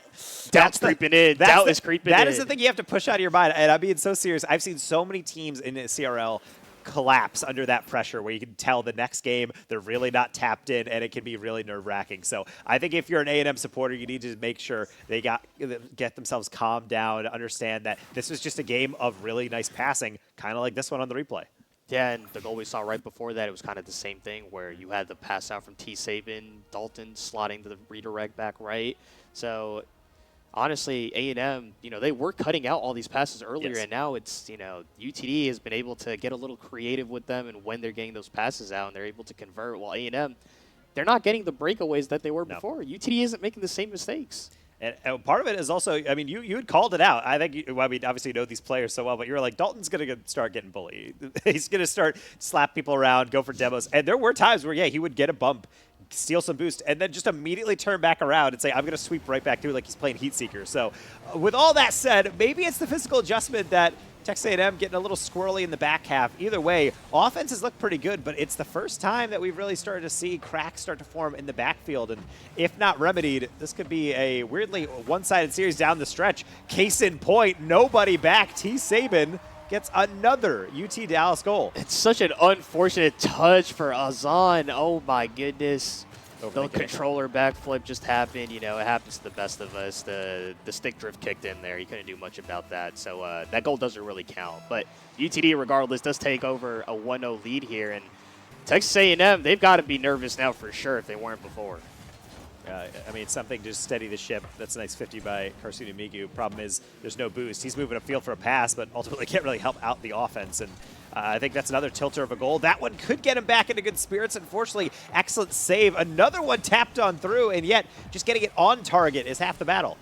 doubt's creeping in. Doubt is creeping in. That is the thing you have to push out of your mind. And I'm being so serious. I've seen so many teams in the CRL collapse under that pressure where you can tell the next game they're really not tapped in, and it can be really nerve-wracking. So I think if you're an A&M supporter, you need to make sure they get themselves calmed down, understand that this was just a game of really nice passing, kind of like this one on the replay. Yeah, and the goal we saw right before that, it was kind of the same thing where you had the pass out from T. Saban, Dalton slotting to the redirect back right. So honestly, A&M, they were cutting out all these passes earlier, Yes. and now it's, UTD has been able to get a little creative with them, and when they're getting those passes out and they're able to convert, while A&M, they're not getting the breakaways that they were before. UTD isn't making the same mistakes. And part of it is also, I mean, you had called it out. I think, obviously you know these players so well, but you were like, Dalton's going to start getting bullied. He's going to start slap people around, go for demos. And there were times where, he would get a bump, steal some boost, and then just immediately turn back around and say, I'm going to sweep right back through like he's playing Heat Seeker. So with all that said, maybe it's the physical adjustment that Texas A&M getting a little squirrely in the back half. Either way, offenses look pretty good, but it's the first time that we've really started to see cracks start to form in the backfield. And if not remedied, this could be a weirdly one-sided series down the stretch. Case in point, nobody back. T. Saban gets another UT Dallas goal. It's such an unfortunate touch for Azan. Oh my goodness. The Overthinking it. controller backflip just happened. It happens to the best of us. The stick drift kicked in there. He couldn't do much about that. So that goal doesn't really count. But UTD, regardless, does take over a 1-0 lead here. And Texas A&M, they've got to be nervous now for sure if they weren't before. I mean, something to steady the ship. That's a nice 50 by Karsuna Migu. Problem is there's no boost. He's moving upfield for a pass, but ultimately can't really help out the offense. And I think that's another tilter of a goal. That one could get him back into good spirits. Unfortunately, excellent save. Another one tapped on through, and yet just getting it on target is half the battle.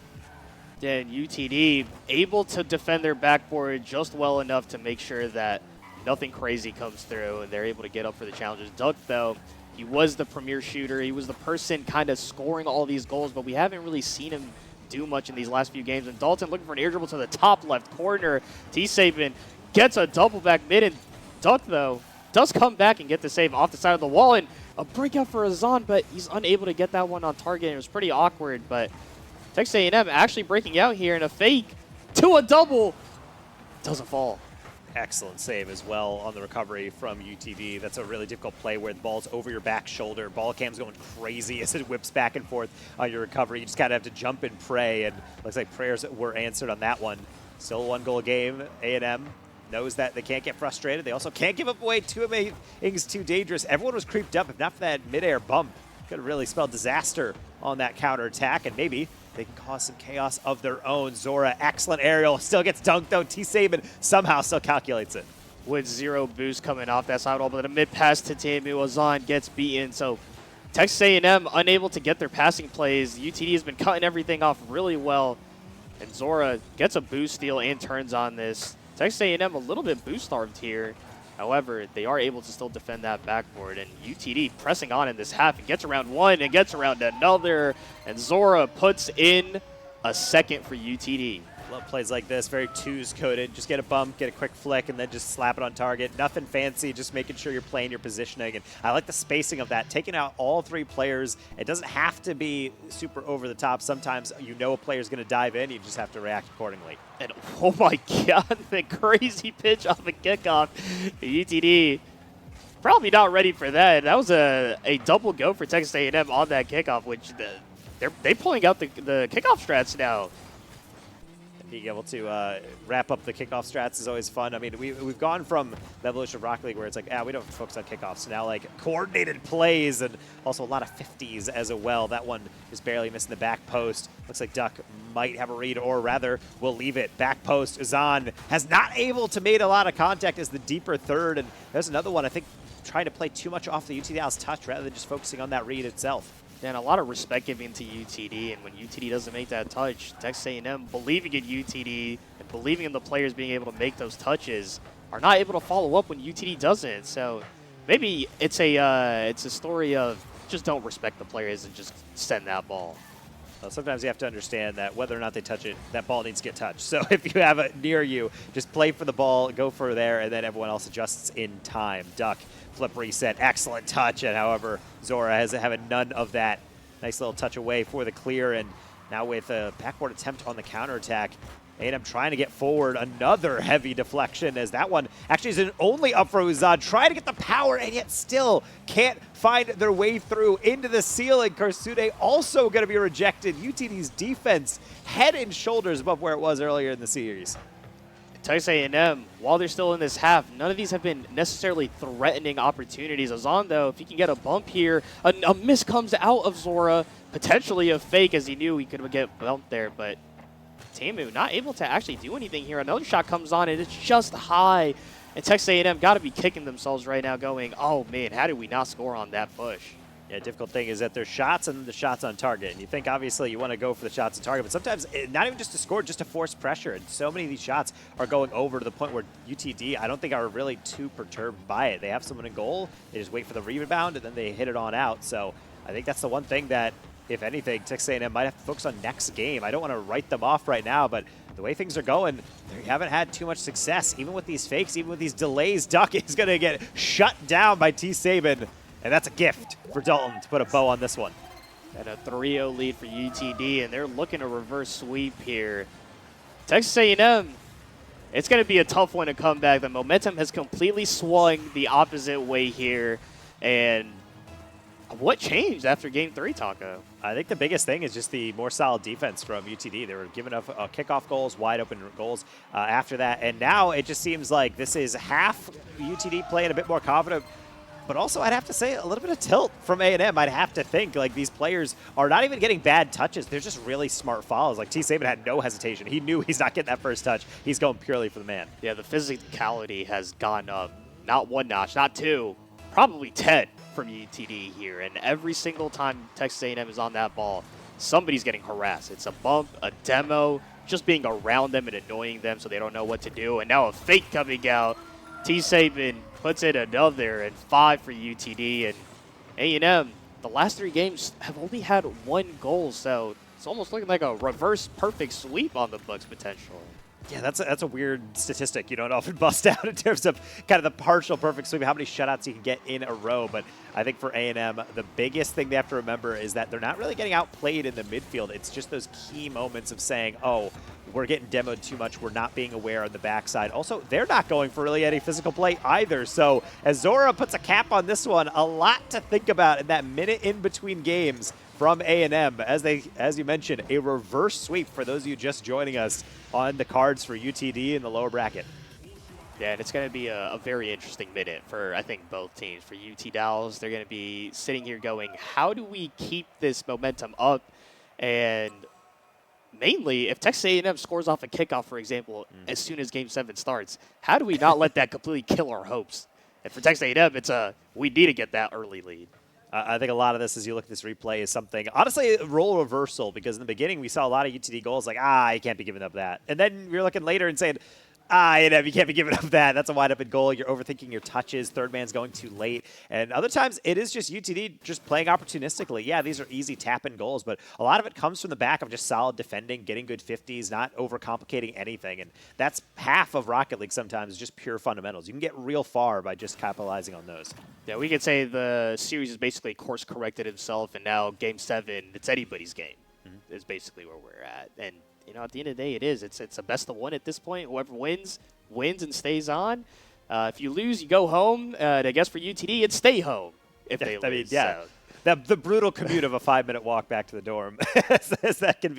And UTD able to defend their backboard just well enough to make sure that nothing crazy comes through, and they're able to get up for the challenges. Duck, though, he was the premier shooter. He was the person kind of scoring all these goals, but we haven't really seen him do much in these last few games. And Dalton looking for an air dribble to the top left corner. T. Saban gets a double back mid, and Duck, though, does come back and get the save off the side of the wall. And a breakout for Azan, but he's unable to get that one on target. It was pretty awkward, but Texas A&M actually breaking out here in a fake to a double. Doesn't fall. Excellent save as well on the recovery from UTD. That's a really difficult play where the ball's over your back shoulder. Ball cam's going crazy as it whips back and forth on your recovery. You just kind of have to jump and pray, and looks like prayers were answered on that one. Still a one-goal game. A&M knows that they can't get frustrated. They also can't give up away too many things too dangerous. Everyone was creeped up. If not for that midair bump, could have really spelled disaster on that counterattack, and maybe they can cause some chaos of their own. Zora, excellent aerial, still gets dunked though. T. Saban somehow still calculates it. With zero boost coming off that side, but a mid pass to Tamu Azan gets beaten. So Texas A&M unable to get their passing plays. UTD has been cutting everything off really well, and Zora gets a boost steal and turns on this. Texas A&M a little bit boost starved here. However, they are able to still defend that backboard, and UTD pressing on in this half and gets around one and gets around another, and Zora puts in a second for UTD. Love plays like this, very twos coded. Just get a bump, get a quick flick, and then just slap it on target. Nothing fancy, just making sure you're playing your positioning. And I like the spacing of that, taking out all three players. It doesn't have to be super over the top. Sometimes a player's going to dive in, you just have to react accordingly. And oh my god, the crazy pitch off the kickoff. UTD probably not ready for that. That was a double go for Texas A&M on that kickoff, which they're pulling out the kickoff strats now. Being able to wrap up the kickoff strats is always fun. I mean, we've gone from the evolution of Rocket League where it's like, we don't focus on kickoffs. Now, like, coordinated plays and also a lot of 50s as well. That one is barely missing the back post. Looks like Duck might have a read, or rather, will leave it. Back post, Azan has not able to make a lot of contact as the deeper third. And there's another one, I think, trying to play too much off the UT Dallas touch rather than just focusing on that read itself. And a lot of respect given to UTD, and when UTD doesn't make that touch, Texas A&M believing in UTD and believing in the players being able to make those touches are not able to follow up when UTD doesn't. So maybe it's a story of just don't respect the players and just send that ball. Well, sometimes you have to understand that whether or not they touch it, that ball needs to get touched. So if you have it near you, just play for the ball, go for there, and then everyone else adjusts in time. Duck, flip reset, excellent touch, and however, Zora has having none of that. Nice little touch away for the clear, and now with a backboard attempt on the counterattack, A&M trying to get forward, another heavy deflection as that one actually is only up for Uzad, trying to get the power and yet still can't find their way through into the ceiling. Karsune also going to be rejected. UTD's defense head and shoulders above where it was earlier in the series. Texas A&M, while they're still in this half, none of these have been necessarily threatening opportunities. Ozan, though, if he can get a bump here, a miss comes out of Zora, potentially a fake, as he knew he could get bumped there, but Tamu not able to actually do anything here. Another shot comes on, and it's just high. And Texas A&M got to be kicking themselves right now going, oh, man, how did we not score on that push? Yeah, difficult thing is that there's shots and the shots on target. And you think, obviously, you want to go for the shots on target. But sometimes, not even just to score, just to force pressure. And so many of these shots are going over to the point where UTD, I don't think, are really too perturbed by it. They have someone in goal. They just wait for the rebound, and then they hit it on out. So I think that's the one thing that, if anything, Texas A&M might have to focus on next game. I don't want to write them off right now, but the way things are going, they haven't had too much success. Even with these fakes, even with these delays, Duck is going to get shut down by T-Saban. And that's a gift for Dalton to put a bow on this one. And a 3-0 lead for UTD, and they're looking to reverse sweep here. Texas A&M, it's going to be a tough one to come back. The momentum has completely swung the opposite way here. And what changed after Game 3, Taco? I think the biggest thing is just the more solid defense from UTD. They were giving up kickoff goals, wide open goals after that. And now it just seems like this is half UTD playing a bit more confident. But also, I'd have to say, a little bit of tilt from A&M. I'd have to think, like, these players are not even getting bad touches. They're just really smart fouls. Like, T-Saban had no hesitation. He knew he's not getting that first touch. He's going purely for the man. Yeah, the physicality has gone up. Not one notch, not two, probably 10 from UTD here. And every single time Texas A&M is on that ball, somebody's getting harassed. It's a bump, a demo, just being around them and annoying them so they don't know what to do. And now a fake coming out. T-Saban puts in another, and 5 for UTD. And A&M, the last 3 games have only had 1 goal, so it's almost looking like a reverse perfect sweep on the Bucks potentially. Yeah, that's a weird statistic you don't often bust out in terms of kind of the partial perfect sweep, how many shutouts you can get in a row. But I think for A&M, the biggest thing they have to remember is that they're not really getting outplayed in the midfield. It's just those key moments of saying, oh, we're getting demoed too much. We're not being aware on the backside. Also, they're not going for really any physical play either. So as Zora puts a cap on this one, a lot to think about in that minute in between games from A&M. As you mentioned, a reverse sweep for those of you just joining us on the cards for UTD in the lower bracket. Yeah, and it's going to be a very interesting minute for, I think, both teams. For UT Dallas, they're going to be sitting here going, how do we keep this momentum up? And mainly, if Texas A&M scores off a kickoff, for example, as soon as Game 7 starts, how do we not let that completely kill our hopes? And for Texas A&M, it's we need to get that early lead. I think a lot of this, as you look at this replay, is something, honestly, a role reversal, because in the beginning we saw a lot of UTD goals like, you can't be giving up that. And then you're looking later and saying, you can't be giving up that. That's a wide open goal. You're overthinking your touches. Third man's going too late. And other times it is just UTD just playing opportunistically. Yeah, these are easy tap-in goals, but a lot of it comes from the back of just solid defending, getting good 50s, not overcomplicating anything. And that's half of Rocket League sometimes, is just pure fundamentals. You can get real far by just capitalizing on those. Yeah, we could say the series is basically course-corrected itself, and now Game 7, it's anybody's game. Is basically where we're at. And you know, at the end of the day, it is. It's a best of 1 at this point. Whoever wins and stays on. If you lose, you go home. I guess for UTD, it's stay home if they lose. I mean, yeah. So. The brutal commute of a 5-minute walk back to the dorm. that can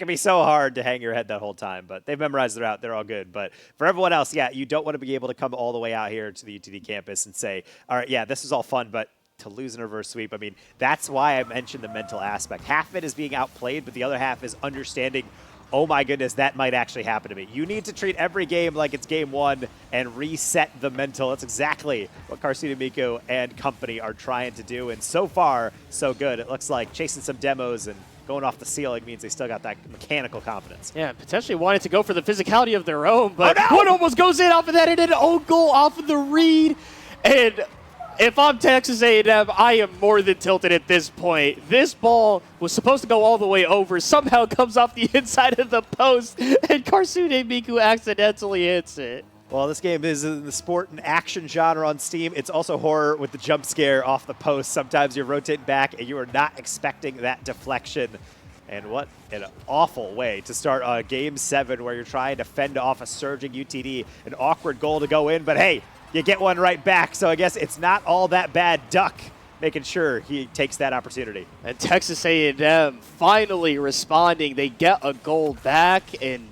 be so hard to hang your head that whole time. But they've memorized their route. They're all good. But for everyone else, yeah, you don't want to be able to come all the way out here to the UTD campus and say, all right, yeah, this is all fun, but to lose in a reverse sweep. I mean, that's why I mentioned the mental aspect. Half of it is being outplayed, but the other half is understanding, oh my goodness, that might actually happen to me. You need to treat every game like it's game 1 and reset the mental. That's exactly what Karsuna Miku and company are trying to do. And so far, so good. It looks like chasing some demos and going off the ceiling means they still got that mechanical confidence. Yeah, potentially wanted to go for the physicality of their own, but one almost goes in off of that and an own goal off of the read. And if I'm Texas A&M, I am more than tilted at this point. This ball was supposed to go all the way over, somehow comes off the inside of the post, and Karsune Miku accidentally hits it. Well, this game is in the sport and action genre on Steam. It's also horror with the jump scare off the post. Sometimes you're rotating back and you are not expecting that deflection. And what an awful way to start Game 7 where you're trying to fend off a surging UTD. An awkward goal to go in, but hey, you get one right back, so I guess it's not all that bad. Duck making sure he takes that opportunity. And Texas A&M finally responding. They get a goal back, and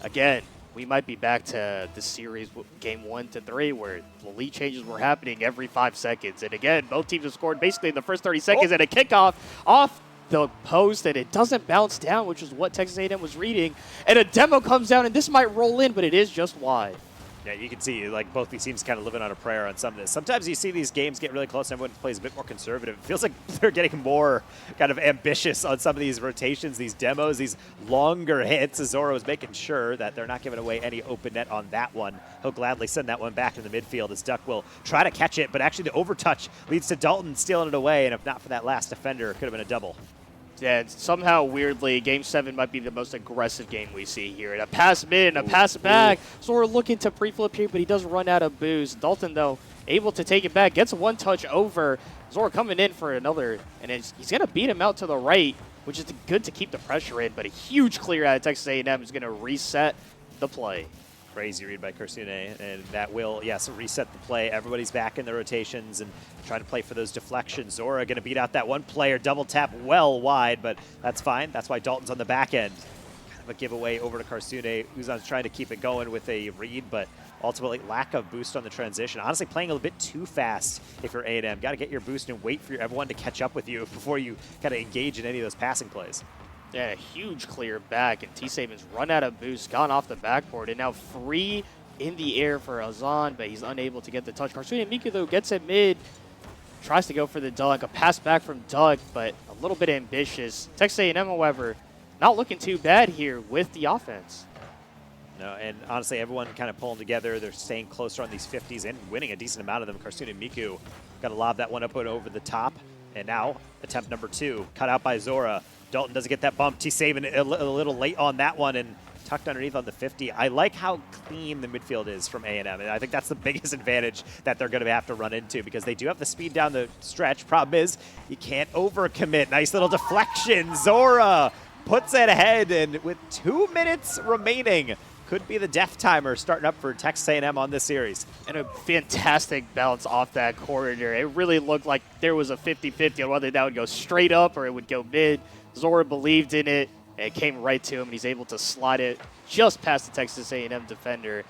again, we might be back to the series game 1 to 3 where the lead changes were happening every 5 seconds. And again, both teams have scored basically in the first 30 seconds and a kickoff off the post, and it doesn't bounce down, which is what Texas A&M was reading. And a demo comes down, and this might roll in, but it is just wide. Yeah, you can see like both these teams kind of living on a prayer on some of this. Sometimes you see these games get really close and everyone plays a bit more conservative. It feels like they're getting more kind of ambitious on some of these rotations, these demos, these longer hits. Zora was making sure that they're not giving away any open net on that one. He'll gladly send that one back to the midfield as Duck will try to catch it, but actually the overtouch leads to Dalton stealing it away, and if not for that last defender, it could have been a double. Yeah, somehow, weirdly, Game 7 might be the most aggressive game we see here. And a pass mid and a pass back. Zora looking to pre-flip here, but he does run out of boost. Dalton, though, able to take it back. Gets a one-touch over. Zora coming in for another. And he's going to beat him out to the right, which is good to keep the pressure in. But a huge clear out of Texas A&M is going to reset the play. Crazy read by Karsune, and that will, yes, reset the play. Everybody's back in the rotations and trying to play for those deflections. Zora going to beat out that one player, double tap well wide, but that's fine. That's why Dalton's on the back end. Kind of a giveaway over to Karsune. Uzan's trying to keep it going with a read, but ultimately lack of boost on the transition. Honestly, playing a little bit too fast if you're A&M. Got to get your boost and wait for everyone to catch up with you before you kind of engage in any of those passing plays. Yeah, huge clear back, and T-Saban's run out of boost, gone off the backboard, and now free in the air for Azan, but he's unable to get the touch. Karsune Miku, though, gets it mid, tries to go for the dunk, a pass back from Doug, but a little bit ambitious. Texas A&M, however, not looking too bad here with the offense. No, and honestly, everyone kind of pulling together. They're staying closer on these 50s and winning a decent amount of them. Karsune Miku got to lob that one up and over the top, and now attempt number 2, cut out by Zora. Dalton doesn't get that bump. T-Saban a little late on that one and tucked underneath on the 50. I like how clean the midfield is from A&M, and I think that's the biggest advantage that they're going to have to run into because they do have the speed down the stretch. Problem is, you can't overcommit. Nice little deflection. Zora puts it ahead, and with 2 minutes remaining, could be the death timer starting up for Texas A&M on this series. And a fantastic bounce off that corridor. It really looked like there was a 50-50 on whether that would go straight up or it would go mid. Zora believed in it, and it came right to him, and he's able to slide it just past the Texas A&M defender.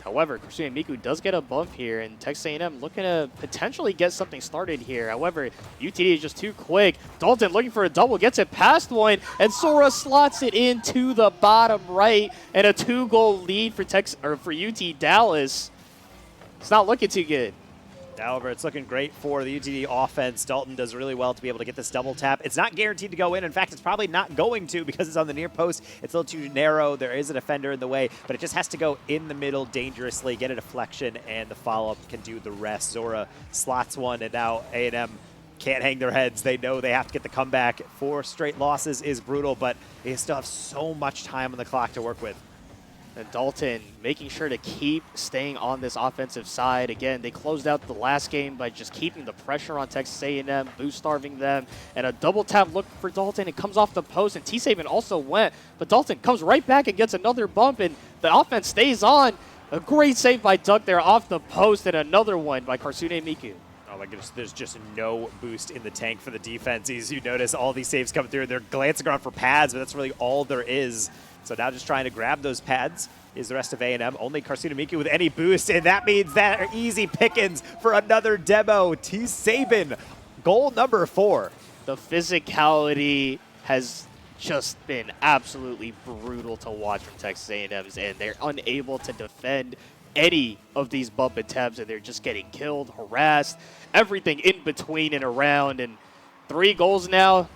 However, Karsune Miku does get a bump here, and Texas A&M looking to potentially get something started here. However, UTD is just too quick. Dalton looking for a double, gets it past one, and Zora slots it into the bottom right, and a 2-goal lead for UT Dallas. It's not looking too good. However, it's looking great for the UTD offense. Dalton does really well to be able to get this double tap. It's not guaranteed to go in. In fact, it's probably not going to because it's on the near post. It's a little too narrow. There is a defender in the way, but it just has to go in the middle dangerously, get a deflection, and the follow-up can do the rest. Zora slots one, and now A&M can't hang their heads. They know they have to get the comeback. 4 straight losses is brutal, but they still have so much time on the clock to work with. And Dalton making sure to keep staying on this offensive side. Again, they closed out the last game by just keeping the pressure on Texas A&M, boost-starving them, and a double tap look for Dalton. It comes off the post, and T-Saban also went, but Dalton comes right back and gets another bump, and the offense stays on. A great save by Duck there off the post, and another one by Karsune Miku. Oh my goodness, there's just no boost in the tank for the defense. You notice all these saves come through, they're glancing around for pads, but that's really all there is. So now just trying to grab those pads is the rest of A&M. Only Karsune Miku with any boost, and that means that are easy pickings for another demo. T-Saban, goal number 4. The physicality has just been absolutely brutal to watch from Texas A&M's, and they're unable to defend any of these bump attempts, and they're just getting killed, harassed, everything in between and around. And 3 goals now.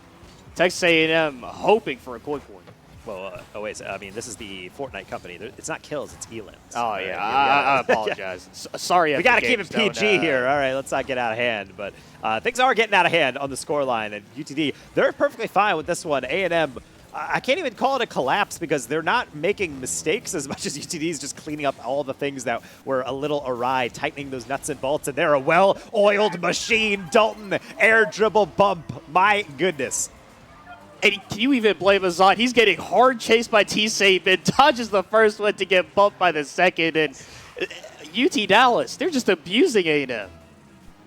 Texas A&M hoping for a quick one. Well, I mean, this is the Fortnite company. It's not kills, it's elims. Oh, yeah, I apologize. Sorry. We got to keep it PG here. All right, let's not get out of hand. But things are getting out of hand on the scoreline. And UTD, they're perfectly fine with this one. A&M, I can't even call it a collapse because they're not making mistakes as much as UTD is just cleaning up all the things that were a little awry, tightening those nuts and bolts. And they're a well-oiled machine. Dalton, air dribble bump. My goodness. And can you even blame Azan? He's getting hard chased by T-Saban, dodges the first one to get bumped by the second, and UT Dallas, they're just abusing A&M.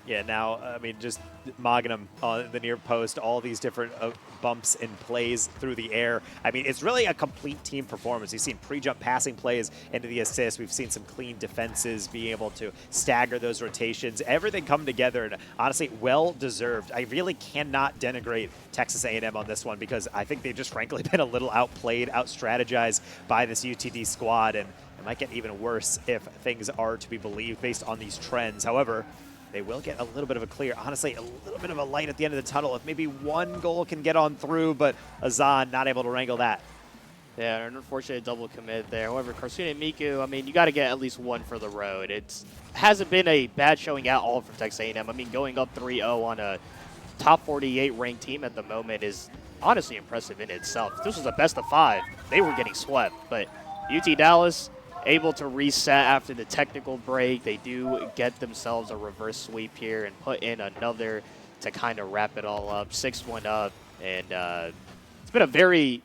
Yeah, now, I mean, just Magnum on the near post, all these different bumps and plays through the air. I mean, it's really a complete team performance. We've seen pre-jump passing plays into the assist. We've seen some clean defenses, being able to stagger those rotations. Everything come together, and honestly, well-deserved. I really cannot denigrate Texas A&M on this one because I think they've just frankly been a little outplayed, out-strategized by this UTD squad, and it might get even worse if things are to be believed based on these trends. However, they will get a little bit of a clear, honestly, a little bit of a light at the end of the tunnel. If maybe one goal can get on through, but Azan not able to wrangle that. Yeah, an unfortunate double commit there. However, Karsuna and Miku, I mean, you got to get at least one for the road. It hasn't been a bad showing at all from Texas A&M. I mean, going up 3-0 on a top 48 ranked team at the moment is honestly impressive in itself. If this was a best of 5, they were getting swept. But UT Dallas able to reset after the technical break. They do get themselves a reverse sweep here and put in another to kind of wrap it all up. 6-1 up, and it's been a very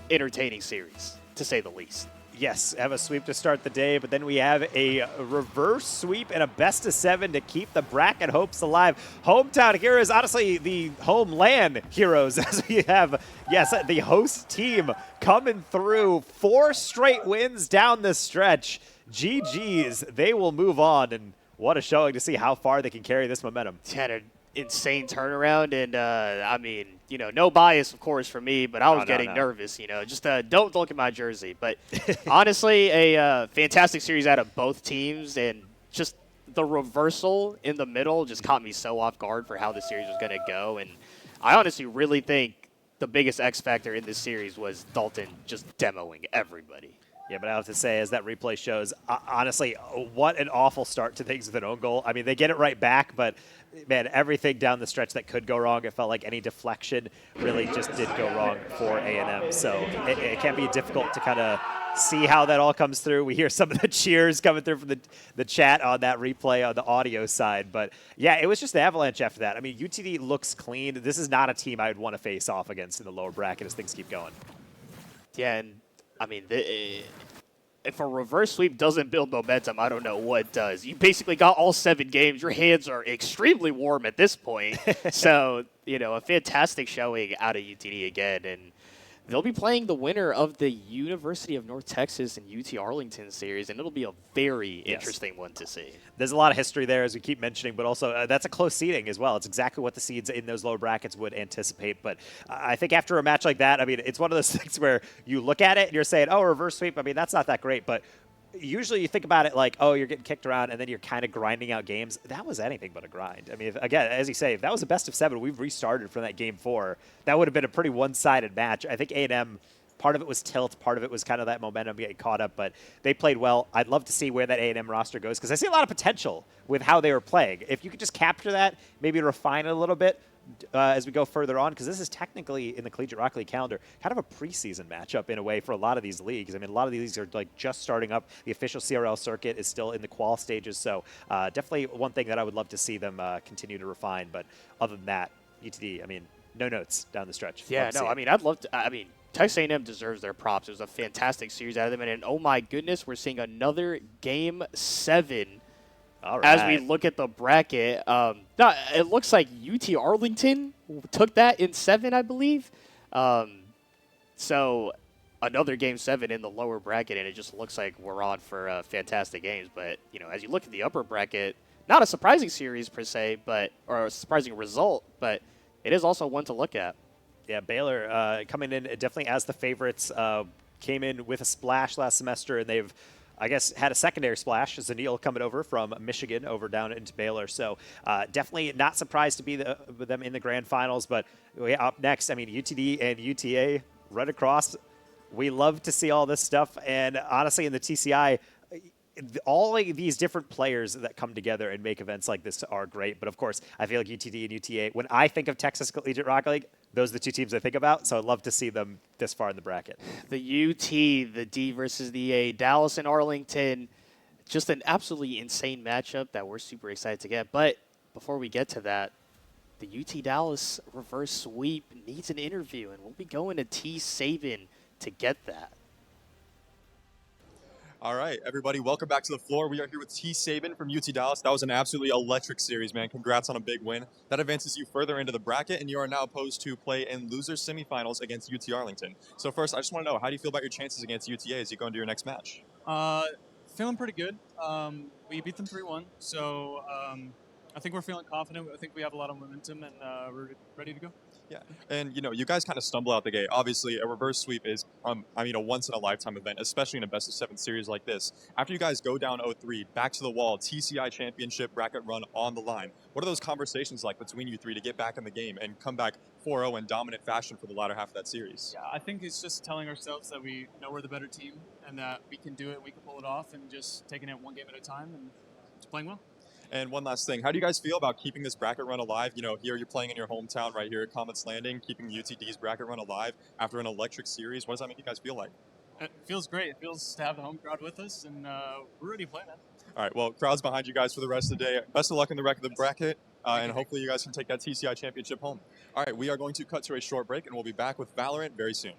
entertaining series, to say the least. Yes, have a sweep to start the day, but then we have a reverse sweep and a best of 7 to keep the bracket hopes alive. Hometown Heroes, honestly, the homeland heroes, as we have, yes, the host team coming through. 4 straight wins down the stretch. GG's, they will move on, and what a showing to see how far they can carry this momentum. Had an insane turnaround, and I mean, you know, no bias, of course, for me, but I was getting nervous, you know. Just don't look at my jersey. But honestly, a fantastic series out of both teams, and just the reversal in the middle just caught me so off guard for how the series was going to go. And I honestly really think the biggest X factor in this series was Dalton just demoing everybody. Yeah, but I have to say, as that replay shows, honestly, what an awful start to things with an own goal. I mean, they get it right back, but, man, everything down the stretch that could go wrong, it felt like any deflection really just did go wrong for A&M. So it can be difficult to kind of see how that all comes through. We hear some of the cheers coming through from the chat on that replay on the audio side. But, yeah, it was just the avalanche after that. I mean, UTD looks clean. This is not a team I would want to face off against in the lower bracket as things keep going. Yeah, and I mean, if a reverse sweep doesn't build momentum, I don't know what does. You basically got all 7 games. Your hands are extremely warm at this point. So, you know, a fantastic showing out of UTD again. And they'll be playing the winner of the University of North Texas and UT Arlington series, and it'll be a very interesting one to see. There's a lot of history there, as we keep mentioning, but also that's a close seeding as well. It's exactly what the seeds in those lower brackets would anticipate. But I think after a match like that, I mean, it's one of those things where you look at it and you're saying, oh, reverse sweep, I mean, that's not that great. But usually you think about it like, oh, you're getting kicked around and then you're kind of grinding out games. That was anything but a grind. I mean, again, as you say, if that was a best of 7, we've restarted from that game 4. That would have been a pretty one-sided match. I think A&M, part of it was tilt, part of it was kind of that momentum getting caught up, but they played well. I'd love to see where that A&M roster goes because I see a lot of potential with how they were playing. If you could just capture that, maybe refine it a little bit, as we go further on, because this is technically in the Collegiate Rocket League calendar kind of a preseason matchup in a way for a lot of these leagues. I mean, a lot of these leagues are like just starting up. The official CRL circuit is still in the qual stages, so definitely one thing that I would love to see them continue to refine. But other than that, UTD, I mean, no notes down the stretch. Yeah, no, I mean, I'd love to. I mean, Texas A&M deserves their props. It was a fantastic series out of them, and oh my goodness, we're seeing another Game 7. All right. As we look at the bracket, it looks like UT Arlington took that in 7, I believe. So another Game 7 in the lower bracket, and it just looks like we're on for fantastic games. But, you know, as you look at the upper bracket, not a surprising series per se, or a surprising result, but it is also one to look at. Yeah, Baylor coming in definitely as the favorites. Came in with a splash last semester, and they've, I guess, had a secondary splash. Zanil coming over from Michigan over down into Baylor. So definitely not surprised to be with them in the grand finals. But up next, I mean, UTD and UTA right across. We love to see all this stuff. And honestly, in the TCI, all of these different players that come together and make events like this are great. But of course, I feel like UTD and UTA, when I think of Texas Collegiate Rocket League, those are the 2 teams I think about. So I'd love to see them this far in the bracket. The UT, the D versus the A, Dallas and Arlington, just an absolutely insane matchup that we're super excited to get. But before we get to that, the UT Dallas reverse sweep needs an interview, and we'll be going to T. Sabin to get that. All right, everybody, welcome back to the floor. We are here with T. Saban from UT Dallas. That was an absolutely electric series, man. Congrats on a big win. That advances you further into the bracket, and you are now posed to play in losers semifinals against UT Arlington. So first, I just want to know, how do you feel about your chances against UTA as you go into your next match? Feeling pretty good. We beat them 3-1, so I think we're feeling confident. I think we have a lot of momentum, and we're ready to go. Yeah, and you guys kind of stumble out the gate. Obviously, a reverse sweep is, a once in a lifetime event, especially in a best of 7 series like this. After you guys go down 0-3, back to the wall, TCI championship bracket run on the line. What are those conversations like between you three to get back in the game and come back 4-0 in dominant fashion for the latter half of that series? Yeah, I think it's just telling ourselves that we know we're the better team and that we can do it, we can pull it off, and just taking it one game at a time and just playing well. And one last thing, how do you guys feel about keeping this bracket run alive? Here you're playing in your hometown right here at Comets Landing, keeping UTD's bracket run alive after an electric series. What does that make you guys feel like? It feels great. It feels to have the home crowd with us, and we're ready to play, man. All right, well, crowd's behind you guys for the rest of the day. Best of luck in the rest of the bracket, and hopefully you guys can take that TCI championship home. All right, we are going to cut to a short break, and we'll be back with Valorant very soon.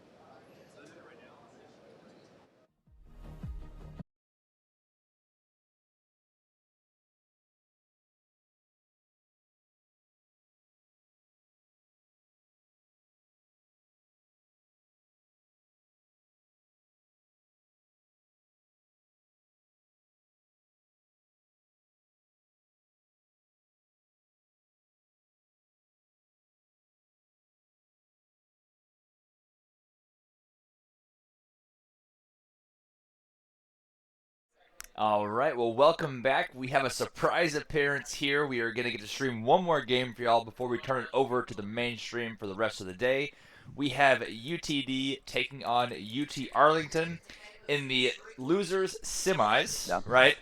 All right, well, welcome back. We have a surprise appearance here. We are going to get to stream one more game for y'all before we turn it over to the mainstream for the rest of the day. We have UTD taking on UT Arlington in the losers semis, right?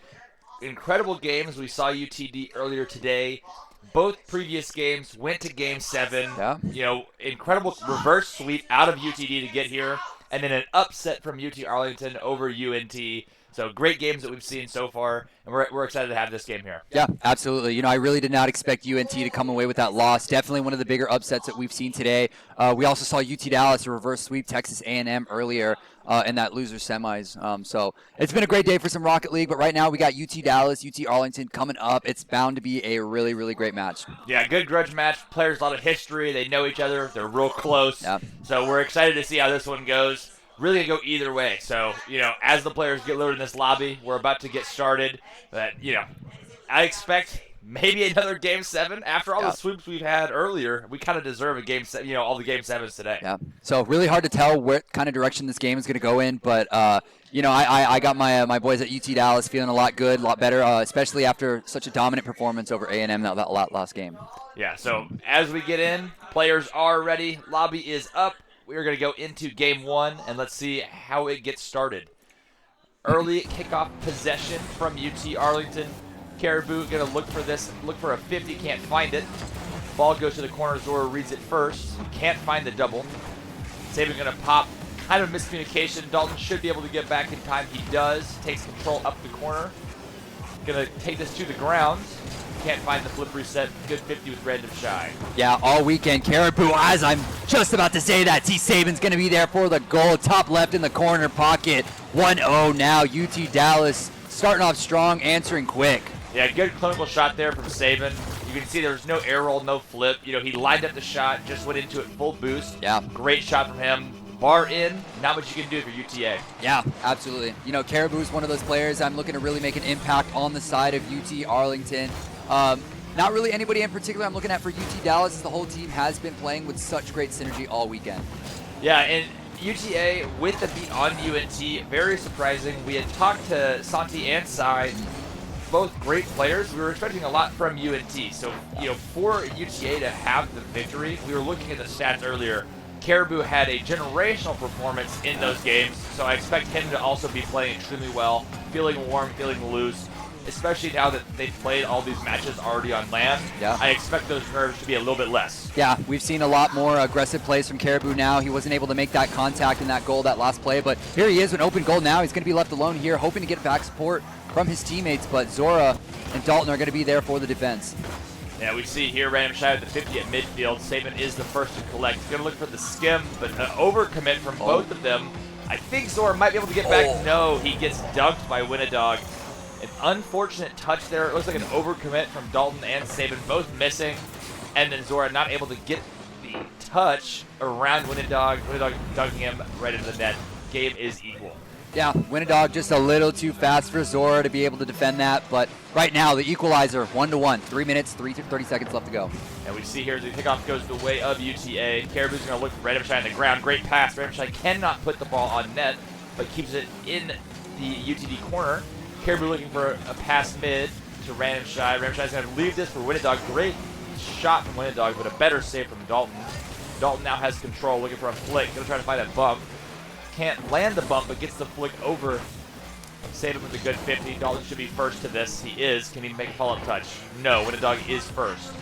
Incredible games. We saw UTD earlier today. Both previous games went to Game 7. Yeah. Incredible reverse sweep out of UTD to get here, and then an upset from UT Arlington over UNT. So great games that we've seen so far, and we're excited to have this game here. Yeah, absolutely. I really did not expect UNT to come away with that loss. Definitely one of the bigger upsets that we've seen today. We also saw UT Dallas reverse sweep Texas A&M earlier in that loser semis. So it's been a great day for some Rocket League, but right now we got UT Dallas, UT Arlington coming up. It's bound to be a really, really great match. Yeah, good grudge match. Players, a lot of history. They know each other. They're real close. Yeah. So we're excited to see how this one goes. Really going to go either way. So, as the players get loaded in this lobby, we're about to get started. But, I expect maybe another Game 7. After all the sweeps we've had earlier, we kind of deserve a Game 7, all the Game 7s today. Yeah. So really hard to tell what kind of direction this game is going to go in. But, I got my boys at UT Dallas feeling a lot good, a lot better, especially after such a dominant performance over A&M that last game. Yeah, so as we get in, players are ready. Lobby is up. We're going to go into Game 1, and let's see how it gets started. Early kickoff possession from UT Arlington. Caribou going to look for a 50, can't find it. Ball goes to the corner, Zora reads it first, can't find the double. Saban going to pop, kind of miscommunication. Dalton should be able to get back in time. He does, takes control up the corner. Going to take this to the ground. Can't find the flip reset. Good 50 with random shy. Yeah, all weekend. Caribou, as I'm just about to say that, T. Saban's going to be there for the goal. Top left in the corner pocket. 1-0 now. UT Dallas starting off strong, answering quick. Yeah, good clinical shot there from Saban. You can see there's no air roll, no flip. He lined up the shot, just went into it full boost. Yeah. Great shot from him. Bar in, not much you can do for UTA. Yeah, absolutely. Caribou is one of those players I'm looking to really make an impact on the side of UT Arlington. Not really anybody in particular I'm looking at for UT Dallas, as the whole team has been playing with such great synergy all weekend. Yeah, and UTA with the beat on UNT, very surprising. We had talked to Santi and Sai, both great players. We were expecting a lot from UNT. So, for UTA to have the victory, we were looking at the stats earlier. Caribou had a generational performance in those games, so I expect him to also be playing extremely well, feeling warm, feeling loose. Especially now that they've played all these matches already on land, I expect those nerves to be a little bit less. Yeah, we've seen a lot more aggressive plays from Caribou now. He wasn't able to make that contact in that goal, that last play, but here he is, an open goal now. He's going to be left alone here, hoping to get back support from his teammates, but Zora and Dalton are going to be there for the defense. Yeah, we see here random shy at the 50 at midfield. Saban is the first to collect. He's going to look for the skim, but an overcommit from both of them. I think Zora might be able to get back. No, he gets dunked by Winnidog. An unfortunate touch there. It looks like an overcommit from Dalton and Saban, both missing. And then Zora not able to get the touch around Winnidog. Winnidog dunking him right into the net. Game is equal. Yeah, Winnidog just a little too fast for Zora to be able to defend that. But right now, the equalizer, 1-1. 3 minutes, 30 seconds left to go. And we see here as the kickoff goes the way of UTA. Caribou's going to look for Randomshine on the ground. Great pass. Randomshine cannot put the ball on net, but keeps it in the UTD corner. Caribou looking for a pass mid to Randomshine. Randomshine's going to leave this for Winnidog. Great shot from Winnidog, but a better save from Dalton. Dalton now has control, looking for a flick. Going to try to find that bump. Can't land the bump, but gets the flick over. Saban with a good 50. Dalton should be first to this. He is. Can he make a follow-up touch? No. Winnidog is first.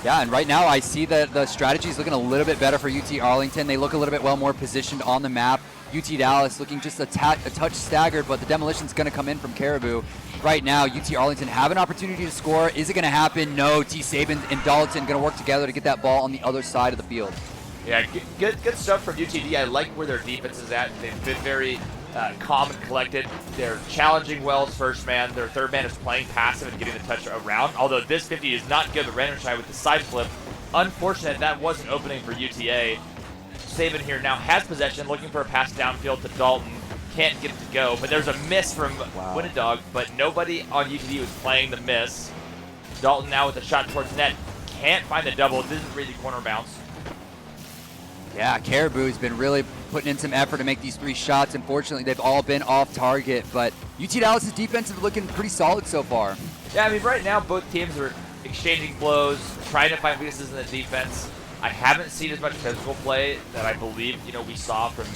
Yeah, and right now I see that the strategy is looking a little bit better for UT Arlington. They look a little bit more positioned on the map. UT Dallas looking just a touch staggered, but the demolition's going to come in from Caribou. Right now, UT Arlington have an opportunity to score. Is it going to happen? No. T. Saban and Dalton going to work together to get that ball on the other side of the field. Yeah, good stuff from UTD. I like where their defense is at. They've been very calm and collected. They're challenging Wells first man. Their third man is playing passive and getting the touch around. Although this 50 is not good, but Randomshine with the side flip. Unfortunate that was an opening for UTA. Saban here now has possession, looking for a pass downfield to Dalton. Can't get it to go, but there's a miss from Winnidog, but nobody on UTD was playing the miss. Dalton now with a shot towards net. Can't find the double. Didn't read the corner bounce. Yeah, Caribou's been really putting in some effort to make these 3 shots. Unfortunately, they've all been off target, but UT Dallas' defense is looking pretty solid so far. Yeah, I mean, right now both teams are exchanging blows, trying to find weaknesses in the defense. I haven't seen as much physical play that I believe, we saw from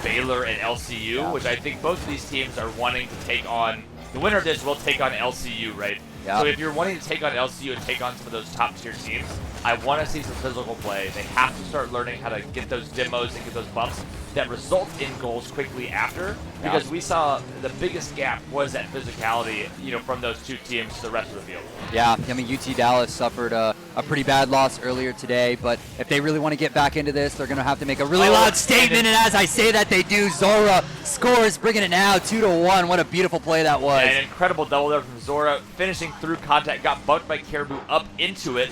Baylor and LCU, which I think both of these teams are wanting to take on. The winner of this will take on LCU, right? Yeah. So if you're wanting to take on LCU and take on some of those top-tier teams, I want to see some physical play. They have to start learning how to get those demos and get those bumps that result in goals quickly after, because we saw the biggest gap was that physicality, from those two teams to the rest of the field. Yeah, I mean, UT Dallas suffered a pretty bad loss earlier today, but if they really want to get back into this, they're going to have to make a really loud statement, and as I say that, they do. Zora scores, bringing it now 2-1. What a beautiful play that was. Yeah, an incredible double there from Zora, finishing through contact, got bumped by Caribou up into it.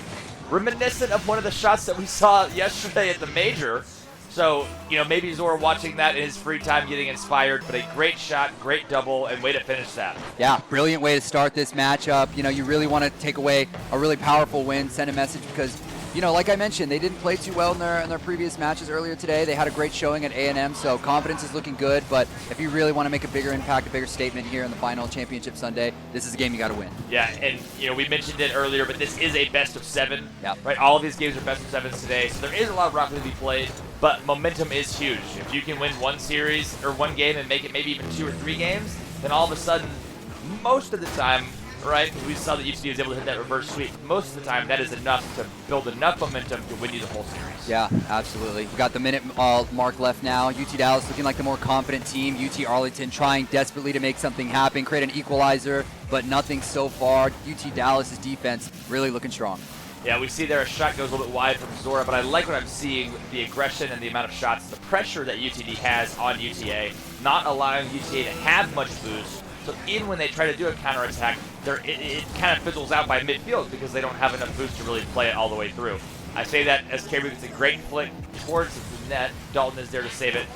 Reminiscent of one of the shots that we saw yesterday at the Major. So, maybe Zora watching that in his free time getting inspired, but a great shot, great double, and way to finish that. Yeah, brilliant way to start this matchup. You really want to take away a really powerful win, send a message, because, like I mentioned, they didn't play too well in their previous matches earlier today. They had a great showing at A&M, so confidence is looking good, but if you really want to make a bigger impact, a bigger statement here in the final championship Sunday, this is a game you got to win. Yeah, and, we mentioned it earlier, but this is a best of 7. Yeah. Right? All of these games are best of 7s today, so there is a lot of Rocket League to be played. But momentum is huge. If you can win one series or one game and make it maybe even 2 or 3 games, then all of a sudden, most of the time, right, because we saw that UCD was able to hit that reverse sweep, most of the time that is enough to build enough momentum to win you the whole series. Yeah, absolutely. We've got the minute mark left now. UT Dallas looking like the more confident team. UT Arlington trying desperately to make something happen, create an equalizer, but nothing so far. UT Dallas' defense really looking strong. Yeah, we see there a shot goes a little bit wide from Zora, but I like what I'm seeing, the aggression and the amount of shots, the pressure that UTD has on UTA, not allowing UTA to have much boost. So even when they try to do a counterattack, it kind of fizzles out by midfield because they don't have enough boost to really play it all the way through. I say that as Caribou gets a great flick towards the net. Dalton is there to save it.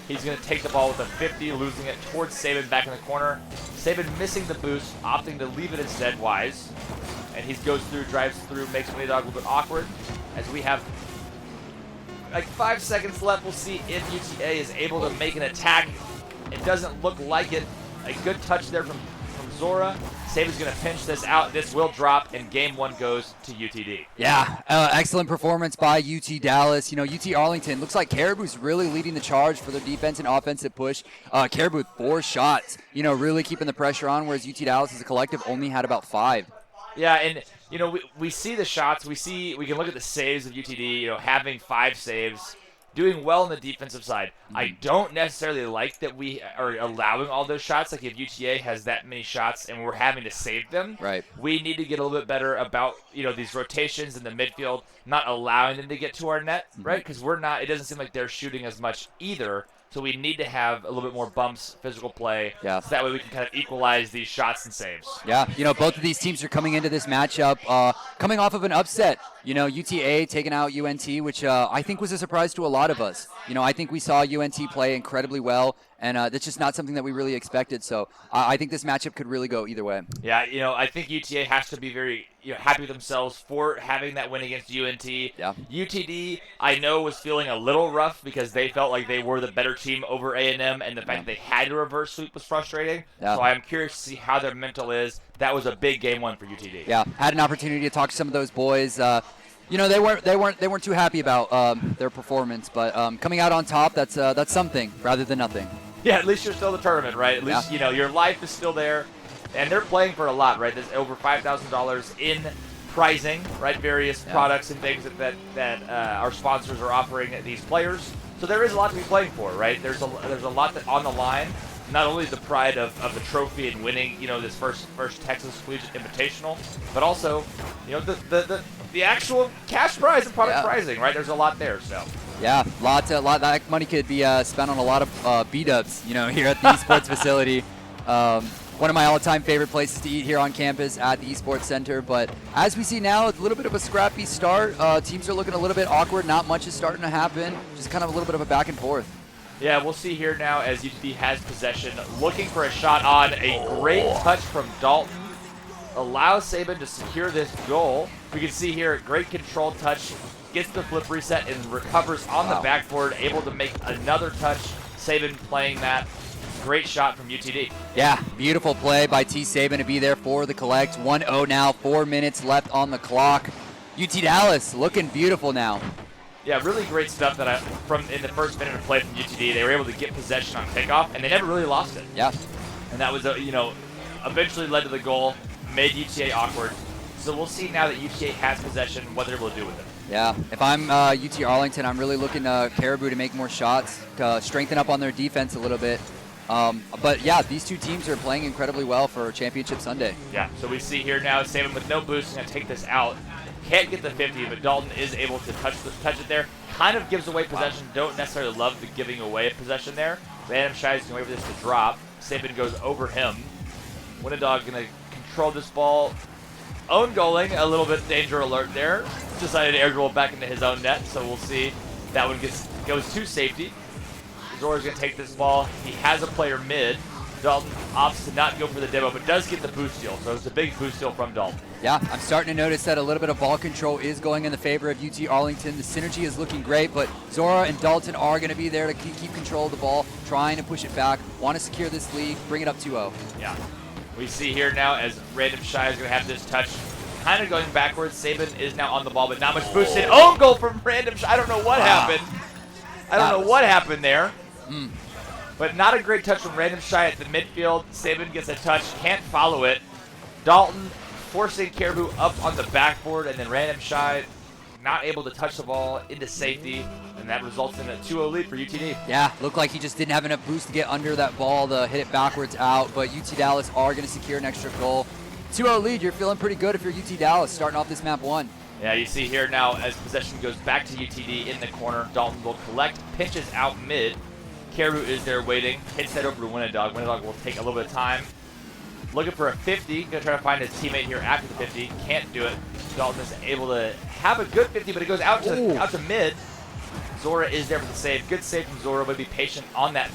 He's going to take the ball with a 50, losing it towards Saban back in the corner. Saban missing the boost, opting to leave it instead, wise. And he goes through, drives through, makes Winnidog a little bit awkward. As we have like 5 seconds left, we'll see if UTA is able to make an attack. It doesn't look like it. A good touch there from Zora. Saban's going to pinch this out. This will drop, and game 1 goes to UTD. Yeah, excellent performance by UT Dallas. UT Arlington, looks like Caribou's really leading the charge for their defense and offensive push. Caribou with 4 shots, really keeping the pressure on, whereas UT Dallas as a collective only had about 5. Yeah, and, we see the shots. We can look at the saves of UTD, having 5 saves, doing well on the defensive side. I don't necessarily like that we are allowing all those shots. Like if UTA has that many shots and we're having to save them, right, we need to get a little bit better about, these rotations in the midfield, not allowing them to get to our net, right? Because it doesn't seem like they're shooting as much either. So we need to have a little bit more bumps, physical play, Yeah. so that way we can kind of equalize these shots and saves. Yeah, both of these teams are coming into this matchup coming off of an upset. UTA taking out UNT, which I think was a surprise to a lot of us. I think we saw UNT play incredibly well, and that's just not something that we really expected. So I think this matchup could really go either way. Yeah, I think UTA has to be very happy with themselves for having that win against UNT. Yeah. UTD, I know, was feeling a little rough because they felt like they were the better team over A&M, and the fact that they had to reverse sweep was frustrating. Yeah. So I'm curious to see how their mental is. That was a big game one for UTD. Yeah, had an opportunity to talk to some of those boys. They weren't too happy about their performance, but coming out on top, that's something rather than nothing. Yeah, at least you're still in the tournament, right? At least your life is still there, and they're playing for a lot, right? There's over $5,000 in prizing, right? Various products and things that our sponsors are offering these players. So there is a lot to be playing for, right? There's a lot that on the line. Not only the pride of the trophy and winning, this first Texas Collegiate Invitational, but also, the actual cash prize and product prizing, right? There's a lot there, so. Yeah, lot that money could be spent on a lot of B-dubs, here at the esports facility. One of my all-time favorite places to eat here on campus at the Esports Center. But as we see now, it's a little bit of a scrappy start. Teams are looking a little bit awkward. Not much is starting to happen. Just kind of a little bit of a back and forth. Yeah, we'll see here now as UTD has possession, looking for a shot on. A great touch from Dalton allows Saban to secure this goal. We can see here, great control touch, gets the flip reset and recovers on the backboard, able to make another touch. Saban playing that. Great shot from UTD. Yeah, beautiful play by T. Saban to be there for the collect. 1-0 now, 4 minutes left on the clock. UT Dallas looking beautiful now. Yeah, really great stuff that from in the first minute of play from UTD. They were able to get possession on kickoff, and they never really lost it. Yeah. And that was, eventually led to the goal, made UTA awkward. So we'll see now that UTA has possession, what they're able to do with it. Yeah, if I'm UT Arlington, I'm really looking to Caribou to make more shots, to strengthen up on their defense a little bit. But yeah, these two teams are playing incredibly well for Championship Sunday. Yeah, so we see here now Saban with no boost is going to take this out. Can't get the 50, but Dalton is able to touch it there. Kind of gives away possession. Don't necessarily love the giving away of possession there. Random Shy is going to wait for this to drop. Saban goes over him. Winnedog going to control this ball. Own goaling, a little bit danger alert there. Decided to air dribble back into his own net, so we'll see. That one goes to safety. Zora's going to take this ball. He has a player mid. Dalton opts to not go for the demo, but does get the boost steal. So it's a big boost steal from Dalton. Yeah, I'm starting to notice that a little bit of ball control is going in the favor of UT Arlington. The synergy is looking great, but Zora and Dalton are going to be there to keep control of the ball, trying to push it back, want to secure this lead, bring it up 2-0. Yeah. We see here now as Random Shy is going to have this touch. Kind of going backwards. Saban is now on the ball, but not much boosted. Own goal from Random Shy. I don't know what happened. I don't know what happened there. But not a great touch from Random Shy at the midfield. Saban gets a touch, can't follow it. Dalton forcing Caribou up on the backboard, and then Random Shy not able to touch the ball into safety, and that results in a 2-0 lead for UTD. Yeah, looked like he just didn't have enough boost to get under that ball to hit it backwards out, but UT Dallas are going to secure an extra goal. 2-0 lead, you're feeling pretty good if you're UT Dallas starting off this map 1. Yeah, you see here now as possession goes back to UTD in the corner, Dalton will collect, pitches out mid. Caribou is there waiting, hits that over to Winnedog. Winnedog will take a little bit of time. Looking for a 50, gonna try to find his teammate here after the 50, can't do it. Dalton is able to have a good 50, but it goes out to mid. Zora is there for the save. Good save from Zora, but be patient on that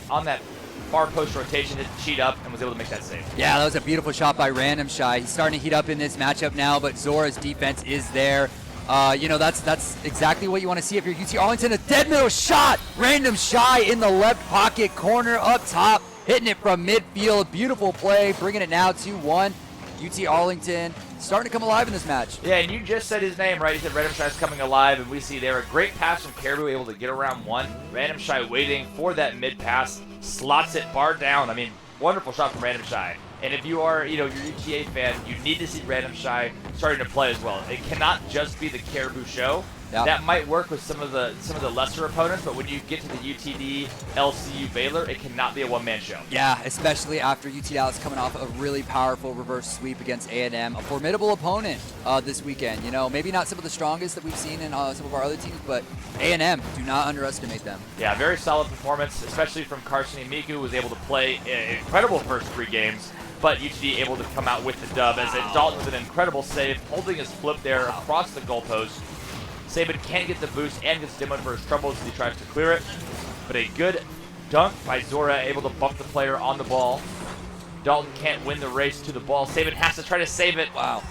far post rotation, didn't cheat up and was able to make that save. Yeah, that was a beautiful shot by Random Shy. He's starting to heat up in this matchup now, but Zora's defense is there. That's exactly what you want to see if you're UT Arlington. A dead middle shot. Random Shy in the left pocket corner up top, hitting it from midfield. Beautiful play, bringing it now 2-1. UT Arlington starting to come alive in this match. Yeah, and you just said his name, right? You said Random Shy's coming alive, and we see there a great pass from Caribou, able to get around one. Random Shy waiting for that mid pass, slots it bar down. I mean, wonderful shot from Random Shy. And if you are, your UTA fan, you need to see Random Shy starting to play as well. It cannot just be the Caribou show. Yeah. That might work with some of the lesser opponents, but when you get to the UTD, LCU, Baylor, it cannot be a one-man show. Yeah, especially after UT Dallas coming off a really powerful reverse sweep against A&M, a formidable opponent this weekend. You know, maybe not some of the strongest that we've seen in some of our other teams, but A&M, do not underestimate them. Yeah, very solid performance, especially from Carson Miku, who was able to play an incredible first 3 games, but UTD able to come out with the dub as Dalton with an incredible save, holding his flip there across the goalpost. Saban can't get the boost and gets demoed for his troubles as he tries to clear it, but a good dunk by Zora, able to bump the player on the ball. Dalton can't win the race to the ball. Saban has to try to save it. Wow.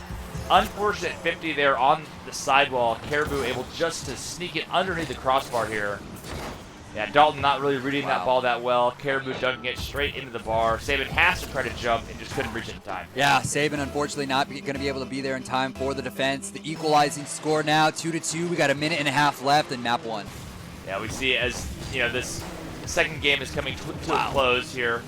Unfortunate 50 there on the sidewall. Caribou able just to sneak it underneath the crossbar here. Yeah, Dalton not really reading that ball that well. Caribou dunking it straight into the bar. Saban has to try to jump and just couldn't reach it in time. Yeah, Saban unfortunately not going to be able to be there in time for the defense. The equalizing score now, 2-2. We got a minute and a half left in map 1. Yeah, we see as, you know, this second game is coming to a close here.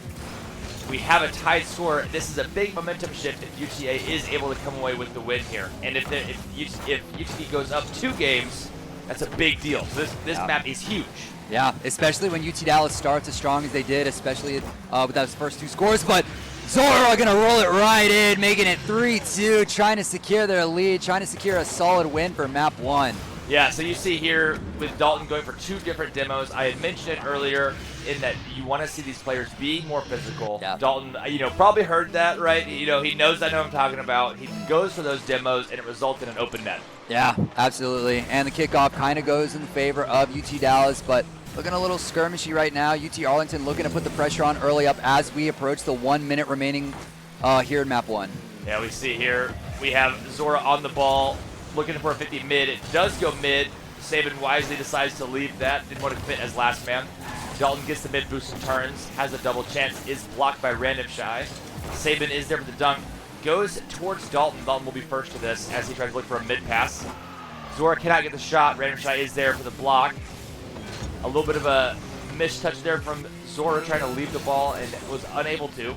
We have a tied score. This is a big momentum shift if UTA is able to come away with the win here. And if UTD goes up 2 games, that's a big deal. So this map is huge. Yeah, especially when UT Dallas starts as strong as they did, especially with those first 2 scores. But Zora going to roll it right in, making it 3-2, trying to secure their lead, trying to secure a solid win for map 1. Yeah, so you see here with Dalton going for 2 different demos. I had mentioned it earlier in that you want to see these players be more physical. Yeah. Dalton, you know, probably heard that, right? You know, he knows I know what I'm talking about. He goes for those demos, and it results in an open net. Yeah, absolutely. And the kickoff kind of goes in favor of UT Dallas, but looking a little skirmishy right now. UT Arlington looking to put the pressure on early up as we approach the 1 minute remaining here in map 1. Yeah, we see here we have Zora on the ball, looking for a 50 mid. It does go mid. Saban wisely decides to leave that. Didn't want to commit as last man. Dalton gets the mid boost and turns, has a double chance, is blocked by Random Shy. Saban is there for the dunk, goes towards Dalton. Dalton will be first to this as he tries to look for a mid pass. Zora cannot get the shot. Random Shy is there for the block. A little bit of a mistouch there from Zora trying to leave the ball and was unable to.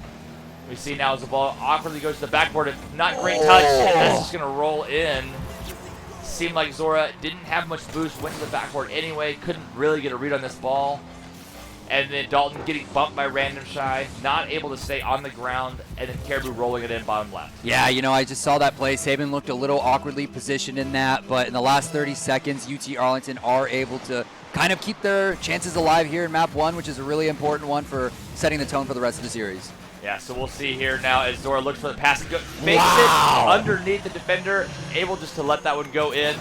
We see now as the ball awkwardly goes to the backboard. Not great touch, and that's just going to roll in. Seemed like Zora didn't have much boost, went to the backboard anyway, couldn't really get a read on this ball. And then Dalton getting bumped by Random Shy, not able to stay on the ground, and then Caribou rolling it in bottom left. Yeah, you know, I just saw that play. Saban looked a little awkwardly positioned in that, but in the last 30 seconds, UT Arlington are able to kind of keep their chances alive here in map 1, which is a really important one for setting the tone for the rest of the series. Yeah, so we'll see here now as Zora looks for the pass. Makes it underneath the defender, able just to let that one go in.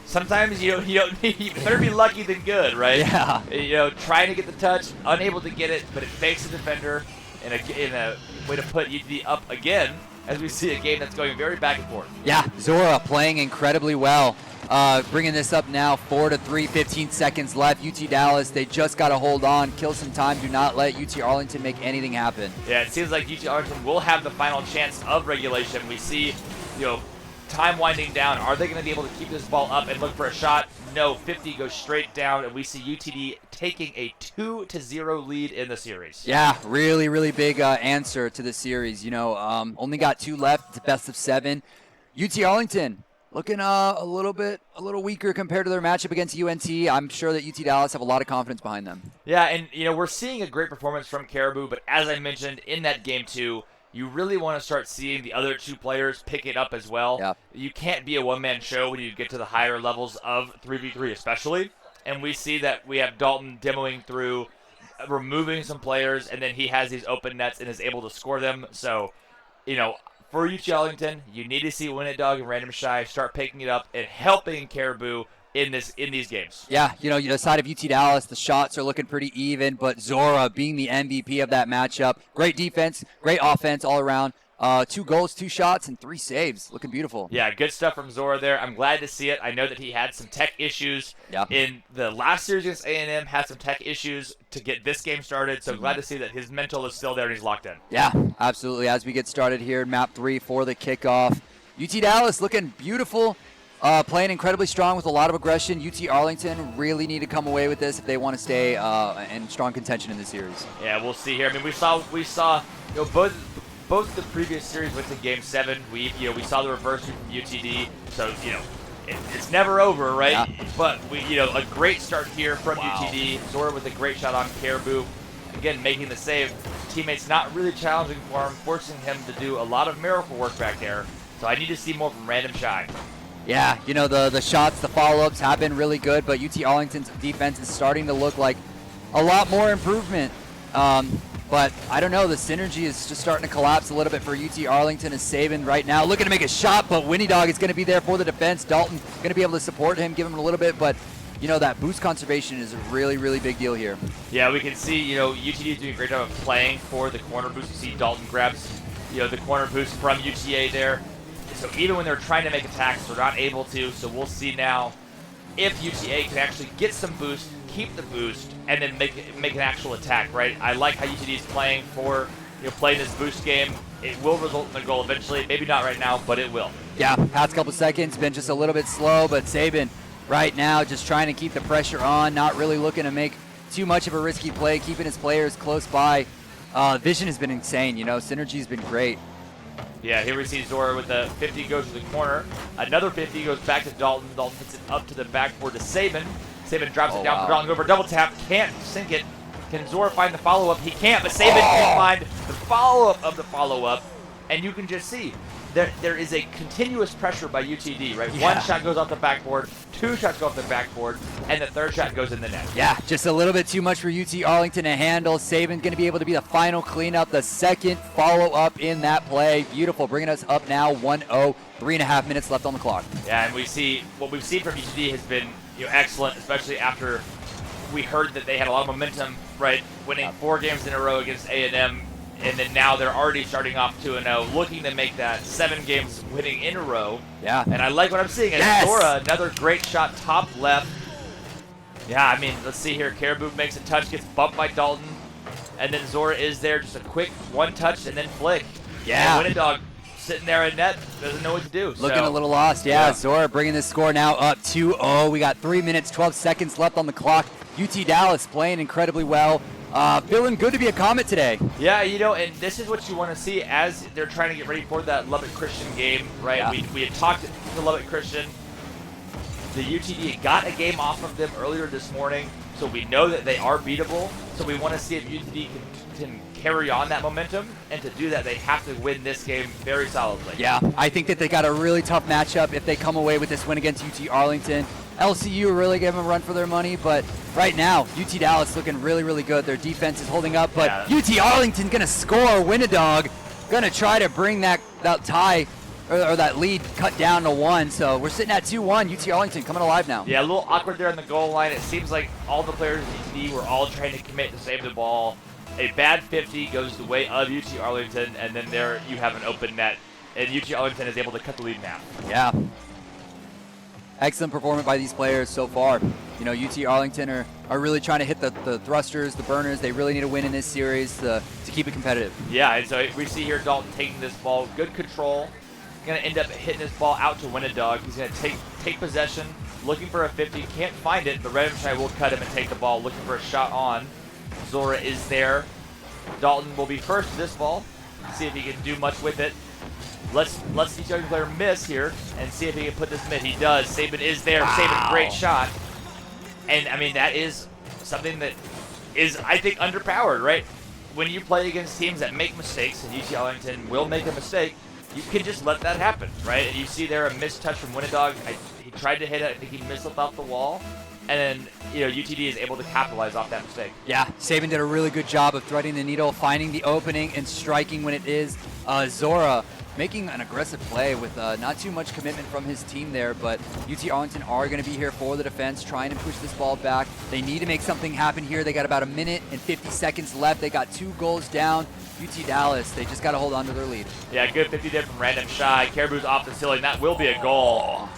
Sometimes you better be lucky than good, right? Yeah. You know, trying to get the touch, unable to get it, but it fakes the defender in a way to put UTD up again as we see a game that's going very back and forth. Yeah, Zora playing incredibly well. Bringing this up now, 4-3, 15 seconds left. UT Dallas, they just got to hold on, kill some time. Do not let UT Arlington make anything happen. Yeah, it seems like UT Arlington will have the final chance of regulation. We see, you know, time winding down. Are they going to be able to keep this ball up and look for a shot? No, 50 goes straight down, and we see UTD taking a 2-0 lead in the series. Yeah, really, really big answer to the series. You know, only got 2 left. It's a best of 7. UT Arlington looking a little weaker compared to their matchup against UNT. I'm sure that UT Dallas have a lot of confidence behind them. Yeah, and you know, we're seeing a great performance from Caribou, but as I mentioned in that game 2, you really want to start seeing the other 2 players pick it up as well. Yeah. You can't be a one-man show when you get to the higher levels of 3v3 especially. And we see that we have Dalton demoing through, removing some players, and then he has these open nets and is able to score them. So, you know, for UT Arlington, you need to see Win It Dog and Random Shy start picking it up and helping Caribou in these games. Yeah, you know, the side of UT Dallas, the shots are looking pretty even, but Zora being the MVP of that matchup. Great defense, great offense all around. 2 goals, 2 shots, and 3 saves. Looking beautiful. Yeah, good stuff from Zora there. I'm glad to see it. I know that he had some tech issues in the last series against A&M, had some tech issues to get this game started, so glad to see that his mental is still there and he's locked in. Yeah, absolutely. As we get started here in map 3 for the kickoff, UT Dallas looking beautiful. Playing incredibly strong with a lot of aggression. UT Arlington really need to come away with this if they want to stay in strong contention in this series. Yeah, we'll see here. I mean, we saw you know, both the previous series went to Game 7. We saw the reverse from UTD. So, you know, it's never over, right? Yeah. But a great start here from UTD. Zora with a great shot on Caribou. Again, making the save. Teammates not really challenging for him, forcing him to do a lot of miracle work back there. So I need to see more from Random Shy. Yeah, the shots, the follow-ups have been really good, but UT Arlington's defense is starting to look like a lot more improvement. But I don't know, the synergy is just starting to collapse a little bit for UT Arlington. Is Saban right now looking to make a shot, but Winnie Dog is going to be there for the defense. Dalton going to be able to support him, give him a little bit, but that boost conservation is a really, really big deal here. Yeah, we can see, UTD is doing a great job of playing for the corner boost. You see Dalton grabs, the corner boost from UTA there. So even when they're trying to make attacks, they're not able to. So we'll see now if UTA can actually get some boost, keep the boost, and then make an actual attack, right? I like how UTD is playing for, playing this boost game. It will result in a goal eventually. Maybe not right now, but it will. Yeah, past couple seconds, been just a little bit slow, but Saban right now just trying to keep the pressure on, not really looking to make too much of a risky play, keeping his players close by. Vision has been insane, synergy's been great. Yeah, here we see Zora with a 50 goes to the corner. Another 50 goes back to Dalton. Dalton puts it up to the backboard to Saban. Saban drops it down for Dalton. Go for a double tap. Can't sink it. Can Zora find the follow-up? He can't, but Saban can find the follow-up of the follow-up. And you can just see there is a continuous pressure by UTD, right? Yeah. One shot goes off the backboard, two shots go off the backboard, and the third shot goes in the net. Yeah, just a little bit too much for UT Arlington to handle. Saban going to be able to be the final cleanup, the second follow-up in that play. Beautiful, bringing us up now 1-0, 3.5 minutes left on the clock. Yeah, and we see what we've seen from UTD has been excellent, especially after we heard that they had a lot of momentum, right? Winning 4 games in a row against A&M. And then now they're already starting off 2-0, looking to make that 7 games winning in a row. Yeah. And I like what I'm seeing. And Yes! Zora, another great shot, top left. Yeah, I mean, let's see here. Caribou makes a touch, gets bumped by Dalton. And then Zora is there, just a quick one touch and then flick. Yeah. And Winnidog sitting there in net, doesn't know what to do. Looking a little lost. Yeah, Zora bringing this score now up 2-0. We got 3 minutes, 12 seconds left on the clock. UT Dallas playing incredibly well. Feeling good to be a Comet today. Yeah, and this is what you want to see as they're trying to get ready for that Lubbock Christian game, right? Yeah. We had talked to Lubbock Christian. The UTD got a game off of them earlier this morning, so we know that they are beatable. So we want to see if UTD can carry on that momentum, and to do that, they have to win this game very solidly. Yeah, I think that they got a really tough matchup if they come away with this win against UT Arlington. LCU really gave them a run for their money, but right now, UT Dallas looking really, really good. Their defense is holding up, but UT Arlington going to score. Winnidog going to try to bring that tie or that lead cut down to 1. So we're sitting at 2-1. UT Arlington coming alive now. Yeah, a little awkward there on the goal line. It seems like all the players in UTD were all trying to commit to save the ball. A bad 50 goes the way of UT Arlington, and then there you have an open net, and UT Arlington is able to cut the lead now. Yeah. Excellent performance by these players so far. UT Arlington are really trying to hit the thrusters, the burners. They really need to win in this series to keep it competitive. Yeah, and so we see here Dalton taking this ball, good control. Going to end up hitting this ball out to Winnidog. He's going to take possession, looking for a 50, can't find it, but Redemption will cut him and take the ball, looking for a shot on. Zora is there. Dalton will be first to this ball. See if he can do much with it. Let's each other player miss here and see if he can put this mid. He does. Saban is there. Wow. Saban, great shot. And I mean, that is something that is, I think, underpowered, right? When you play against teams that make mistakes, and UT Arlington will make a mistake, you can just let that happen, right? And you see there a missed touch from Winnidog. He tried to hit it. I think he missed it off the wall. And then, UTD is able to capitalize off that mistake. Yeah, Saban did a really good job of threading the needle, finding the opening, and striking when it is. Zora making an aggressive play with not too much commitment from his team there, but UT Arlington are going to be here for the defense, trying to push this ball back. They need to make something happen here. They got about 1 minute and 50 seconds left. They got 2 goals down. UT Dallas, they just got to hold on to their lead. Yeah, good 50 there from Random Shy. Caribou's off the ceiling. That will be a goal.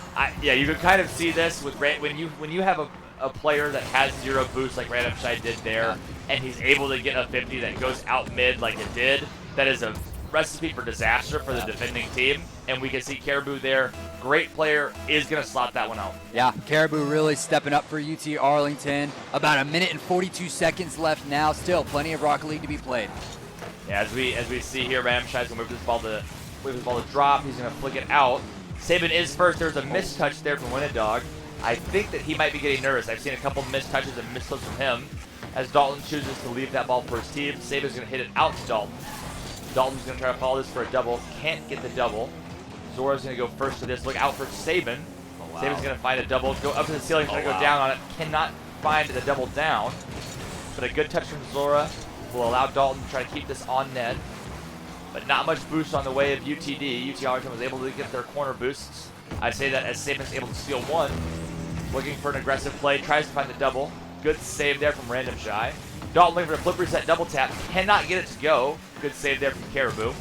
Yeah, you can kind of see this with when you have a player that has 0 boost like Random Shy did there, and he's able to get a 50 that goes out mid like it did. That is a recipe for disaster for the defending team, and we can see Caribou there. Great player, is going to slot that one out. Yeah, Caribou really stepping up for UT Arlington. About 1 minute and 42 seconds left now. Still plenty of Rocket League to be played. Yeah, as we see here, Random Shy's going to move this ball to drop. He's going to flick it out. Saban is first. There's a missed touch there from Winnidog. I think that he might be getting nervous. I've seen a couple missed touches and missed hooks from him. As Dalton chooses to leave that ball for his team, Saban's going to hit it out to Dalton. Dalton's going to try to follow this for a double. Can't get the double. Zora's going to go first to this. Look out for Saban. Saban's going to find a double. Go up to the ceiling, try to go down on it. Cannot find the double down. But a good touch from Zora will allow Dalton to try to keep this on net. But not much boost on the way of UTD. UT Arlington was able to get their corner boosts. I'd say that as Saban's able to steal one. Looking for an aggressive play. Tries to find the double. Good save there from Random Shy. Dalton looking for a flip reset double tap. Cannot get it to go. Good save there from Caribou.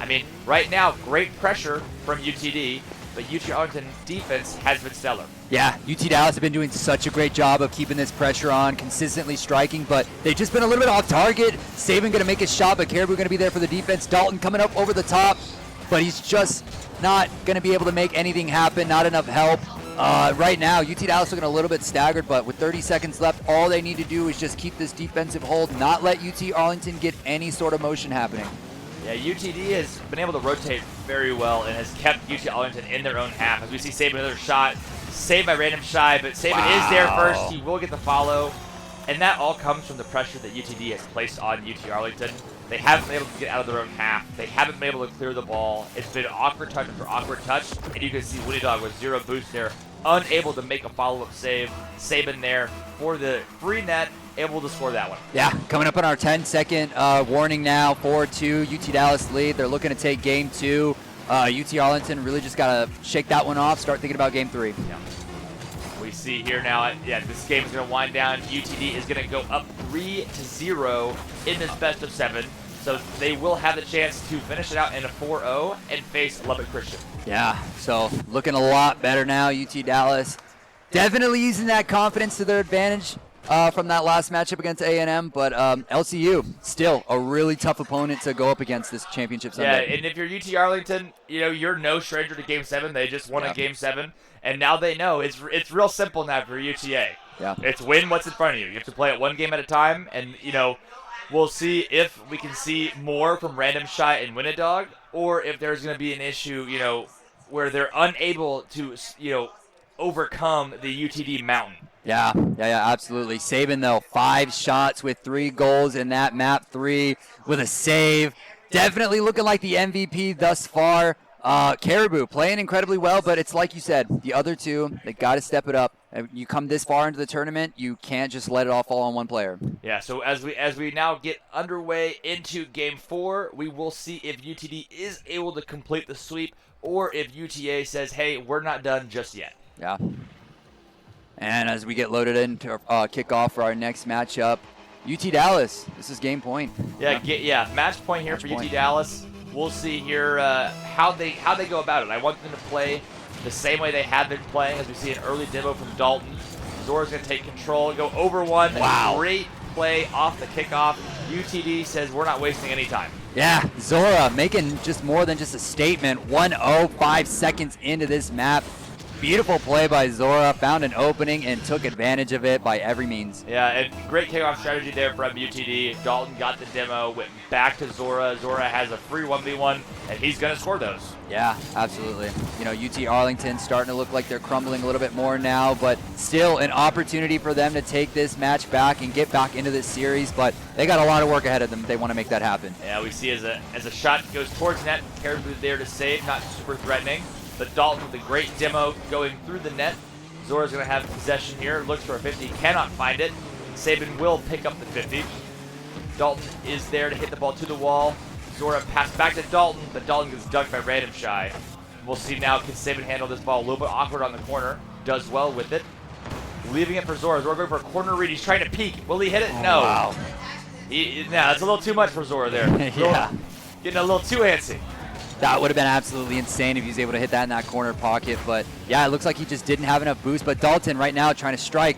I mean, right now, great pressure from UTD. But UT Arlington defense has been stellar. Yeah, UT Dallas have been doing such a great job of keeping this pressure on, consistently striking, but they've just been a little bit off target. Saban going to make his shot, but Caribou going to be there for the defense. Dalton coming up over the top, but he's just not going to be able to make anything happen, not enough help. Right now, UT Dallas looking a little bit staggered, but with 30 seconds left, all they need to do is just keep this defensive hold, not let UT Arlington get any sort of motion happening. Yeah, UTD has been able to rotate very well and has kept UT Arlington in their own half. As we see Saban another shot, saved by Random Shy, but Saban is there first. He will get the follow, and that all comes from the pressure that UTD has placed on UT Arlington. They haven't been able to get out of their own half. They haven't been able to clear the ball. It's been awkward touch after awkward touch, and you can see Winnidog with 0 boost there, unable to make a follow-up save. Saban there for the free net, able to score that one. Yeah, coming up on our 10-second warning now, 4-2, UT Dallas lead. They're looking to take game 2. UT Arlington really just got to shake that one off, start thinking about game 3. Yeah. We see here now, this game is going to wind down. UTD is going to go up 3-0 in this best of 7. So they will have the chance to finish it out in a 4-0 and face Lubbock Christian. Yeah, so looking a lot better now, UT Dallas. Definitely using that confidence to their advantage from that last matchup against A&M, but LCU, still a really tough opponent to go up against this championship Sunday. Yeah, and if you're UT Arlington, you're no stranger to Game 7. They just won a Game 7, and now they know it's real simple now for UTA. Yeah. It's win what's in front of you. You have to play it one game at a time, and, we'll see if we can see more from Random Shy and Winnidog, or if there's going to be an issue, where they're unable to, overcome the UTD mountain. Yeah, absolutely. Saban, though, 5 shots with 3 goals in that map 3 with a save. Definitely looking like the MVP thus far. Caribou playing incredibly well, but it's like you said, the other two, they got to step it up. You come this far into the tournament, you can't just let it all fall on one player. Yeah, so as we now get underway into Game 4, we will see if UTD is able to complete the sweep or if UTA says, hey, we're not done just yet. Yeah. And as we get loaded into kickoff for our next matchup, UT Dallas, this is game point. Yeah, match point here for UT Dallas. We'll see here how they go about it. I want them to play the same way they have been playing, as we see an early demo from Dalton. Zora's going to take control, go over one. Wow. Great play off the kickoff. UTD says we're not wasting any time. Yeah, Zora making just more than just a statement. 1:05 seconds into this map. Beautiful play by Zora, found an opening and took advantage of it by every means. Yeah, and great kickoff strategy there from UTD. Dalton got the demo, went back to Zora. Zora has a free 1v1, and he's going to score those. Yeah, absolutely. UT Arlington starting to look like they're crumbling a little bit more now, but still an opportunity for them to take this match back and get back into this series, but they got a lot of work ahead of them. They want to make that happen. Yeah, we see as a shot goes towards net, Caribou there to save, not super threatening. But Dalton with a great demo going through the net. Zora's going to have possession here. Looks for a 50. Cannot find it. Saban will pick up the 50. Dalton is there to hit the ball to the wall. Zora pass back to Dalton, but Dalton gets dunked by Random Shy. We'll see now, can Saban handle this ball? A little bit awkward on the corner. Does well with it. Leaving it for Zora. Zora going for a corner read. He's trying to peek. Will he hit it? No. Wow. That's a little too much for Zora there. Yeah. Getting a little too antsy. That would have been absolutely insane if he was able to hit that in that corner pocket. But, yeah, it looks like he just didn't have enough boost. But Dalton right now trying to strike.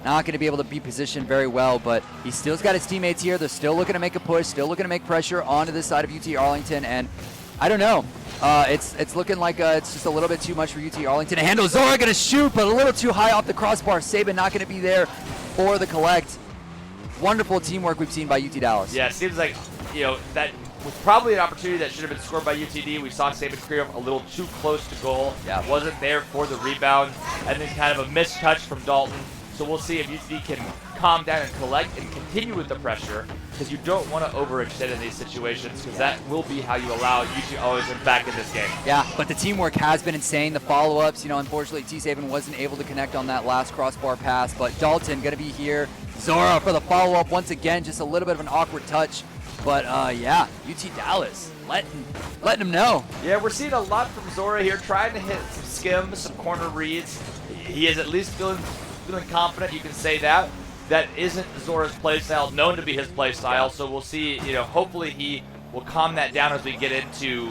Not going to be able to be positioned very well. But he still's got his teammates here. They're still looking to make a push. Still looking to make pressure onto this side of UT Arlington. And I don't know. It's looking like it's just a little bit too much for UT Arlington to handle. Zora going to shoot, but a little too high off the crossbar. Saban not going to be there for the collect. Wonderful teamwork we've seen by UT Dallas. Yeah, it seems like, that was probably an opportunity that should have been scored by UTD. We saw Saban Kriov a little too close to goal. Yeah. Wasn't there for the rebound. And then kind of a missed touch from Dalton. So we'll see if UTD can calm down and collect and continue with the pressure, because you don't want to overextend in these situations, because that will be how you allow UT Arlington back in this game. Yeah, but the teamwork has been insane. The follow-ups, unfortunately, T. Saban wasn't able to connect on that last crossbar pass, but Dalton going to be here. Zora for the follow-up once again, just a little bit of an awkward touch. But, yeah, UT Dallas letting them know. Yeah, we're seeing a lot from Zora here, trying to hit some skims, some corner reads. He is at least feeling confident, you can say that. That isn't Zora's playstyle, known to be his playstyle, so we'll see, hopefully he will calm that down as we get into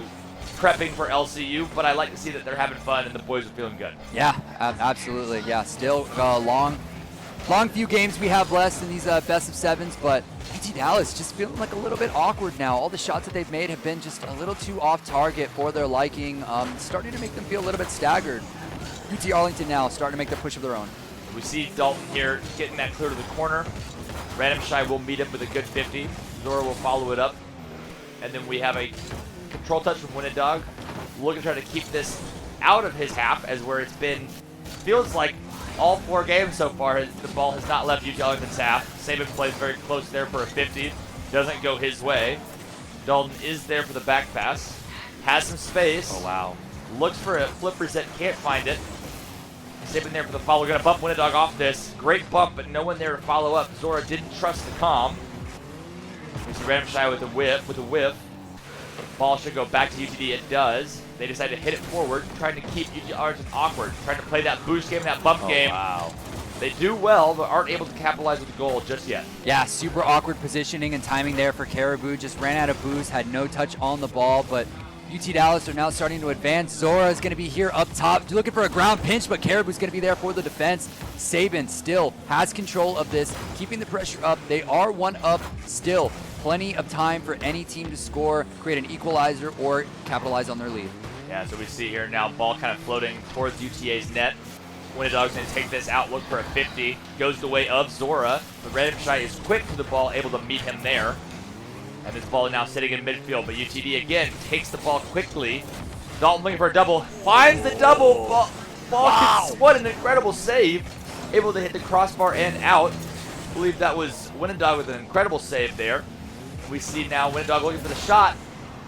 prepping for LCU, but I like to see that they're having fun and the boys are feeling good. Yeah, absolutely. Yeah, still long few games we have left in these best of sevens, but UT Dallas just feeling like a little bit awkward now. All the shots that they've made have been just a little too off target for their liking, starting to make them feel a little bit staggered. UT Arlington now starting to make the push of their own. We see Dalton here getting that clear to the corner. Random Shy will meet up with a good 50. Zora will follow it up. And then we have a control touch from Winnedog. Looking to try to keep this out of his half, as where it's been, feels like all 4 games so far, the ball has not left UT Arlington's half. Saban plays very close there for a 50. Doesn't go his way. Dalton is there for the back pass. Has some space. Oh, wow. Looks for a flip reset, can't find it. Saban there for the follow. Gonna bump Winnedog off this. Great bump, but no one there to follow up. Zora didn't trust the calm. We see Random Shy with a whiff. Ball should go back to UTD. It does. They decide to hit it forward, trying to keep UT Arlington awkward, trying to play that boost game, that bump game. Wow. They do well, but aren't able to capitalize with the goal just yet. Yeah, super awkward positioning and timing there for Caribou. Just ran out of boost, had no touch on the ball, but UT Dallas are now starting to advance. Zora is going to be here up top, looking for a ground pinch, but Caribou's going to be there for the defense. Saban still has control of this, keeping the pressure up. They are 1 up still. Plenty of time for any team to score, create an equalizer, or capitalize on their lead. Yeah, so we see here now ball kind of floating towards UTA's net. Winnedog's going to take this out, look for a 50. Goes the way of Zora, but Random Shy is quick to the ball, able to meet him there. And this ball now sitting in midfield, but UTD again takes the ball quickly. Dalton looking for a double, finds the double. Ball gets, what an incredible save. Able to hit the crossbar and out. I believe that was Winnedog with an incredible save there. We see now Winnedog looking for the shot.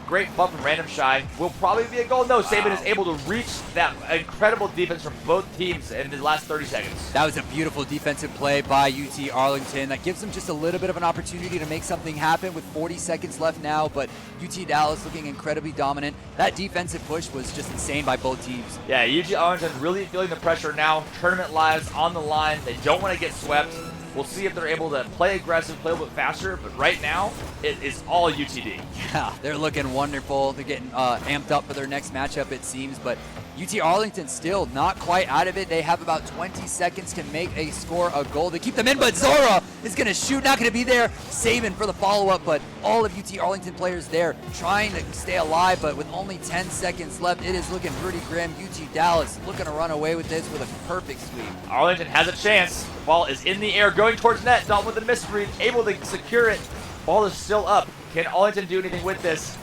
Great bump from Random Shy. Will probably be a goal. No, Saban is able to reach that incredible defense from both teams in the last 30 seconds. That was a beautiful defensive play by UT Arlington. That gives them just a little bit of an opportunity to make something happen with 40 seconds left now, but UT Dallas looking incredibly dominant. That defensive push was just insane by both teams. Yeah, UT Arlington really feeling the pressure now. Tournament lives on the line. They don't want to get swept. We'll see if they're able to play aggressive, play a little bit faster, but right now, it is all UTD. Yeah, they're looking wonderful. They're getting amped up for their next matchup, it seems, but UT Arlington still not quite out of it. They have about 20 seconds to make a score, a goal to keep them in, but Zora is going to shoot, not going to be there. Saban for the follow-up, but all of UT Arlington players there trying to stay alive, but with only 10 seconds left, it is looking pretty grim. UT Dallas looking to run away with this with a perfect sweep. Arlington has a chance. The ball is in the air, going towards net. Dalton with a misread, able to secure it. Ball is still up. Can Arlington do anything with this?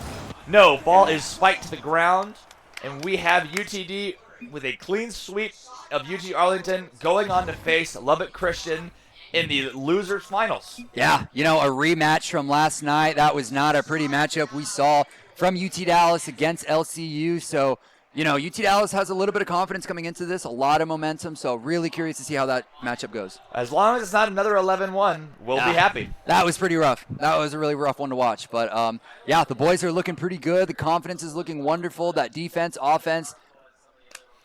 No, ball is spiked to the ground, and we have UTD with a clean sweep of UT Arlington going on to face Lubbock Christian in the losers finals. Yeah, a rematch from last night. That was not a pretty matchup we saw from UT Dallas against LCU. So, UT Dallas has a little bit of confidence coming into this, a lot of momentum. So really curious to see how that matchup goes. As long as it's not another 11-1, we'll be happy. That was pretty rough. That was a really rough one to watch. But, yeah, the boys are looking pretty good. The confidence is looking wonderful. That defense, offense,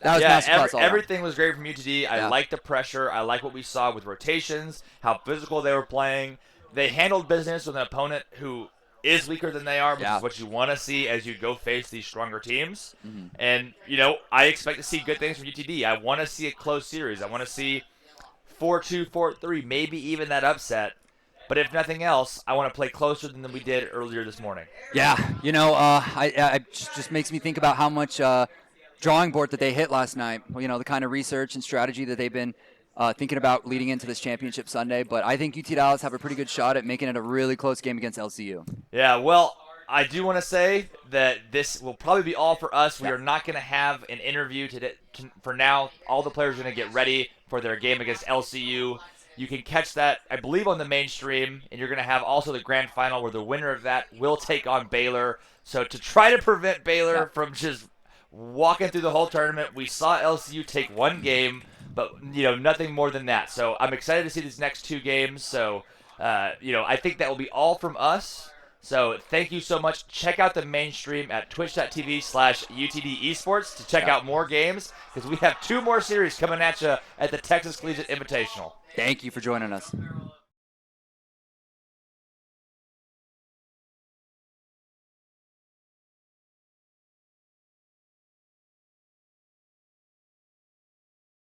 that was masterclass all around. Everything was great from UTD. I like the pressure. I like what we saw with rotations, how physical they were playing. They handled business with an opponent who is weaker than they are, which is what you want to see as you go face these stronger teams. Mm-hmm. And, I expect to see good things from UTD. I want to see a close series. I want to see 4-2, 4-3, maybe even that upset. But if nothing else, I want to play closer than we did earlier this morning. Yeah, it just makes me think about how much drawing board that they hit last night. The kind of research and strategy that they've been thinking about leading into this championship Sunday. But I think UT Dallas have a pretty good shot at making it a really close game against LCU. Yeah, well, I do want to say that this will probably be all for us. We are not going to have an interview today. For now, all the players are going to get ready for their game against LCU. You can catch that, I believe, on the main stream, and you're going to have also the grand final where the winner of that will take on Baylor. So to try to prevent Baylor from just walking through the whole tournament, we saw LCU take one game, but nothing more than that. So I'm excited to see these next 2 games. So I think that will be all from us. So thank you so much. Check out the main stream at twitch.tv/UTD Esports to check out more games, because we have 2 more series coming at you at the Texas Collegiate Invitational. Thank you for joining us.